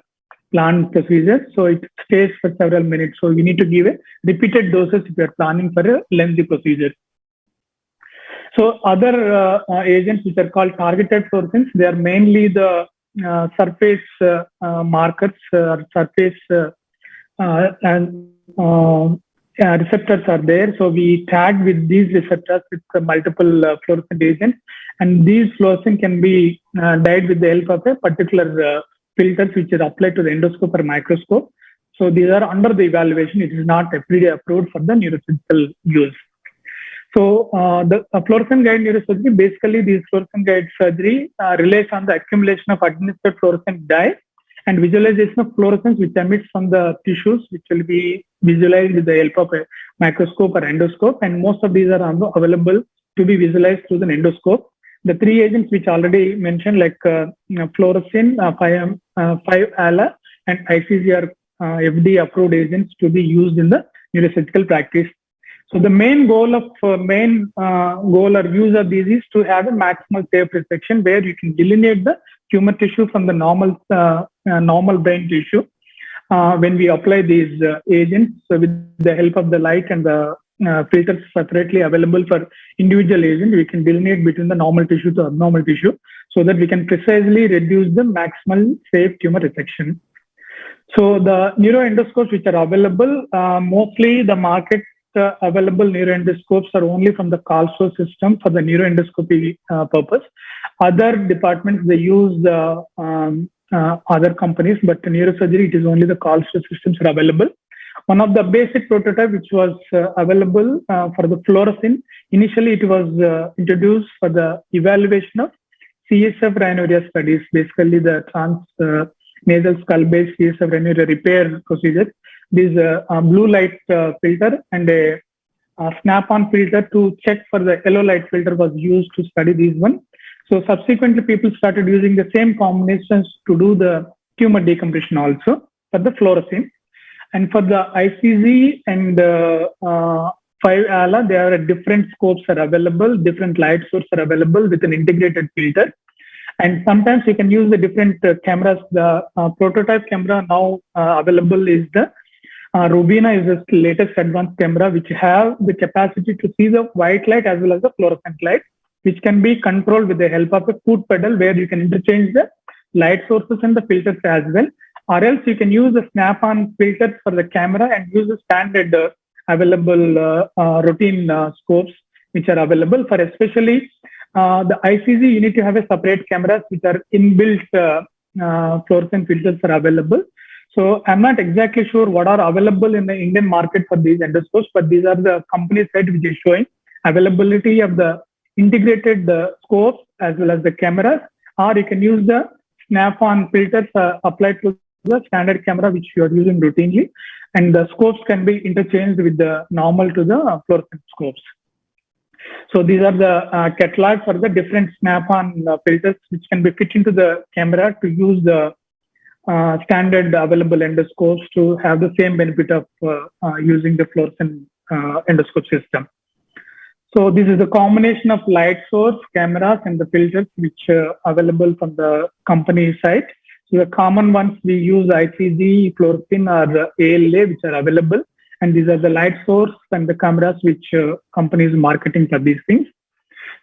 planned procedure. So it stays for several minutes. So you need to give a repeated doses if you are planning for a lengthy procedure. So other agents which are called targeted fluorescence, they are mainly the surface markers or surface and receptors are there. So we tag with these receptors with multiple fluorescent agents, and these fluorescent can be dyed with the help of a particular filters which is applied to the endoscope or microscope. So these are under the evaluation. It is not FDA approved for the neurosurgical use. So the fluorescent guide neurosurgery, basically these fluorescent guide surgery relies on the accumulation of administered fluorescent dye and visualization of fluorescence which emits from the tissues, which will be visualized with the help of a microscope or endoscope. And most of these are available to be visualized through the endoscope. The 3 agents which already mentioned, like fluorescein, 5-ALA, and ICG are FDA approved agents to be used in the neurosurgical practice. So the main goal or use of these is to have a maximal safe resection where you can delineate the tumor tissue from the normal brain tissue. When we apply these agents, so with the help of the light and the filters separately available for individual agent, we can delineate between the normal tissue to abnormal tissue so that we can precisely reduce the maximal safe tumor resection. So the neuroendoscopes which are available, mostly the market available neuroendoscopes are only from the Karlsruhe system for the neuroendoscopy purpose. Other departments, they use other companies, but the neurosurgery, it is only the Karlsruhe systems are available. One of the basic prototype which was available for the fluorescent, initially it was introduced for the evaluation of CSF rhinorrhea studies, basically the nasal skull-based CSF rhinorrhea repair procedure. This blue light filter and a snap-on filter to check for the yellow light filter was used to study these one. So subsequently, people started using the same combinations to do the tumor decompression also for the fluorescent. And for the ICG and 5-ALA, there are different scopes are available, different light sources are available with an integrated filter. And sometimes you can use the different cameras. The prototype camera now available is the Rubina is the latest advanced camera which have the capacity to see the white light as well as the fluorescent light, which can be controlled with the help of a foot pedal where you can interchange the light sources and the filters as well. Or else you can use the snap-on filters for the camera and use the standard available routine scopes which are available for especially the ICG. You need to have a separate cameras which are inbuilt fluorescent filters are available. So I'm not exactly sure what are available in the Indian market for these endoscopes, but these are the company side which is showing availability of the integrated scopes as well as the cameras, or you can use the snap-on filters applied to the standard camera which you are using routinely, and the scopes can be interchanged with the normal to the fluorescent scopes. So these are the catalog for the different snap-on filters which can be fit into the camera to use the standard available endoscopes to have the same benefit of using the fluorescent endoscope system. So this is a combination of light source, cameras, and the filters which are available from the company side. So the common ones we use ICG, fluorescent, or ALA which are available, and these are the light source and the cameras which companies marketing for these things.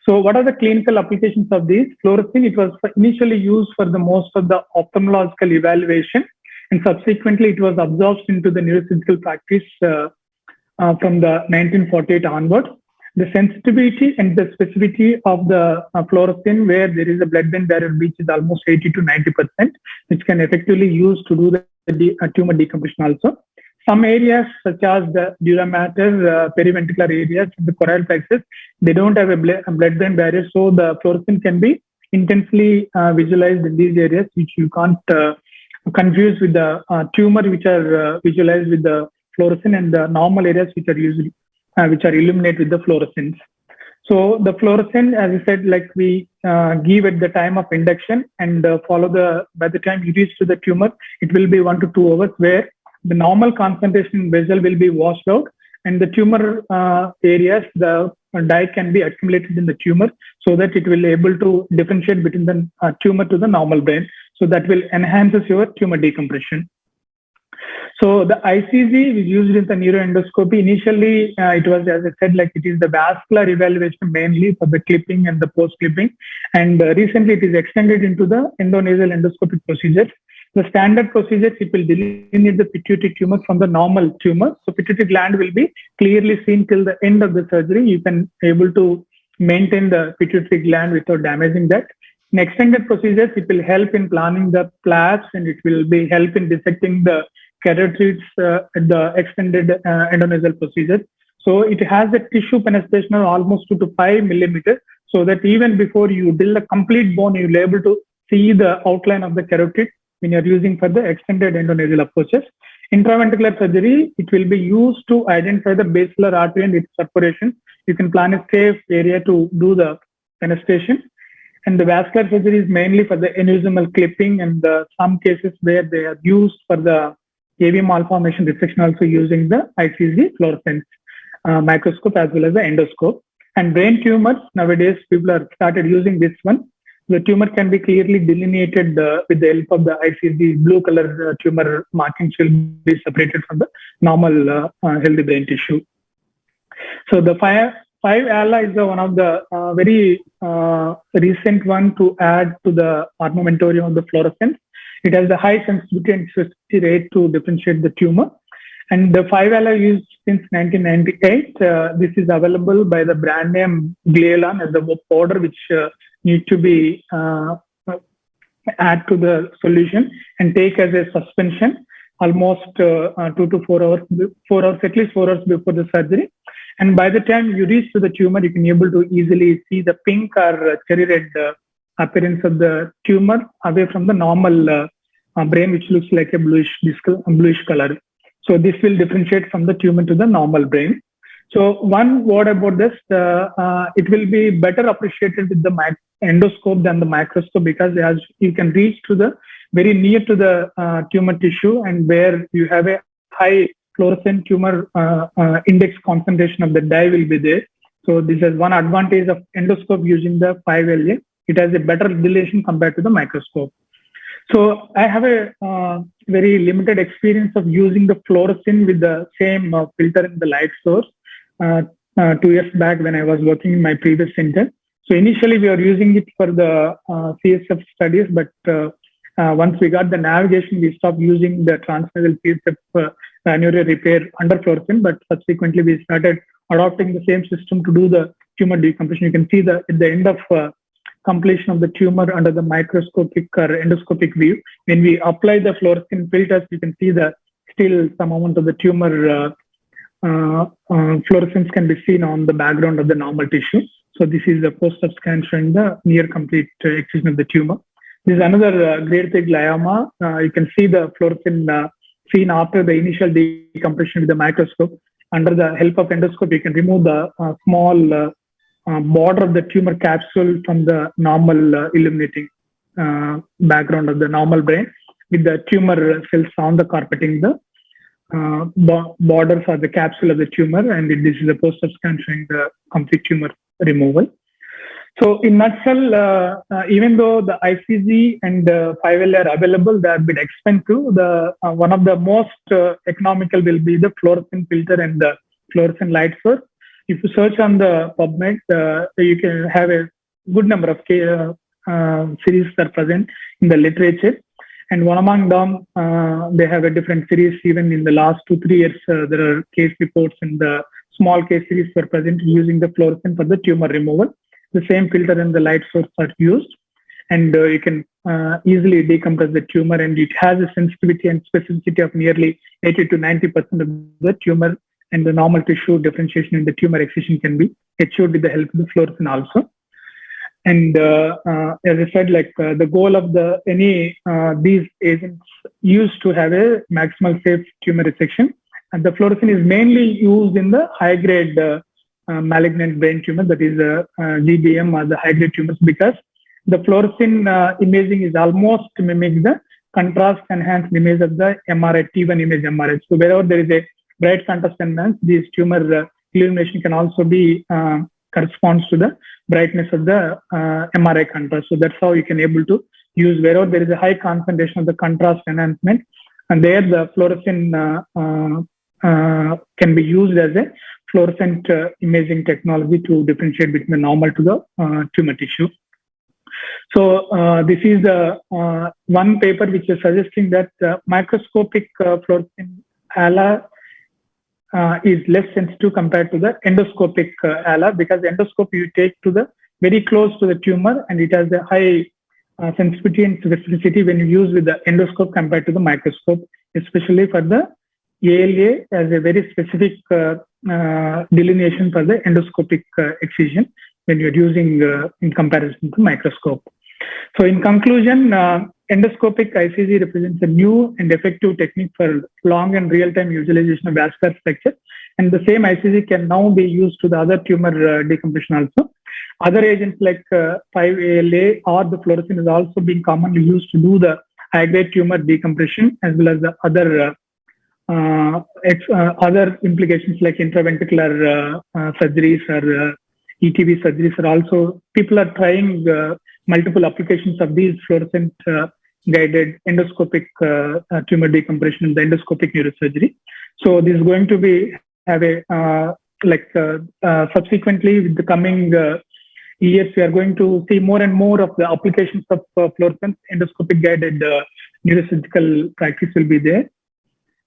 So what are the clinical applications of these? Fluorescent, it was initially used for the most of the ophthalmological evaluation, and subsequently it was absorbed into the neurosurgical practice from the 1948 onwards. the sensitivity and the specificity of the fluorescein, where there is a blood-brain barrier breach, is almost 80 to 90%, which can effectively use to do the tumor decompression also. Some areas such as the dura mater, periventricular areas, the choroidal plexus, they don't have a blood-brain barrier, so the fluorescein can be intensely visualized in these areas, which you can't confuse with the tumor, which are visualized with the fluorescent, and the normal areas which are usually illuminated with the fluorescence. So the fluorescent, as I said, like we give at the time of induction and by the time you reach to the tumor, it will be 1 to 2 hours, where the normal concentration vessel will be washed out, and the tumor areas, the dye can be accumulated in the tumor, so that it will be able to differentiate between the tumor to the normal brain. So that will enhances your tumor decompression. So the ICG is used in the neuroendoscopy. Initially, it was, as I said, like it is the vascular evaluation mainly for the clipping and the post-clipping. And recently, it is extended into the endonasal endoscopic procedures. The standard procedures, it will delineate the pituitary tumor from the normal tumor. So pituitary gland will be clearly seen till the end of the surgery. You can able to maintain the pituitary gland without damaging that. In extended procedures, it will help in planning the plaques, and it will be help in dissecting the carotids at the extended endonasal procedure. So it has a tissue penetration of almost 2 to 5 millimeters, so that even before you drill the complete bone, you'll be able to see the outline of the carotid when you're using for the extended endonasal approaches. Intraventricular surgery, it will be used to identify the basilar artery and its perforation. You can plan a safe area to do the penetration. And the vascular surgery is mainly for the aneurysmal clipping, and some cases where they are used for the AV malformation resection, also using the ICG fluorescence microscope as well as the endoscope. And brain tumors, nowadays people are started using this one. The tumor can be clearly delineated with the help of the ICG. Blue color tumor markings will be separated from the normal healthy brain tissue. So the 5-ALA is one of the very recent one to add to the armamentarium of the fluorescence. It has the high sensitivity and specificity rate to differentiate the tumor. And the 5-ALA used since 1998. This is available by the brand name Glialan as the powder, which need to be add to the solution and take as a suspension almost 2 to 4 hours, at least 4 hours before the surgery. And by the time you reach to the tumor, you can be able to easily see the pink or cherry red appearance of the tumor away from the normal brain, which looks like a bluish color. So this will differentiate from the tumor to the normal brain. So one word about this, it will be better appreciated with the endoscope than the microscope, because as you can reach to the very near to the tumor tissue, and where you have a high fluorescent tumor index concentration of the dye will be there. So this is one advantage of endoscope using the 5-ALA. It has a better dilation compared to the microscope. So I have a very limited experience of using the fluorescent with the same filter in the light source 2 years back when I was working in my previous center. So initially we were using it for the CSF studies, but once we got the navigation, we stopped using the transnasal CSF aneurysm repair under fluorescent, but subsequently we started adopting the same system to do the tumor decompression. You can see at the end of completion of the tumor under the microscopic or endoscopic view, when we apply the fluorescent filters, you can see still some amount of the tumor fluorescence can be seen on the background of the normal tissue. So this is the post-op scan showing the near complete excision of the tumor. This is another grade 3 glioma. You can see the fluorescent seen after the initial decompression with the microscope. Under the help of endoscope, you can remove the small border of the tumor capsule from the normal illuminating background of the normal brain, with the tumor cells on the carpeting the borders or the capsule of the tumor, and this is a post-op scan showing the complete tumor removal. So in nutshell, even though the ICG and 5-ALA are available, they are a bit expensive. One of the most economical will be the fluorescent filter and the fluorescent light source. If you search on the PubMed, you can have a good number of series that are present in the literature. And one among them, they have a different series. Even in the last 2-3 years, there are case reports in the small case series were present using the fluorescent for the tumor removal. The same filter and the light source are used, and you can easily decompress the tumor, and it has a sensitivity and specificity of nearly 80 to 90% of the tumor, and the normal tissue differentiation in the tumor excision can be achieved with the help of the fluorescent also. And as I said, like the goal of these agents used to have a maximal safe tumor resection, and the fluorescent is mainly used in the high-grade malignant brain tumor, that is GBM or the high-grade tumors, because the fluorescent imaging is almost mimic the contrast enhanced image of the MRI, T1 image MRI. So wherever there is a bright contrast enhanced, this tumor illumination can also be corresponds to the brightness of the MRI contrast. So that's how you can able to use wherever there is a high concentration of the contrast enhancement, and there the fluorescent can be used as a fluorescent imaging technology to differentiate between the normal to the tumor tissue. So this is the one paper which is suggesting that microscopic fluorescent ALA is less sensitive compared to the endoscopic ALA, because endoscope you take to the very close to the tumor, and it has a high sensitivity and specificity when you use with the endoscope compared to the microscope, especially for the ALA as a very specific delineation for the endoscopic excision when you're using in comparison to microscope. So in conclusion, endoscopic ICG represents a new and effective technique for long and real-time visualization of vascular structure, and the same ICG can now be used to the other tumor decompression also. Other agents like 5-ALA or the fluorescent is also being commonly used to do the high-grade tumor decompression, as well as the other implications like intraventricular surgeries or ETV surgeries are also, people are trying multiple applications of these fluorescent guided endoscopic tumor decompression in the endoscopic neurosurgery. So this is going to be have a subsequently with the coming years, we are going to see more and more of the applications of fluorescent endoscopic guided neurosurgical practice will be there.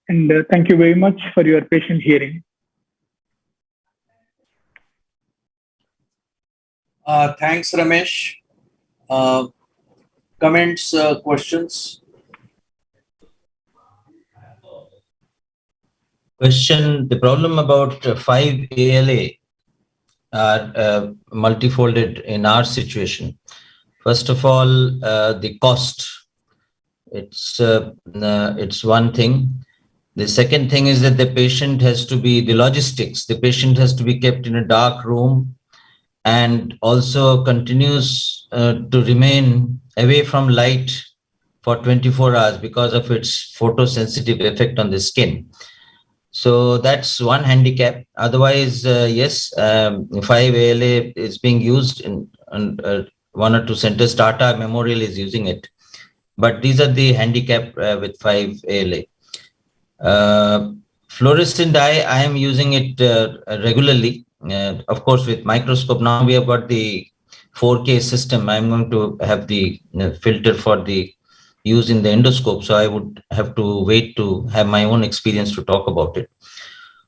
And thank you very much for your patient hearing. Thanks, Ramesh. Comments, questions? Question, the problem about 5-ALA are multifolded in our situation. First of all, the cost. It's one thing. The second thing is that the patient has to be, the logistics, the patient has to be kept in a dark room and also continues to remain away from light for 24 hours because of its photosensitive effect on the skin. So that's one handicap. Otherwise, yes, 5-ALA is being used in one or two centers. Tata Memorial is using it. But these are the handicap with 5-ALA. Fluorescent dye, I am using it regularly. Of course, with microscope, now we have got the 4K system. I'm going to have the filter for the use in the endoscope. So I would have to wait to have my own experience to talk about it.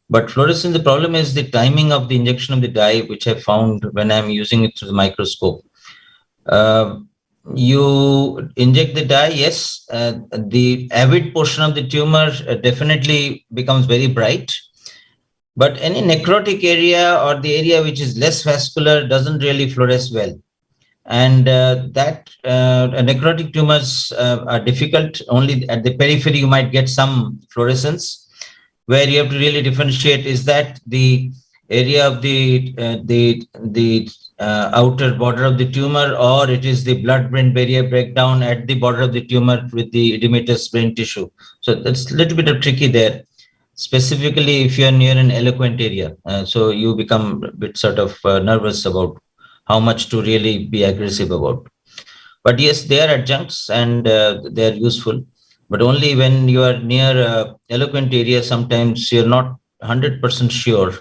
But fluorescent, the problem is the timing of the injection of the dye, which I found when I'm using it through the microscope. You inject the dye, yes, the avid portion of the tumor definitely becomes very bright. But any necrotic area or the area which is less vascular doesn't really fluoresce well. And necrotic tumors are difficult. Only at the periphery you might get some fluorescence. Where you have to really differentiate is that the area of the outer border of the tumor, or it is the blood-brain barrier breakdown at the border of the tumor with the edematous brain tissue. So that's a little bit of tricky there, specifically if you're near an eloquent area. So you become a bit sort of nervous about how much to really be aggressive about. But yes, they are adjuncts and they are useful. But only when you are near eloquent area, sometimes you're not 100% sure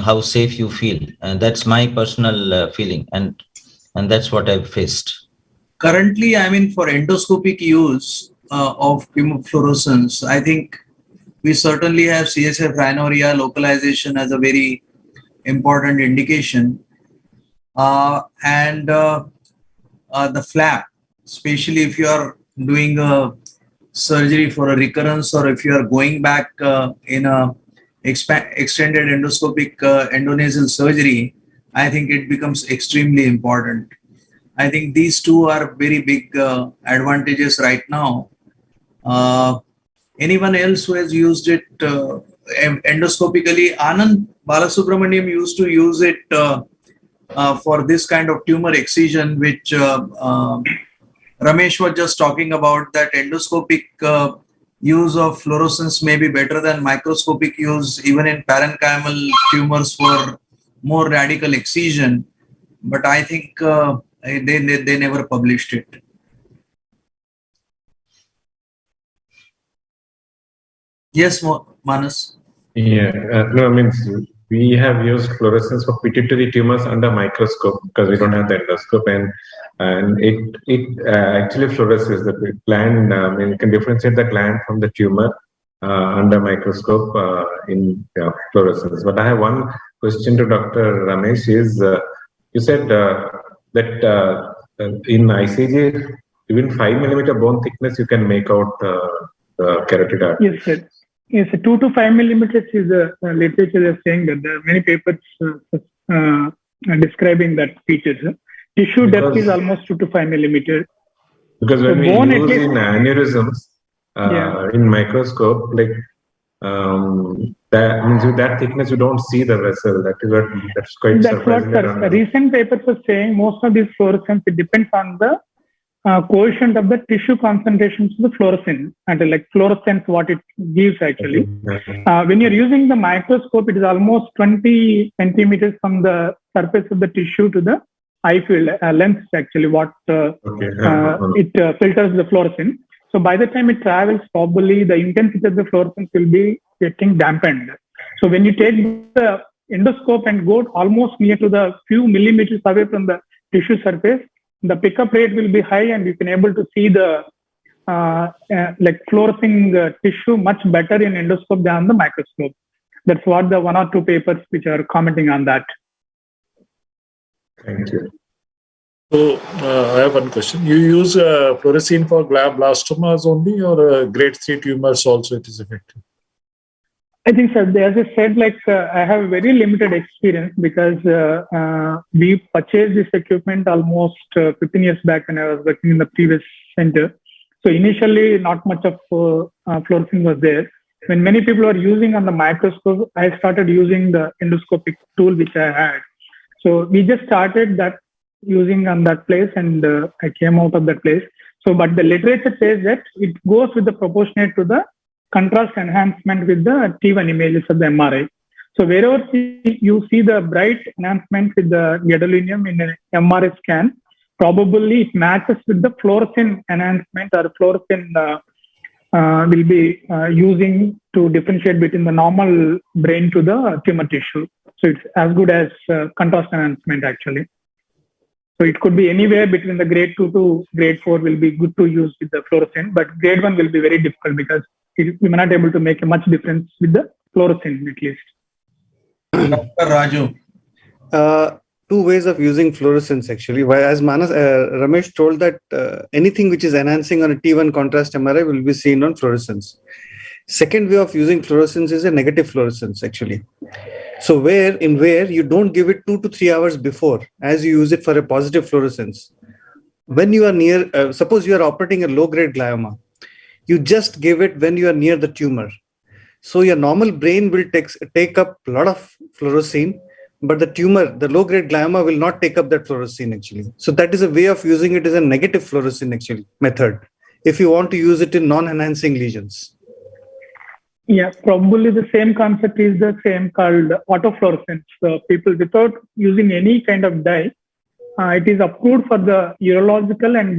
how safe you feel. And that's my personal feeling. And that's what I've faced. Currently, I mean, for endoscopic use of chemofluorescence, I think we certainly have CSF rhinorrhea localization as a very important indication. The flap, especially if you are doing a surgery for a recurrence, or if you are going back in a extended endoscopic endonasal surgery, I think it becomes extremely important. I think these two are very big advantages right now. Anyone else who has used it endoscopically? Anand Balasubramaniam used to use it for this kind of tumor excision, which Ramesh was just talking about, that endoscopic use of fluorescence may be better than microscopic use, even in parenchymal tumors for more radical excision. But I think they never published it. Yes, Manas. Yeah, no, I mean, we have used fluorescence for pituitary tumors under microscope because we don't have the endoscope, and it actually fluoresces the gland. I mean, you can differentiate the gland from the tumor under microscope in fluorescence. But I have one question to Dr. Ramesh. Is you said that in ICG, even 5 millimeter bone thickness, you can make out the carotid artery. Yes, sir. Yes, 2 to 5 millimeters is the literature is saying that there are many papers describing that feature. Sir. Tissue depth is almost 2 to 5 millimeters. Because when we use in aneurysms in microscope, like that means with that thickness you don't see the vessel. That's quite surprising. That's what recent papers are saying. Most of these fluorescence, it depends on the coefficient of the tissue concentration to the fluorescence, and like fluorescence what it gives actually. When you're using the microscope, it is almost 20 centimeters from the surface of the tissue to the eye field length actually what it filters the fluorescence. So by the time it travels, probably the intensity of the fluorescence will be getting dampened. So when you take the endoscope and go almost near to the few millimeters away from the tissue surface, the pickup rate will be high, and you can able to see the like fluorescing tissue much better in endoscope than the microscope. That's what the 1 or 2 papers which are commenting on that. Thank you. So I have one question. You use fluorescein for glioblastomas only, or grade 3 tumors also it is effective? I think, sir, as I said, like I have very limited experience because we purchased this equipment almost 15 years back when I was working in the previous center. So initially, not much of fluorescence was there. When many people were using on the microscope, I started using the endoscopic tool which I had. So we just started that using on that place, and I came out of that place. So, but the literature says that it goes with the proportionate to the contrast enhancement with the T1 images of the MRI. So wherever you see the bright enhancement with the gadolinium in an MRI scan, probably it matches with the fluorescent enhancement or fluorescent will be using to differentiate between the normal brain to the tumor tissue. So it's as good as contrast enhancement actually. So it could be anywhere between the grade 2 to grade 4 will be good to use with the fluorescent, but grade 1 will be very difficult because we may not able to make a much difference with the fluorescent at least. Dr. Raju. 2 ways of using fluorescence actually. As Manas, Ramesh told that anything which is enhancing on a T1 contrast MRI will be seen on fluorescence. Second way of using fluorescence is a negative fluorescence actually. So where you don't give it 2 to 3 hours before, as you use it for a positive fluorescence. When you are near, suppose you are operating a low-grade glioma, you just give it when you are near the tumor. So your normal brain will take up a lot of fluorescein, but the tumor, the low-grade glioma will not take up that fluorescein actually. So that is a way of using it as a negative fluorescein actually method, if you want to use it in non-enhancing lesions. Yeah, probably the same concept is the same called autofluorescence. People without using any kind of dye, it is approved for the urological and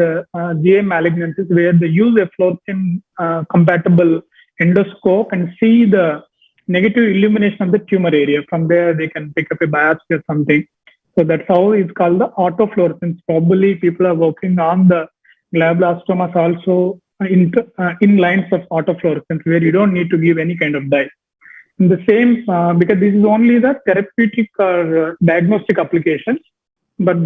GA malignancies where they use a fluorescent compatible endoscope and see the negative illumination of the tumor area. From there, they can pick up a biopsy or something. So that's how it's called the autofluorescence. Probably people are working on the glioblastomas also in lines of autofluorescence where you don't need to give any kind of dye. In the same, because this is only the therapeutic or diagnostic applications, but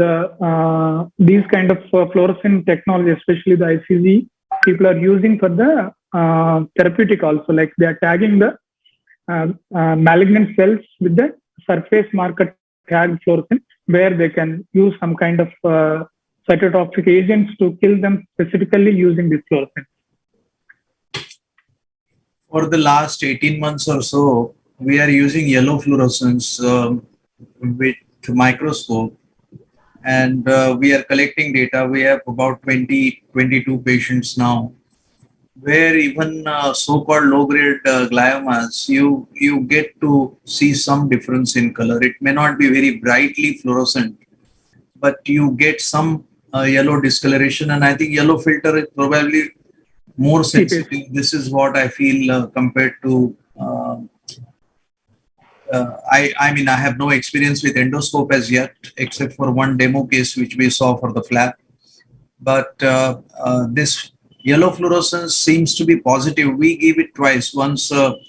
these kind of fluorescent technology, especially the ICZ, people are using for the therapeutic also. Like they are tagging the malignant cells with the surface marker tag fluorescent, where they can use some kind of cytotoxic agents to kill them specifically using this fluorescence. For the last 18 months or so, we are using yellow fluorescence with microscope, and we are collecting data. We have about 22 patients now, where even so-called low-grade gliomas, you get to see some difference in color. It may not be very brightly fluorescent, but you get some yellow discoloration, and I think yellow filter is probably more sensitive. This is what I feel compared to. I mean, I have no experience with endoscope as yet, except for one demo case which we saw for the flap. But this yellow fluorescence seems to be positive. We give it twice, once 2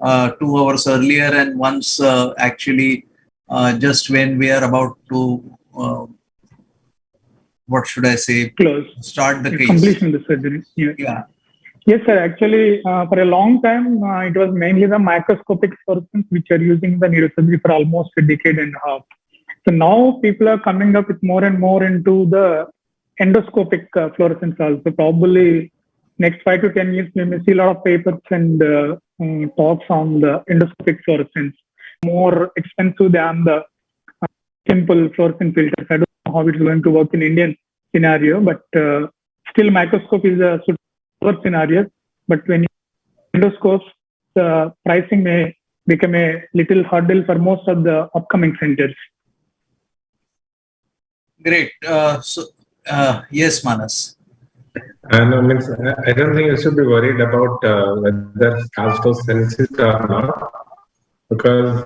hours earlier and once actually just when we are about to, what should I say, start the case. Completion the surgery. Yeah. Yes, sir. Actually, for a long time, it was mainly the microscopic fluorescence which are using the neurosurgery for almost a decade and a half. So now people are coming up with more and more into the endoscopic fluorescence also. Probably next 5 to 10 years, we may see a lot of papers and talks on the endoscopic fluorescence. More expensive than the simple fluorescent filters. I don't know how it's going to work in Indian scenario, but still microscope is a scenario, but when you endoscopes, the pricing may become a little hurdle for most of the upcoming centers. Great. Yes, Manas. No, I don't think you should be worried about whether scalp is sensitive or not, because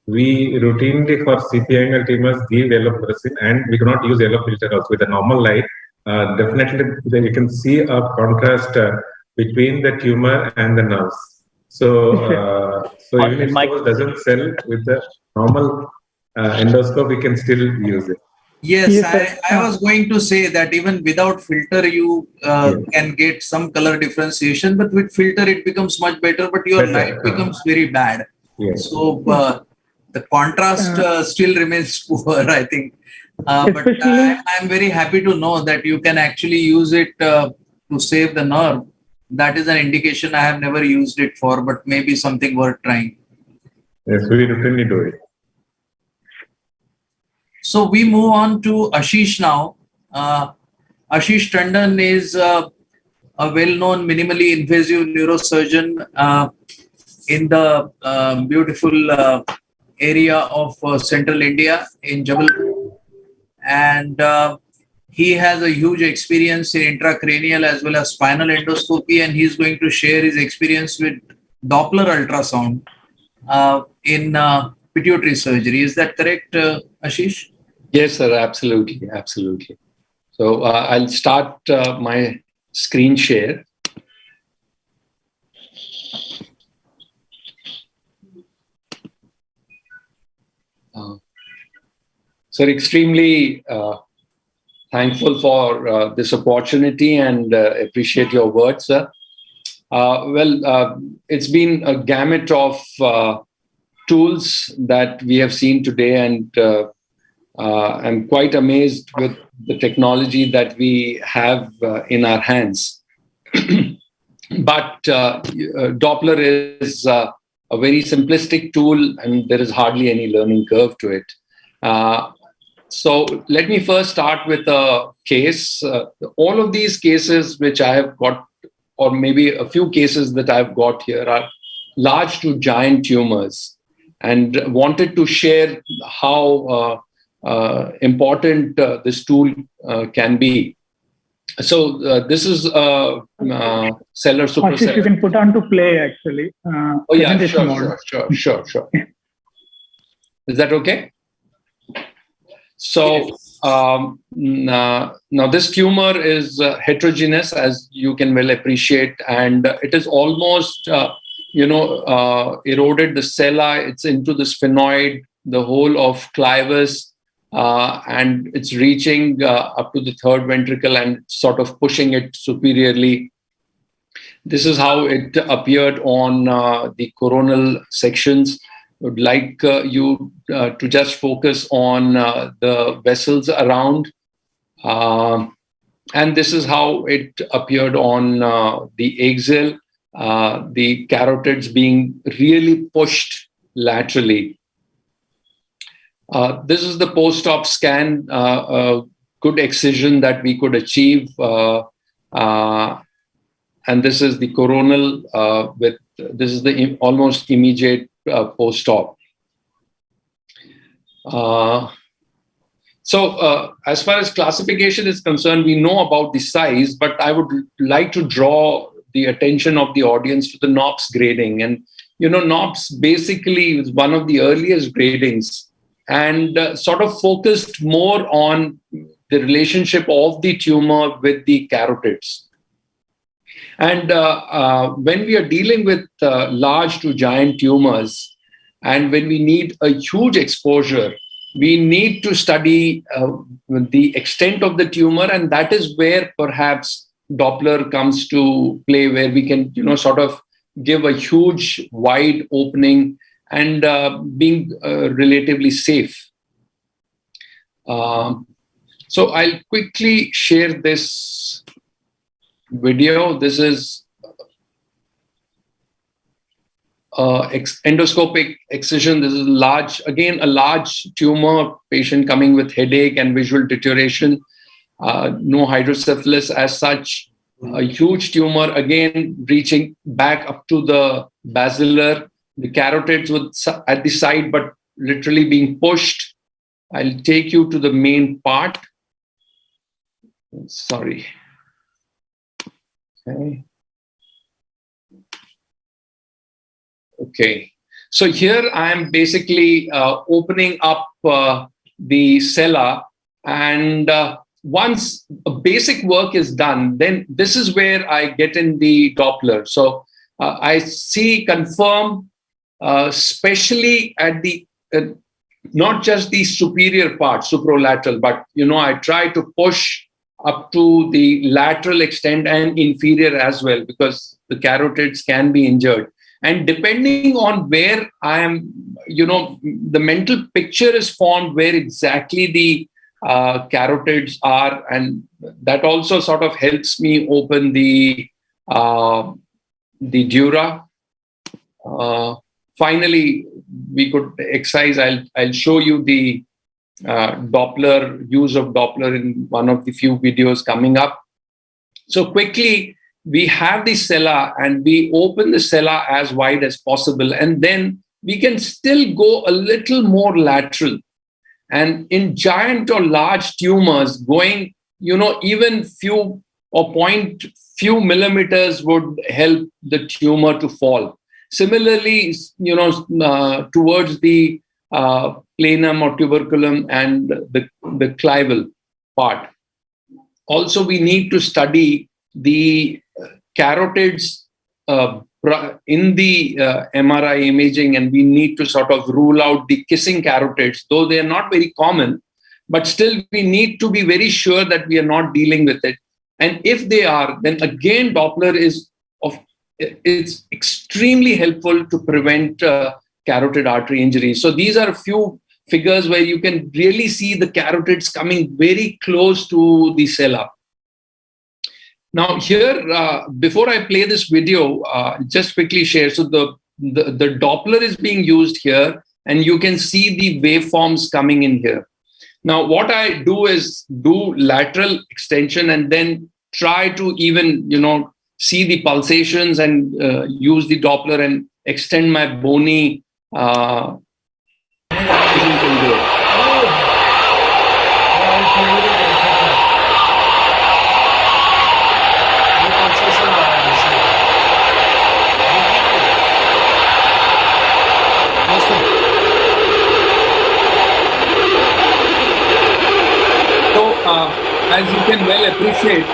we routinely for CP angle tumors give yellow fluorescence, and we cannot use yellow filter also with a normal light. Definitely, you can see a contrast between the tumor and the nerves. So, even if it doesn't sell with the normal endoscope, we can still use it. Yes, I was going to say that even without filter, you can get some color differentiation, but with filter, it becomes much better, but your light becomes very bad. Yes. So, the contrast still remains poor, I think. But I'm very happy to know that you can actually use it to save the nerve. That is an indication I have never used it for, but maybe something worth trying. Yes, we routinely do it. So we move on to Ashish now. Ashish Tandon is a well-known minimally invasive neurosurgeon in the beautiful area of central India in Jabalpur. And he has a huge experience in intracranial as well as spinal endoscopy, and he's going to share his experience with Doppler ultrasound in pituitary surgery. Is that correct, Ashish? Yes, sir, absolutely, absolutely. So I'll start my screen share. Sir, extremely thankful for this opportunity and appreciate your words, sir. It's been a gamut of tools that we have seen today, and I'm quite amazed with the technology that we have in our hands. But Doppler is a very simplistic tool, and there is hardly any learning curve to it. So let me first start with a case. All of these cases which I have got, or maybe a few cases that I've got here, are large to giant tumors, and wanted to share how important this tool can be. So this is a cellular supercell. You can put on to play actually. Oh yeah, sure. Is that okay? So now this tumor is heterogeneous, as you can well appreciate, and it is almost eroded the sella. It's into the sphenoid, the whole of clivus, and it's reaching up to the third ventricle and sort of pushing it superiorly. This is how it appeared on the coronal sections. Would like you to just focus on the vessels around. And this is how it appeared on the axial, the carotids being really pushed laterally. This is the post-op scan, good excision that we could achieve. And this is the coronal this is the almost immediate post-op. So as far as classification is concerned, we know about the size, but I would like to draw the attention of the audience to the NOPS grading. And, NOPS basically is one of the earliest gradings and sort of focused more on the relationship of the tumor with the carotids. And when we are dealing with large to giant tumors, and when we need a huge exposure, we need to study the extent of the tumor, and that is where perhaps Doppler comes to play, where we can, sort of give a huge, wide opening and being relatively safe. So I'll quickly share this video. This is endoscopic excision. This is a large tumor patient coming with headache and visual deterioration. No hydrocephalus as such. A huge tumor, again, reaching back up to the basilar. The carotids at the side, but literally being pushed. I'll take you to the main part. Sorry. Okay. So here I am basically opening up the sella, and once a basic work is done, then this is where I get in the Doppler. So I confirm, especially at the not just the superior part, supralateral, but I try to push up to the lateral extent and inferior as well, because the carotids can be injured. And depending on where I am, the mental picture is formed where exactly the carotids are, and that also sort of helps me open the dura. Finally, we could excise. I'll show you the Doppler, use of Doppler in one of the few videos coming up. So quickly, we have the sella and we open the sella as wide as possible, and then we can still go a little more lateral. And in giant or large tumors, going, even few millimeters would help the tumor to fall. Similarly, towards the planum or tuberculum and the clival part. Also, we need to study the carotids in the MRI imaging, and we need to sort of rule out the kissing carotids, though they are not very common, but still we need to be very sure that we are not dealing with it. And if they are, then again, Doppler it's extremely helpful to prevent carotid artery injuries. So these are a few figures where you can really see the carotids coming very close to the sella. Now here, before I play this video, just quickly share. So the Doppler is being used here, and you can see the waveforms coming in here. Now, what I do is do lateral extension and then try to even, see the pulsations and use the Doppler and extend my bony as you can well appreciate,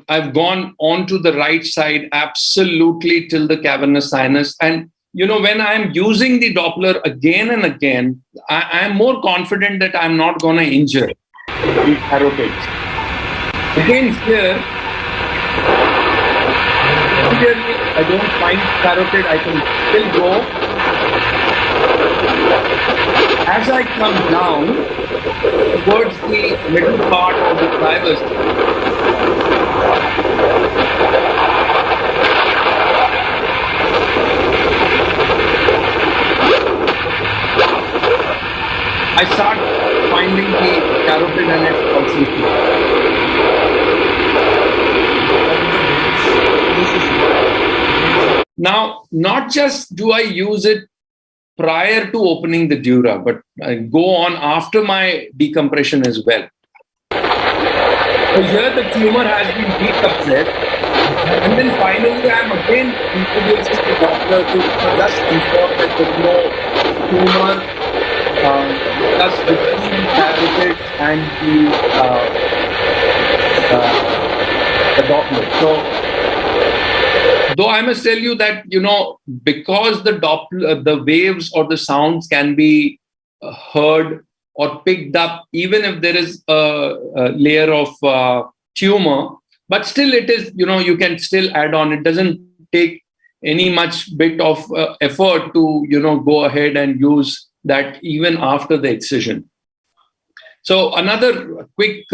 I've gone onto the right side absolutely till the cavernous sinus. And, when I'm using the Doppler again and again, I'm more confident that I'm not going to injure the carotids. Again, here, clearly, I don't find carotid, I can still go. As I come down towards the middle part of the clivus, I start finding the carotid and its pulsation. Now, not just do I use it prior to opening the dura, but I go on after my decompression as well. So here the tumor has been decompressed, and then finally I'm again introducing the doctor to just ensure that there's no tumor just between the carotid and the Doppler. So, though I must tell you that, because the Doppler, the waves or the sounds can be heard or picked up, even if there is a layer of tumor, but still it is, you can still add on. It doesn't take any much bit of effort to, go ahead and use that even after the excision. So another quick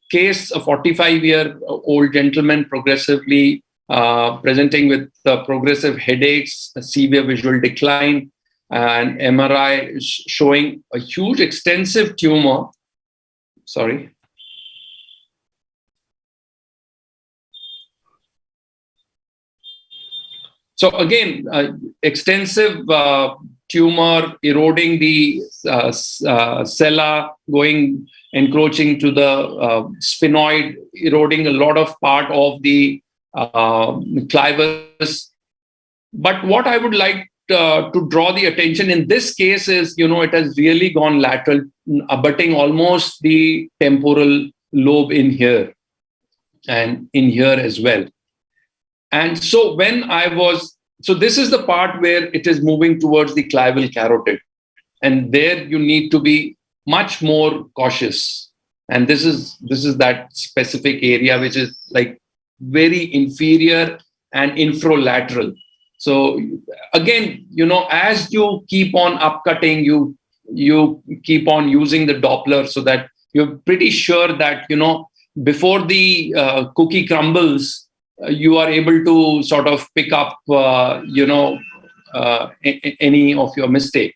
case, a 45-year-old gentleman progressively presenting with progressive headaches, a severe visual decline, and MRI showing a huge extensive tumor. Sorry. So again, extensive tumor eroding the sella, encroaching to the sphenoid, eroding a lot of part of the clivus. But what I would like to draw the attention in this case is, it has really gone lateral, abutting almost the temporal lobe in here and in here as well. And so so this is the part where it is moving towards the clival carotid. And there you need to be much more cautious. And this is that specific area, which is like very inferior and infralateral. So again, as you keep on upcutting, you keep on using the Doppler so that you're pretty sure that, before the cookie crumbles, you are able to sort of pick up, any of your mistake.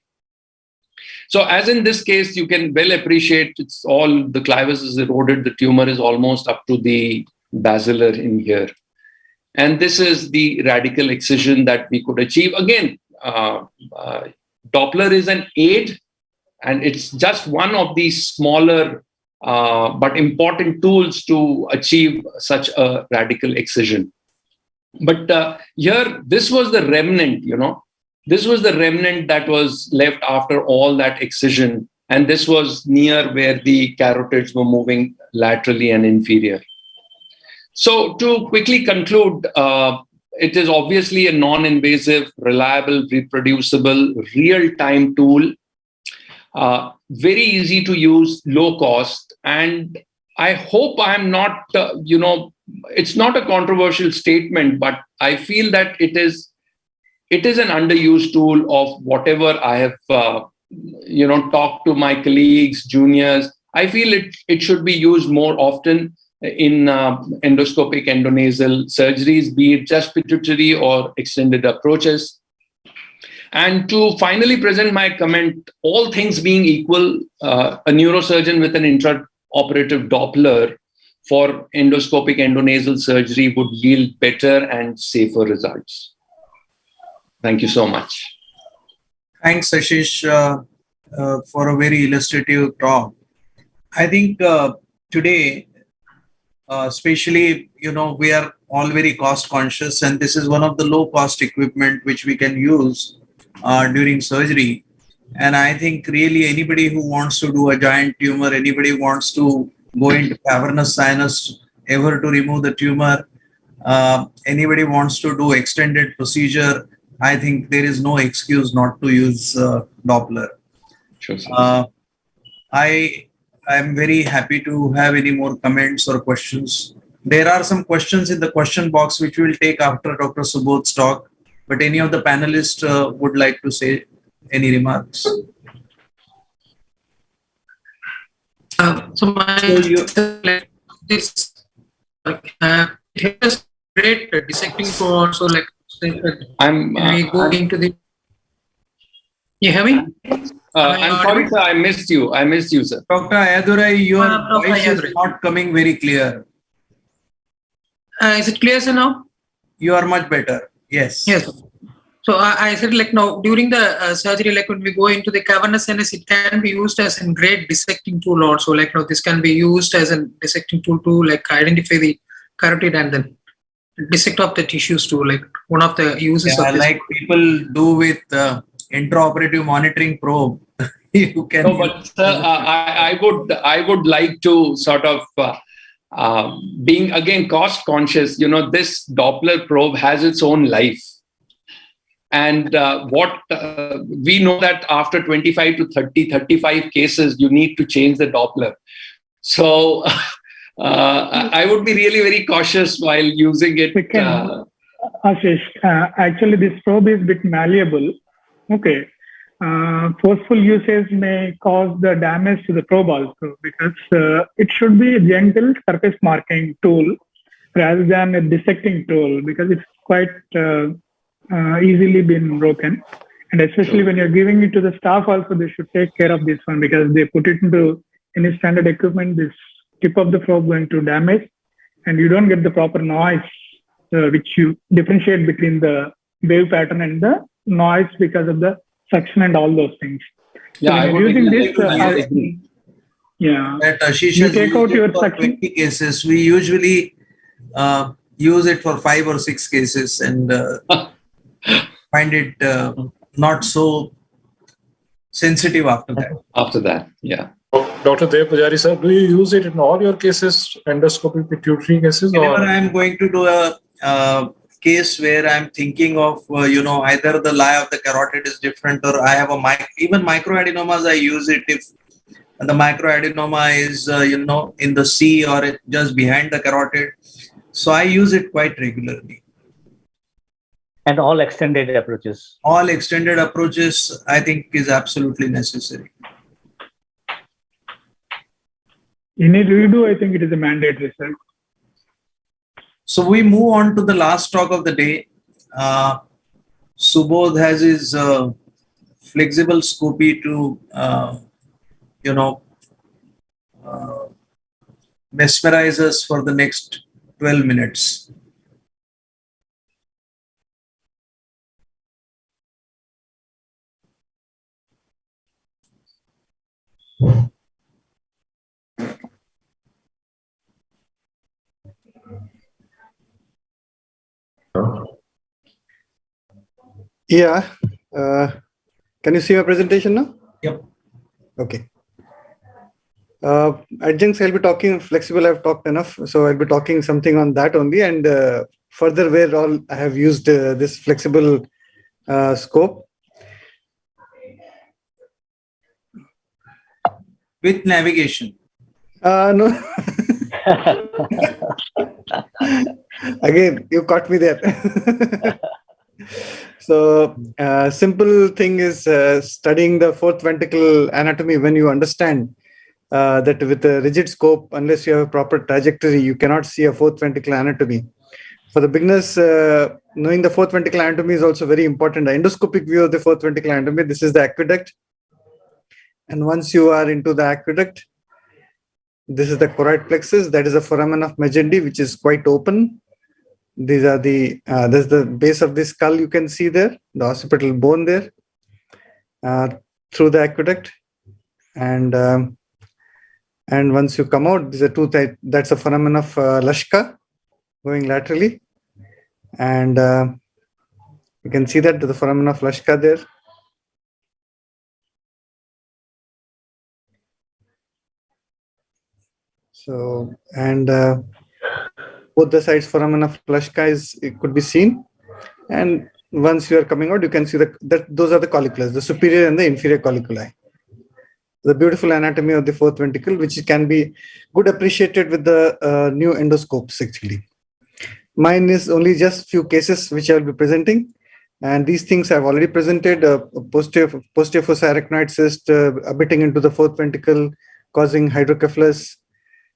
So as in this case, you can well appreciate it's all the clivus is eroded. The tumor is almost up to the basilar in here. And this is the radical excision that we could achieve. Again, Doppler is an aid, and it's just one of these smaller but important tools to achieve such a radical excision. But here, this was the remnant, this was the remnant that was left after all that excision. And this was near where the carotids were moving laterally and inferior. So to quickly conclude, it is obviously a non-invasive, reliable, reproducible, real-time tool. Very easy to use, low cost. And I hope I'm not, it's not a controversial statement, but I feel that it is an underused tool of whatever I have, talked to my colleagues, juniors. I feel it should be used more often in endoscopic endonasal surgeries, be it just pituitary or extended approaches. And to finally present my comment, all things being equal, a neurosurgeon with an intraoperative Doppler for endoscopic endonasal surgery would yield better and safer results. Thank you so much. Thanks, Ashish, for a very illustrative talk. I think today, especially, we are all very cost conscious, and this is one of the low cost equipment which we can use during surgery. And I think really anybody who wants to do a giant tumor, anybody who wants to go into cavernous sinus ever to remove the tumor. Anybody wants to do extended procedure, I think there is no excuse not to use Doppler. Sure, sir. I am very happy to have any more comments or questions. There are some questions in the question box which we will take after Dr. Subodh's talk, but any of the panelists would like to say any remarks? So my this it has great dissecting for also like we go into the. You hear me? I'm sorry, sir. I missed you, sir. Dr. Ayadurai, your voice is not coming very clear. Is it clear, sir, now? You are much better. Yes. Yes. So I said like now during the surgery, like when we go into the cavernous sinus, it can be used as a great dissecting tool also. Like now this can be used as a dissecting tool to like identify the carotid and then dissect off the tissues too. Like one of the uses of this. Like people do with intraoperative monitoring probe. You can. No, but sir, I would like to sort of being again cost conscious. You know, this Doppler probe has its own life. And what we know that after 25 to 30, 35 cases, you need to change the Doppler. So I would be really very cautious while using it. Ashish, actually this probe is a bit malleable. Okay. Forceful usage may cause the damage to the probe also because it should be a gentle surface marking tool rather than a dissecting tool because it's quite easily been broken, and especially when you're giving it to the staff also they should take care of this one because they put it into any standard equipment, this tip of the probe going to damage and you don't get the proper noise which you differentiate between the wave pattern and the noise because of the suction and all those things. Yeah, so using this that Ashish you take out your suction 20 cases. We usually use it for 5 or 6 cases and find it not so sensitive after that. After that, yeah. Dr. Dev Pujari sir, do you use it in all your cases, endoscopy pituitary cases? Whenever I am going to do a case where I'm thinking of, either the lie of the carotid is different or I have even microadenomas, I use it if the microadenoma is, in the C or just behind the carotid. So I use it quite regularly. And all extended approaches. All extended approaches, I think, is absolutely necessary. In a redo, I think it is a mandatory, sir. So we move on to the last talk of the day. Subodh has his flexible scopy to, mesmerize us for the next 12 minutes. Yeah. Can you see my presentation now? Yep. Okay. Adjuncts, I'll be talking flexible. I've talked enough, so I'll be talking something on that only, and further where all I have used this flexible scope. With navigation. No. Again, you caught me there. So, simple thing is studying the fourth ventricle anatomy. When you understand that with a rigid scope, unless you have a proper trajectory, you cannot see a fourth ventricle anatomy. For the beginners, knowing the fourth ventricle anatomy is also very important. The endoscopic view of the fourth ventricle anatomy, this is the aqueduct. And once you are into the aqueduct, this is the choroid plexus. That is a foramen of Magendie, which is quite open. These are the, there's the base of the skull you can see there, the occipital bone there, through the aqueduct. And once you come out, these are two, that's a foramen of Lashka going laterally. And you can see that the foramen of Lashka there. So, and both the sides foramen of Flushka it could be seen. And once you are coming out, you can see that those are the colliculus, the superior and the inferior colliculi. The beautiful anatomy of the fourth ventricle, which can be good appreciated with the new endoscopes actually. Mine is only just few cases which I will be presenting. And these things I've already presented, posterior fossa arachnoid cyst abutting into the fourth ventricle, causing hydrocephalus.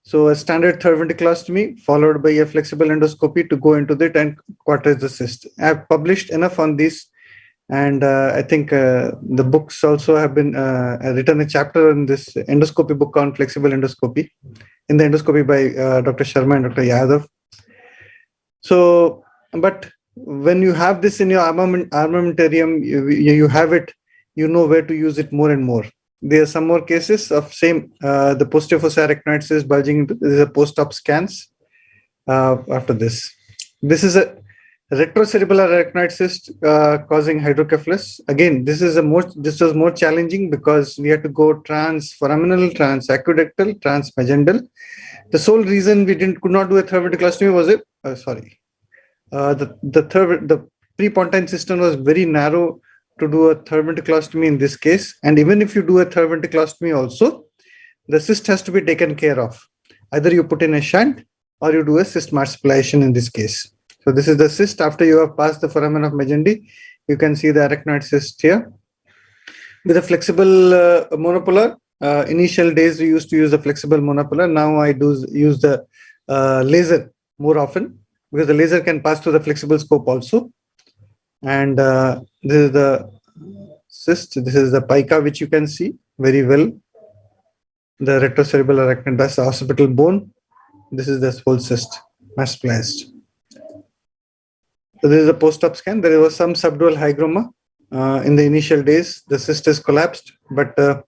So a standard third ventriculostomy followed by a flexible endoscopy to go into it and quadratize the cyst. I've published enough on this. And I think the books also have been written a chapter in this endoscopy book on flexible endoscopy, in the endoscopy by Dr. Sharma and Dr. Yadav. So, but when you have this in your armamentarium, you have it, you know where to use it more and more. There are some more cases of same, the posterior fossa arachnoid cyst bulging into, this is a post-op scans after this. This is a retrocerebellar arachnoid cyst causing hydrocephalus. Again, this was more challenging because we had to go transforaminal, transaqueductal, transmagendal. The sole reason we could not do a third ventriculostomy was the prepontine cistern was very narrow to do a third ventriculostomy in this case. And even if you do a third ventriculostomy also, the cyst has to be taken care of. Either you put in a shunt or you do a cyst marsupialization in this case. So this is the cyst after you have passed the foramen of Magendie. You can see the arachnoid cyst here. With a flexible monopolar, initial days we used to use the flexible monopolar. Now I do use the laser more often because the laser can pass through the flexible scope also. And this is the cyst. This is the pica which you can see very well. The retrocerebellar arachnoid, that's the occipital bone. This is the whole cyst, marsupialized. So this is a post-op scan. There was some subdural hygroma in the initial days. The cyst is collapsed, but this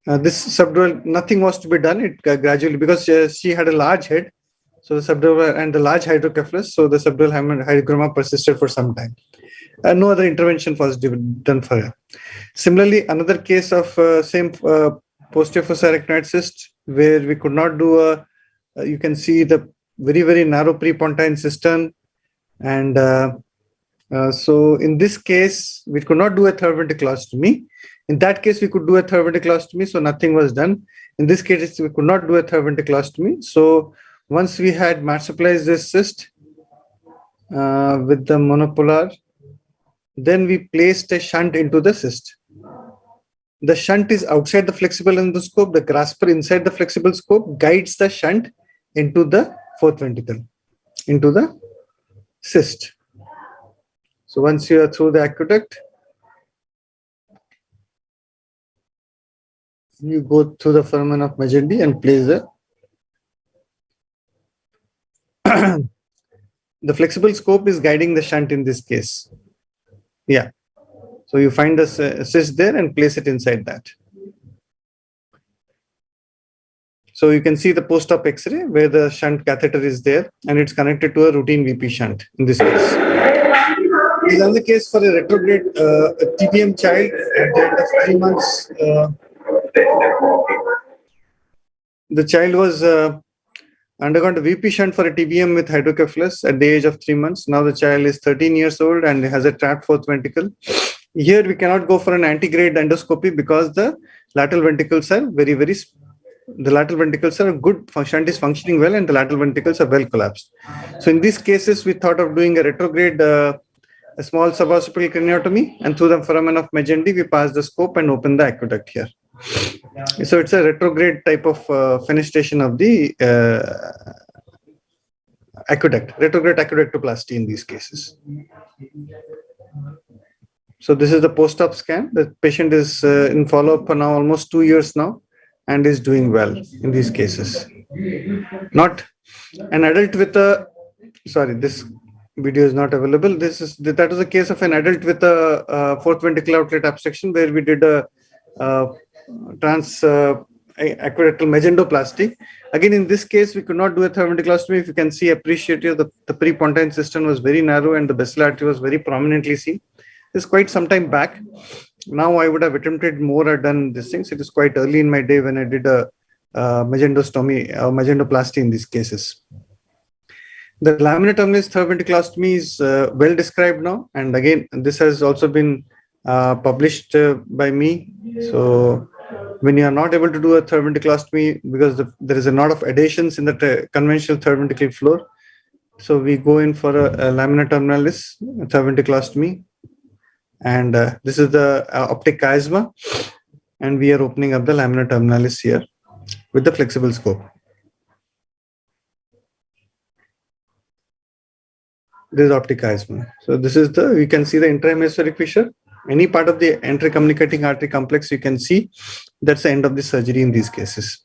subdural, nothing was to be done. It gradually, because she had a large head, so the subdural and the large hydrocephalus, so the subdural hygroma persisted for some time. No other intervention was done for her. Similarly, another case of same posterior fossa arachnoid cyst where we could not do you can see the very, very narrow prepontine cistern. And so in this case, we could not do a third ventriculostomy. In that case, we could do a third ventriculostomy, so nothing was done. In this case, we could not do a third ventriculostomy. So once we had marsupialized this cyst with the monopolar, then we placed a shunt into the cyst. The shunt is outside the flexible endoscope. The grasper inside the flexible scope guides the shunt into the fourth ventricle, into the cyst. So once you are through the aqueduct, you go through the foramen of Magendie and place the flexible scope is guiding the shunt in this case. Yeah. So you find the cyst there and place it inside that. So you can see the post-op X-ray where the shunt catheter is there and it's connected to a routine VP shunt in this case. This is another case for a retrograde TBM child at the end of 3 months. The child was undergone a VP shunt for a TBM with hydrocephalus at the age of 3 months. Now the child is 13 years old and has a trapped fourth ventricle. Here we cannot go for an antegrade endoscopy because the lateral ventricles are the lateral ventricles are good, shunt is functioning well and the lateral ventricles are well collapsed. So in these cases, we thought of doing a retrograde, a small suboccipital craniotomy, and through the foramen of Magendie, we pass the scope and open the aqueduct here. So it's a retrograde type of fenestration of the aqueduct, retrograde aqueductoplasty in these cases. So this is the post-op scan. The patient is in follow-up for now almost 2 years now and is doing well in these cases. Not an adult with a, sorry, this video is not available. That was a case of an adult with a fourth ventricular outlet obstruction where we did a aqueductal magendoplasty. Again, in this case, we could not do a third ventriculostomy. If you can see, appreciate here, the prepontine cistern was very narrow and the basilar artery was very prominently seen. This is quite some time back. Now I would have attempted more or done these things. It is quite early in my day when I did a magendostomy or magendoplasty in these cases. The laminar terminalis third ventriculostomy is well described now, and again this has also been published by me. So when you are not able to do a third ventriculostomy because there is a lot of adhesions in the conventional third ventricular floor, so we go in for a laminar terminalis third ventriculostomy, and this is the optic chiasma, and we are opening up the laminar terminalis here with the flexible scope. This is optic chiasma. So this is you can see the intrahemispheric fissure. Any part of the entry-communicating artery complex you can see. That's the end of the surgery in these cases.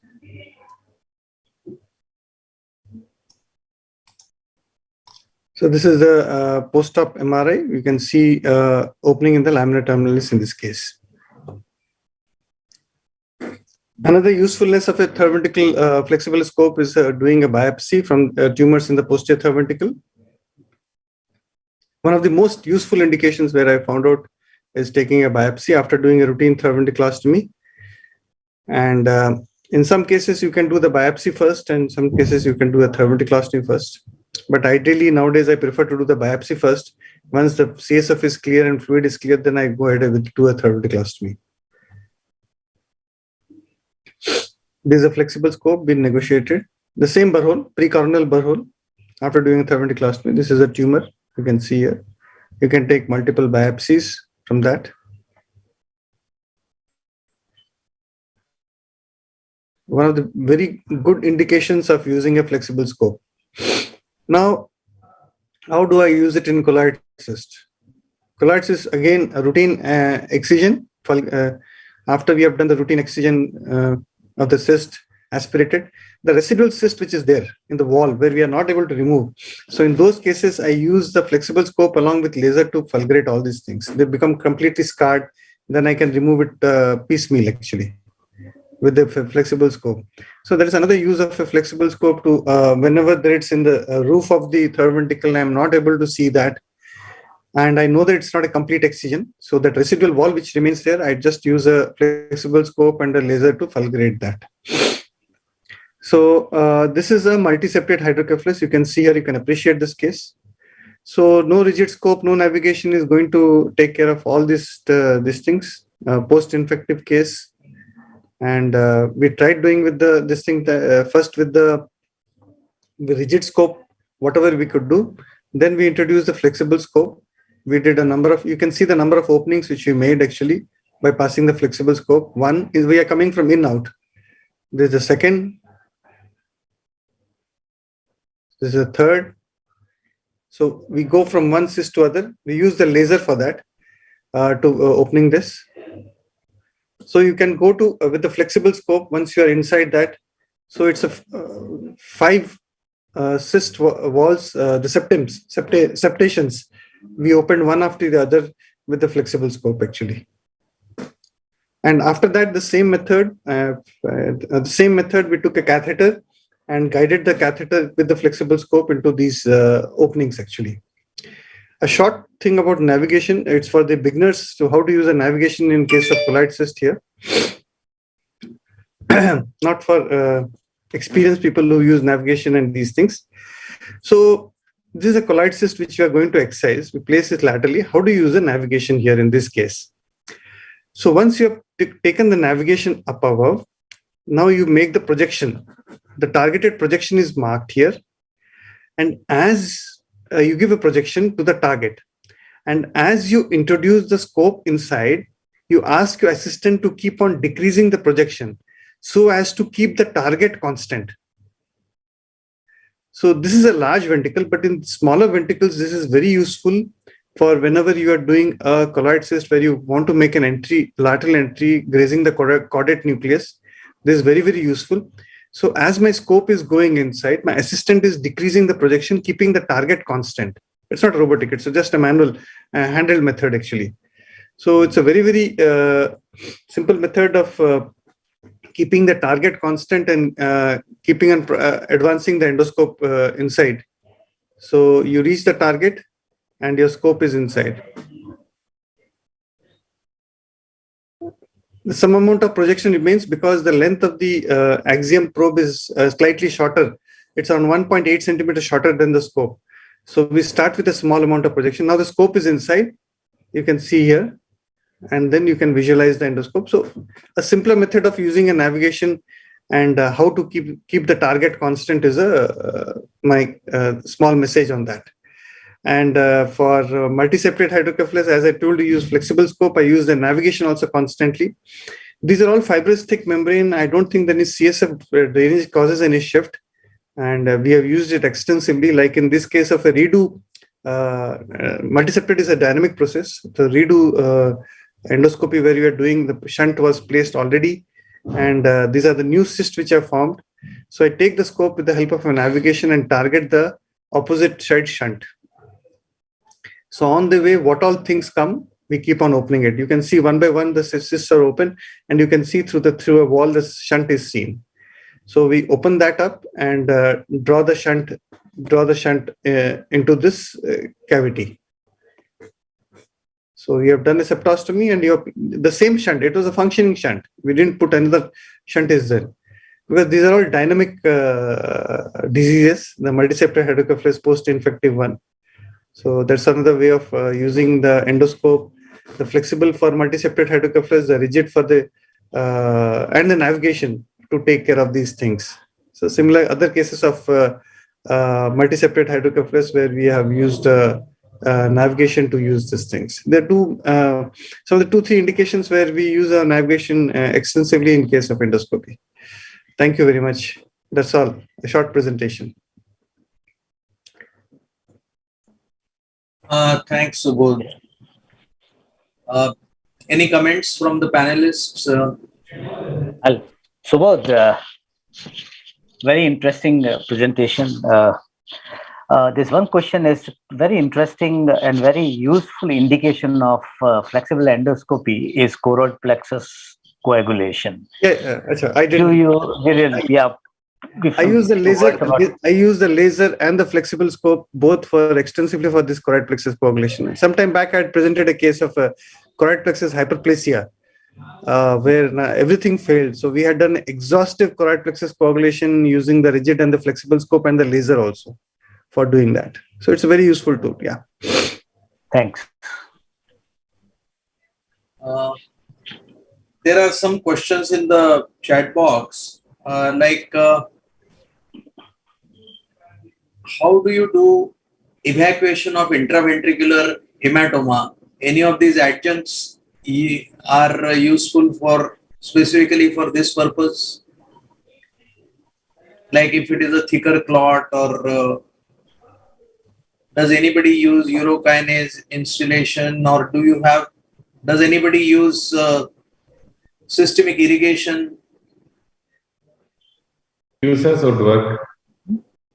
So this is the post-op MRI. You can see opening in the laminar terminalis in this case. Another usefulness of a third ventricle flexible scope is doing a biopsy from tumors in the posterior third ventricle. One of the most useful indications where I found out is taking a biopsy after doing a routine third ventriculostomy. And in some cases, you can do the biopsy first, and in some cases, you can do a third ventriculostomy first. But ideally, nowadays, I prefer to do the biopsy first. Once the CSF is clear and fluid is clear, then I go ahead and do a third ventriculostomy. This is a flexible scope being negotiated. The same burr hole, precoronal burr hole, after doing a third ventriculostomy. This is a tumor. You can see here. You can take multiple biopsies from that. One of the very good indications of using a flexible scope. Now, how do I use it in colloid cyst? Colloid cyst, again, a routine excision. After we have done the routine excision of the cyst, aspirated, the residual cyst which is there in the wall where we are not able to remove. So in those cases, I use the flexible scope along with laser to fulgurate all these things. They become completely scarred. Then I can remove it piecemeal actually with the flexible scope. So there is another use of a flexible scope to whenever it's in the roof of the third ventricle, I'm not able to see that. And I know that it's not a complete excision. So that residual wall which remains there, I just use a flexible scope and a laser to fulgurate that. So this is a multi-septate hydrocephalus. You can see here, you can appreciate this case. So no rigid scope, no navigation is going to take care of all these things. Post-infective case. And we tried doing with this thing first with the rigid scope, whatever we could do. Then we introduced the flexible scope. We did a number of, you can see the number of openings which we made actually by passing the flexible scope. One is we are coming from in out. There's the second. This is a third. So we go from one cyst to other. We use the laser for that to opening this. So you can go to with the flexible scope once you are inside that. So it's a 5 cyst walls, the septations. We opened one after the other with the flexible scope actually. And after that, the same method, we took a catheter and guided the catheter with the flexible scope into these openings actually. A short thing about navigation, it's for the beginners. So how to use a navigation in case of colloid cyst here. Not for experienced people who use navigation and these things. So this is a colloid cyst which we are going to excise. We place it laterally. How do you use a navigation here in this case? So once you have taken the navigation up above, now you make the projection. The targeted projection is marked here. And as you give a projection to the target, and as you introduce the scope inside, you ask your assistant to keep on decreasing the projection so as to keep the target constant. So this is a large ventricle, but in smaller ventricles, this is very useful for whenever you are doing a colloid cyst where you want to make an entry, lateral entry, grazing the caudate nucleus. This is very, very useful. So as my scope is going inside, my assistant is decreasing the projection, keeping the target constant. It's not robotic, it's just a manual handheld method actually. So it's a very, very simple method of keeping the target constant and keeping and advancing the endoscope inside. So you reach the target and your scope is inside. some amount of projection remains because the length of the axiom probe is slightly shorter. It's on 1.8 centimeters shorter than the scope. So we start with a small amount of projection. Now the scope is inside. You can see here, and then you can visualize the endoscope. So a simpler method of using a navigation and how to keep the target constant is my small message on that. And for multi-separate hydrocephalus, as I told you, use flexible scope. I use the navigation also constantly. These are all fibrous thick membrane. I don't think any CSF drainage causes any shift. And we have used it extensively. Like in this case of a redo, multi-separate is a dynamic process. The redo endoscopy where you are doing, the shunt was placed already. And these are the new cysts which are formed. So I take the scope with the help of a navigation and target the opposite side shunt. So on the way, what all things come, we keep on opening it. You can see one by one the cysts are open, and you can see through a wall the shunt is seen. So we open that up and draw the shunt into this cavity. So you have done a septostomy, and you have the same shunt. It was a functioning shunt. We didn't put another shunt is there, because these are all dynamic diseases. The multi-separate hydrocephalus post-infective one. So that's another way of using the endoscope, the flexible for multi-separate hydrocephalus, the rigid for the and the navigation to take care of these things. So similar other cases of multi-separate hydrocephalus where we have used navigation to use these things. There are some of the 2-3 indications where we use our navigation extensively in case of endoscopy. Thank you very much. That's all. A short presentation. Thanks, Subodh. Any comments from the panelists? Subodh, very interesting presentation. This one question is very interesting and very useful indication of flexible endoscopy is choroid plexus coagulation. Yeah, I did. I use the laser. I use the laser and the flexible scope both for extensively for this choroid plexus coagulation. Sometime back, I had presented a case of a choroid plexus hyperplasia where everything failed. So we had done exhaustive choroid plexus coagulation using the rigid and the flexible scope and the laser also for doing that. So it's a very useful tool. Yeah. Thanks. There are some questions in the chat box, how do you do evacuation of intraventricular hematoma? Any of these adjuncts are useful for specifically for this purpose? Like if it is a thicker clot, or does anybody use urokinase instillation, or does anybody use systemic irrigation? Users would work.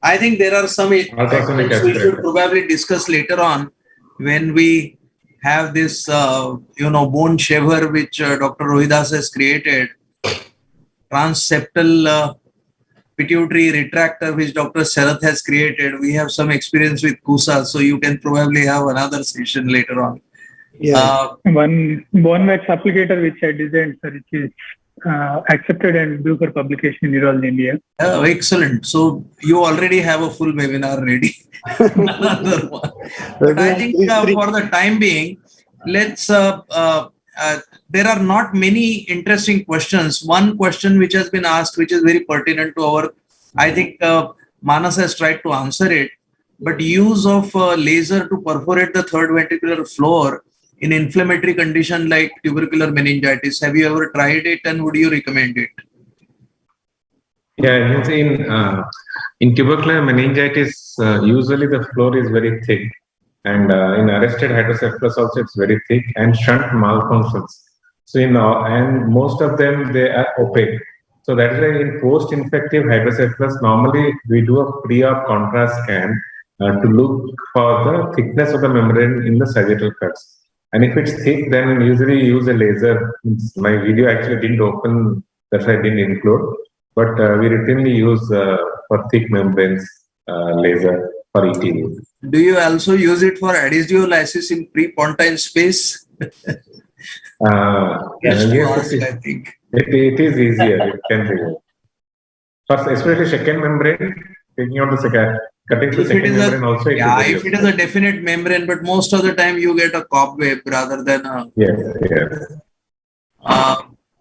I think there are some adjuncts we should probably discuss later on when we have this, bone shaver which Dr. Rohidas has created, transseptal pituitary retractor which Dr. Sharath has created. We have some experience with KUSA, so you can probably have another session later on. Yeah. One bone wax applicator which I designed, sir, which is accepted and due for publication in Urology India. Oh, excellent. So you already have a full webinar ready. Another one. But I think for the time being, let's, there are not many interesting questions. One question which has been asked, which is very pertinent to our, I think Manas has tried to answer it, but use of laser to perforate the third ventricular floor in inflammatory condition like tubercular meningitis. Have you ever tried it, and would you recommend it? Yeah, in tubercular meningitis, usually the floor is very thick, and in arrested hydrocephalus also it's very thick, and shunt malfunctions. So and most of them they are opaque. So that is why in post-infective hydrocephalus, normally we do a pre-op contrast scan to look for the thickness of the membrane in the sagittal cuts. And if it's thick, then usually use a laser. My video actually didn't open, that's why I didn't include. But we routinely use for thick membranes laser for ETV. Do you also use it for adhesive lysis in pre-pontine space? Yes, to yes, ask, I think. it is easier. It can be. First, especially second membrane, taking out the cutting the If it second is membrane also, it is very if it is useful. a definite membrane, but most of the time you get a cobweb rather than a. Yes,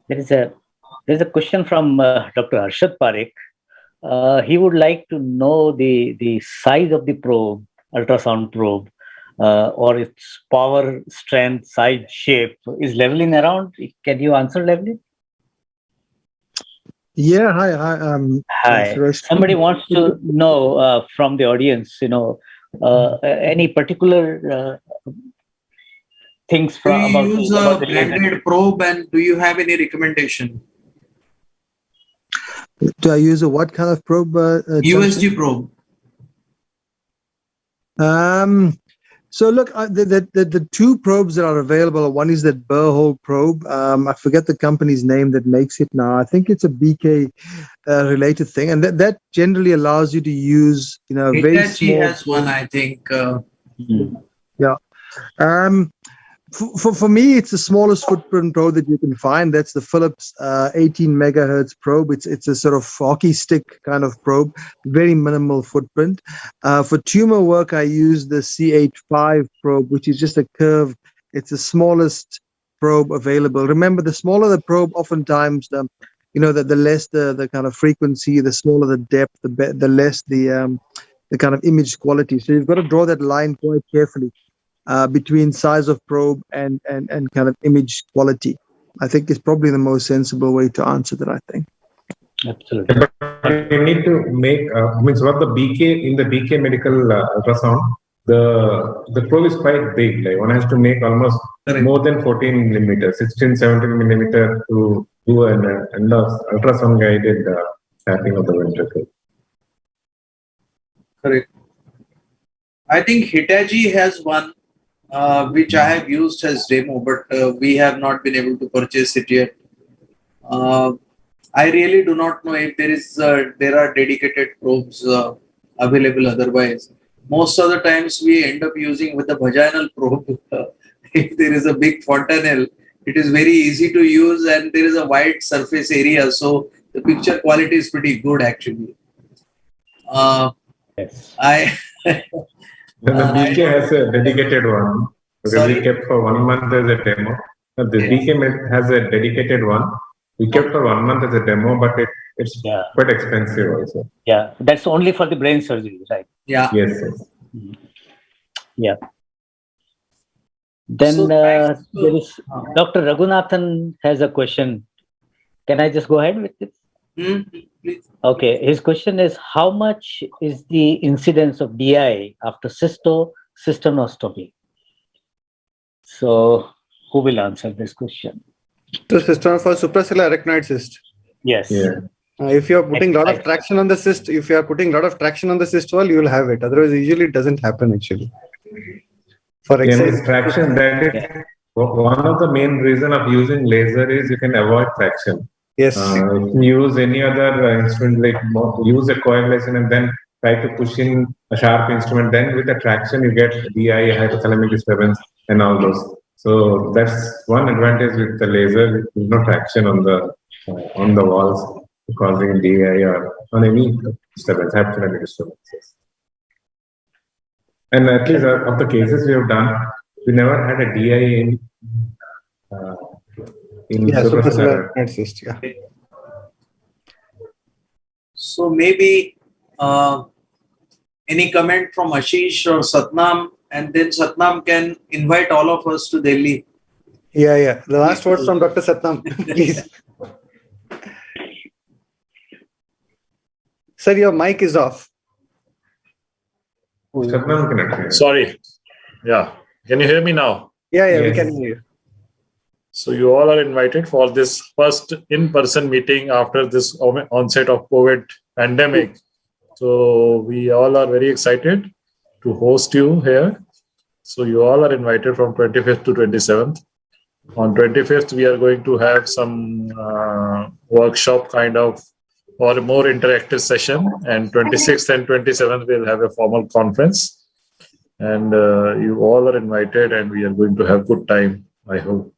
yes. There's a question from Dr. Harshad Parekh. He would like to know the size of the probe, ultrasound probe, or its power, strength, size, shape. Is Levelin around? Can you answer, Levelin? Yeah, hi. Hi. Suresh. Somebody wants to know from the audience, any particular things Do from you use a about the laser. blended probe, and do you have any recommendation? Do I use a what kind of probe? USG probe. So look, the two probes that are available, one is that burr hole probe. I forget the company's name that makes it now. I think it's a BK related thing, and that generally allows you to use, very Hitachi small. has one, I think. Yeah. For me, it's the smallest footprint probe that you can find. That's the Philips 18 megahertz probe. It's a sort of hockey stick kind of probe, very minimal footprint. For tumor work, I use the CH5 probe, which is just a curve. It's the smallest probe available. Remember, the smaller the probe, oftentimes the less the kind of frequency, the smaller the depth, the less the kind of image quality. So you've got to draw that line quite carefully. Between size of probe and kind of image quality. I think is probably the most sensible way to answer that, I think. Absolutely. But you need to make, means what the BK, in the BK medical ultrasound, the probe is quite big. Like one has to make almost more than 14 millimeters, 16, 17 millimeter to do an ultrasound guided tapping of the ventricle. Correct. I think Hitachi has one, which I have used as demo, but we have not been able to purchase it yet. I really do not know if there are dedicated probes available otherwise. Most of the times we end up using with the vaginal probe. If there is a big fontanelle, it is very easy to use and there is a wide surface area. So the picture quality is pretty good actually. Yes. The BK has a dedicated one. Sorry? We kept for 1 month as a demo. The BK has a dedicated one. We kept for 1 month as a demo, but it's quite expensive also. Yeah, that's only for the brain surgery, right? Yeah. Yes. Yeah. Then there is Dr. Raghunathan has a question. Can I just go ahead with it? Please. Okay. His question is, how much is the incidence of DI after cystonostomy? So, who will answer this question? The system for supracellular arachnoid cyst. Yes. Yeah. If you are putting a lot of traction on the cyst, wall, you will have it. Otherwise, usually it doesn't happen actually. For exercise, traction, that is one of the main reason of using laser is you can avoid traction. Yes. If you use any other instrument, like use a coagulation and then try to push in a sharp instrument, then with the traction you get DI, hypothalamic disturbance, and all those. So that's one advantage with the laser. There's no traction on the walls causing DI or on any disturbance, hypothalamic disturbances. And at least of the cases we have done, we never had a DI in supracellular arachnoid cyst. Yeah. So maybe any comment from Ashish or Satnam, and then Satnam can invite all of us to Delhi. Yeah. The last word from Dr. Satnam, please. Sir, your mic is off. Sorry. Yeah. Can you hear me now? Yeah, Yes. we can hear you. So you all are invited for this first in-person meeting after this onset of COVID pandemic. So we all are very excited to host you here. So you all are invited from 25th to 27th. On 25th, we are going to have some workshop kind of or a more interactive session. And 26th and 27th, we'll have a formal conference. And you all are invited and we are going to have good time, I hope.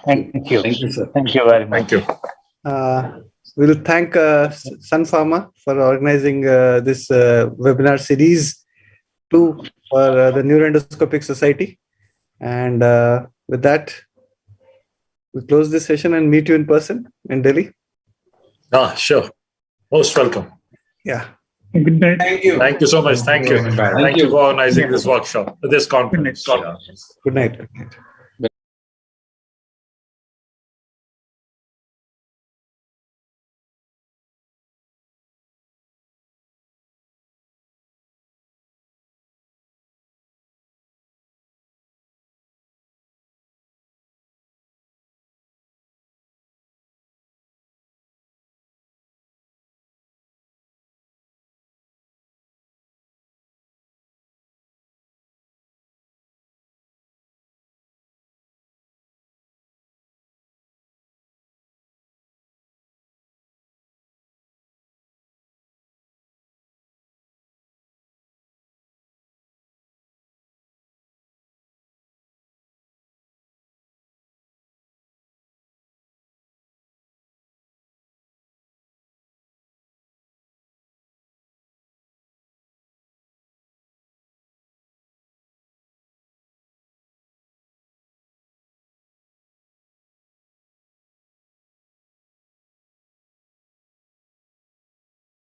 Thank you. Thank you, sir. Thank you very much. Thank you. We'll thank Sun Pharma for organizing this webinar series 2 for the Neuroendoscopic Society. And with that, we close this session and meet you in person in Delhi. Sure. Most welcome. Yeah. Good night. Thank you. Thank you so much. Thank you. Bye. Thank you for organizing this workshop, this conference. Good night. Good night.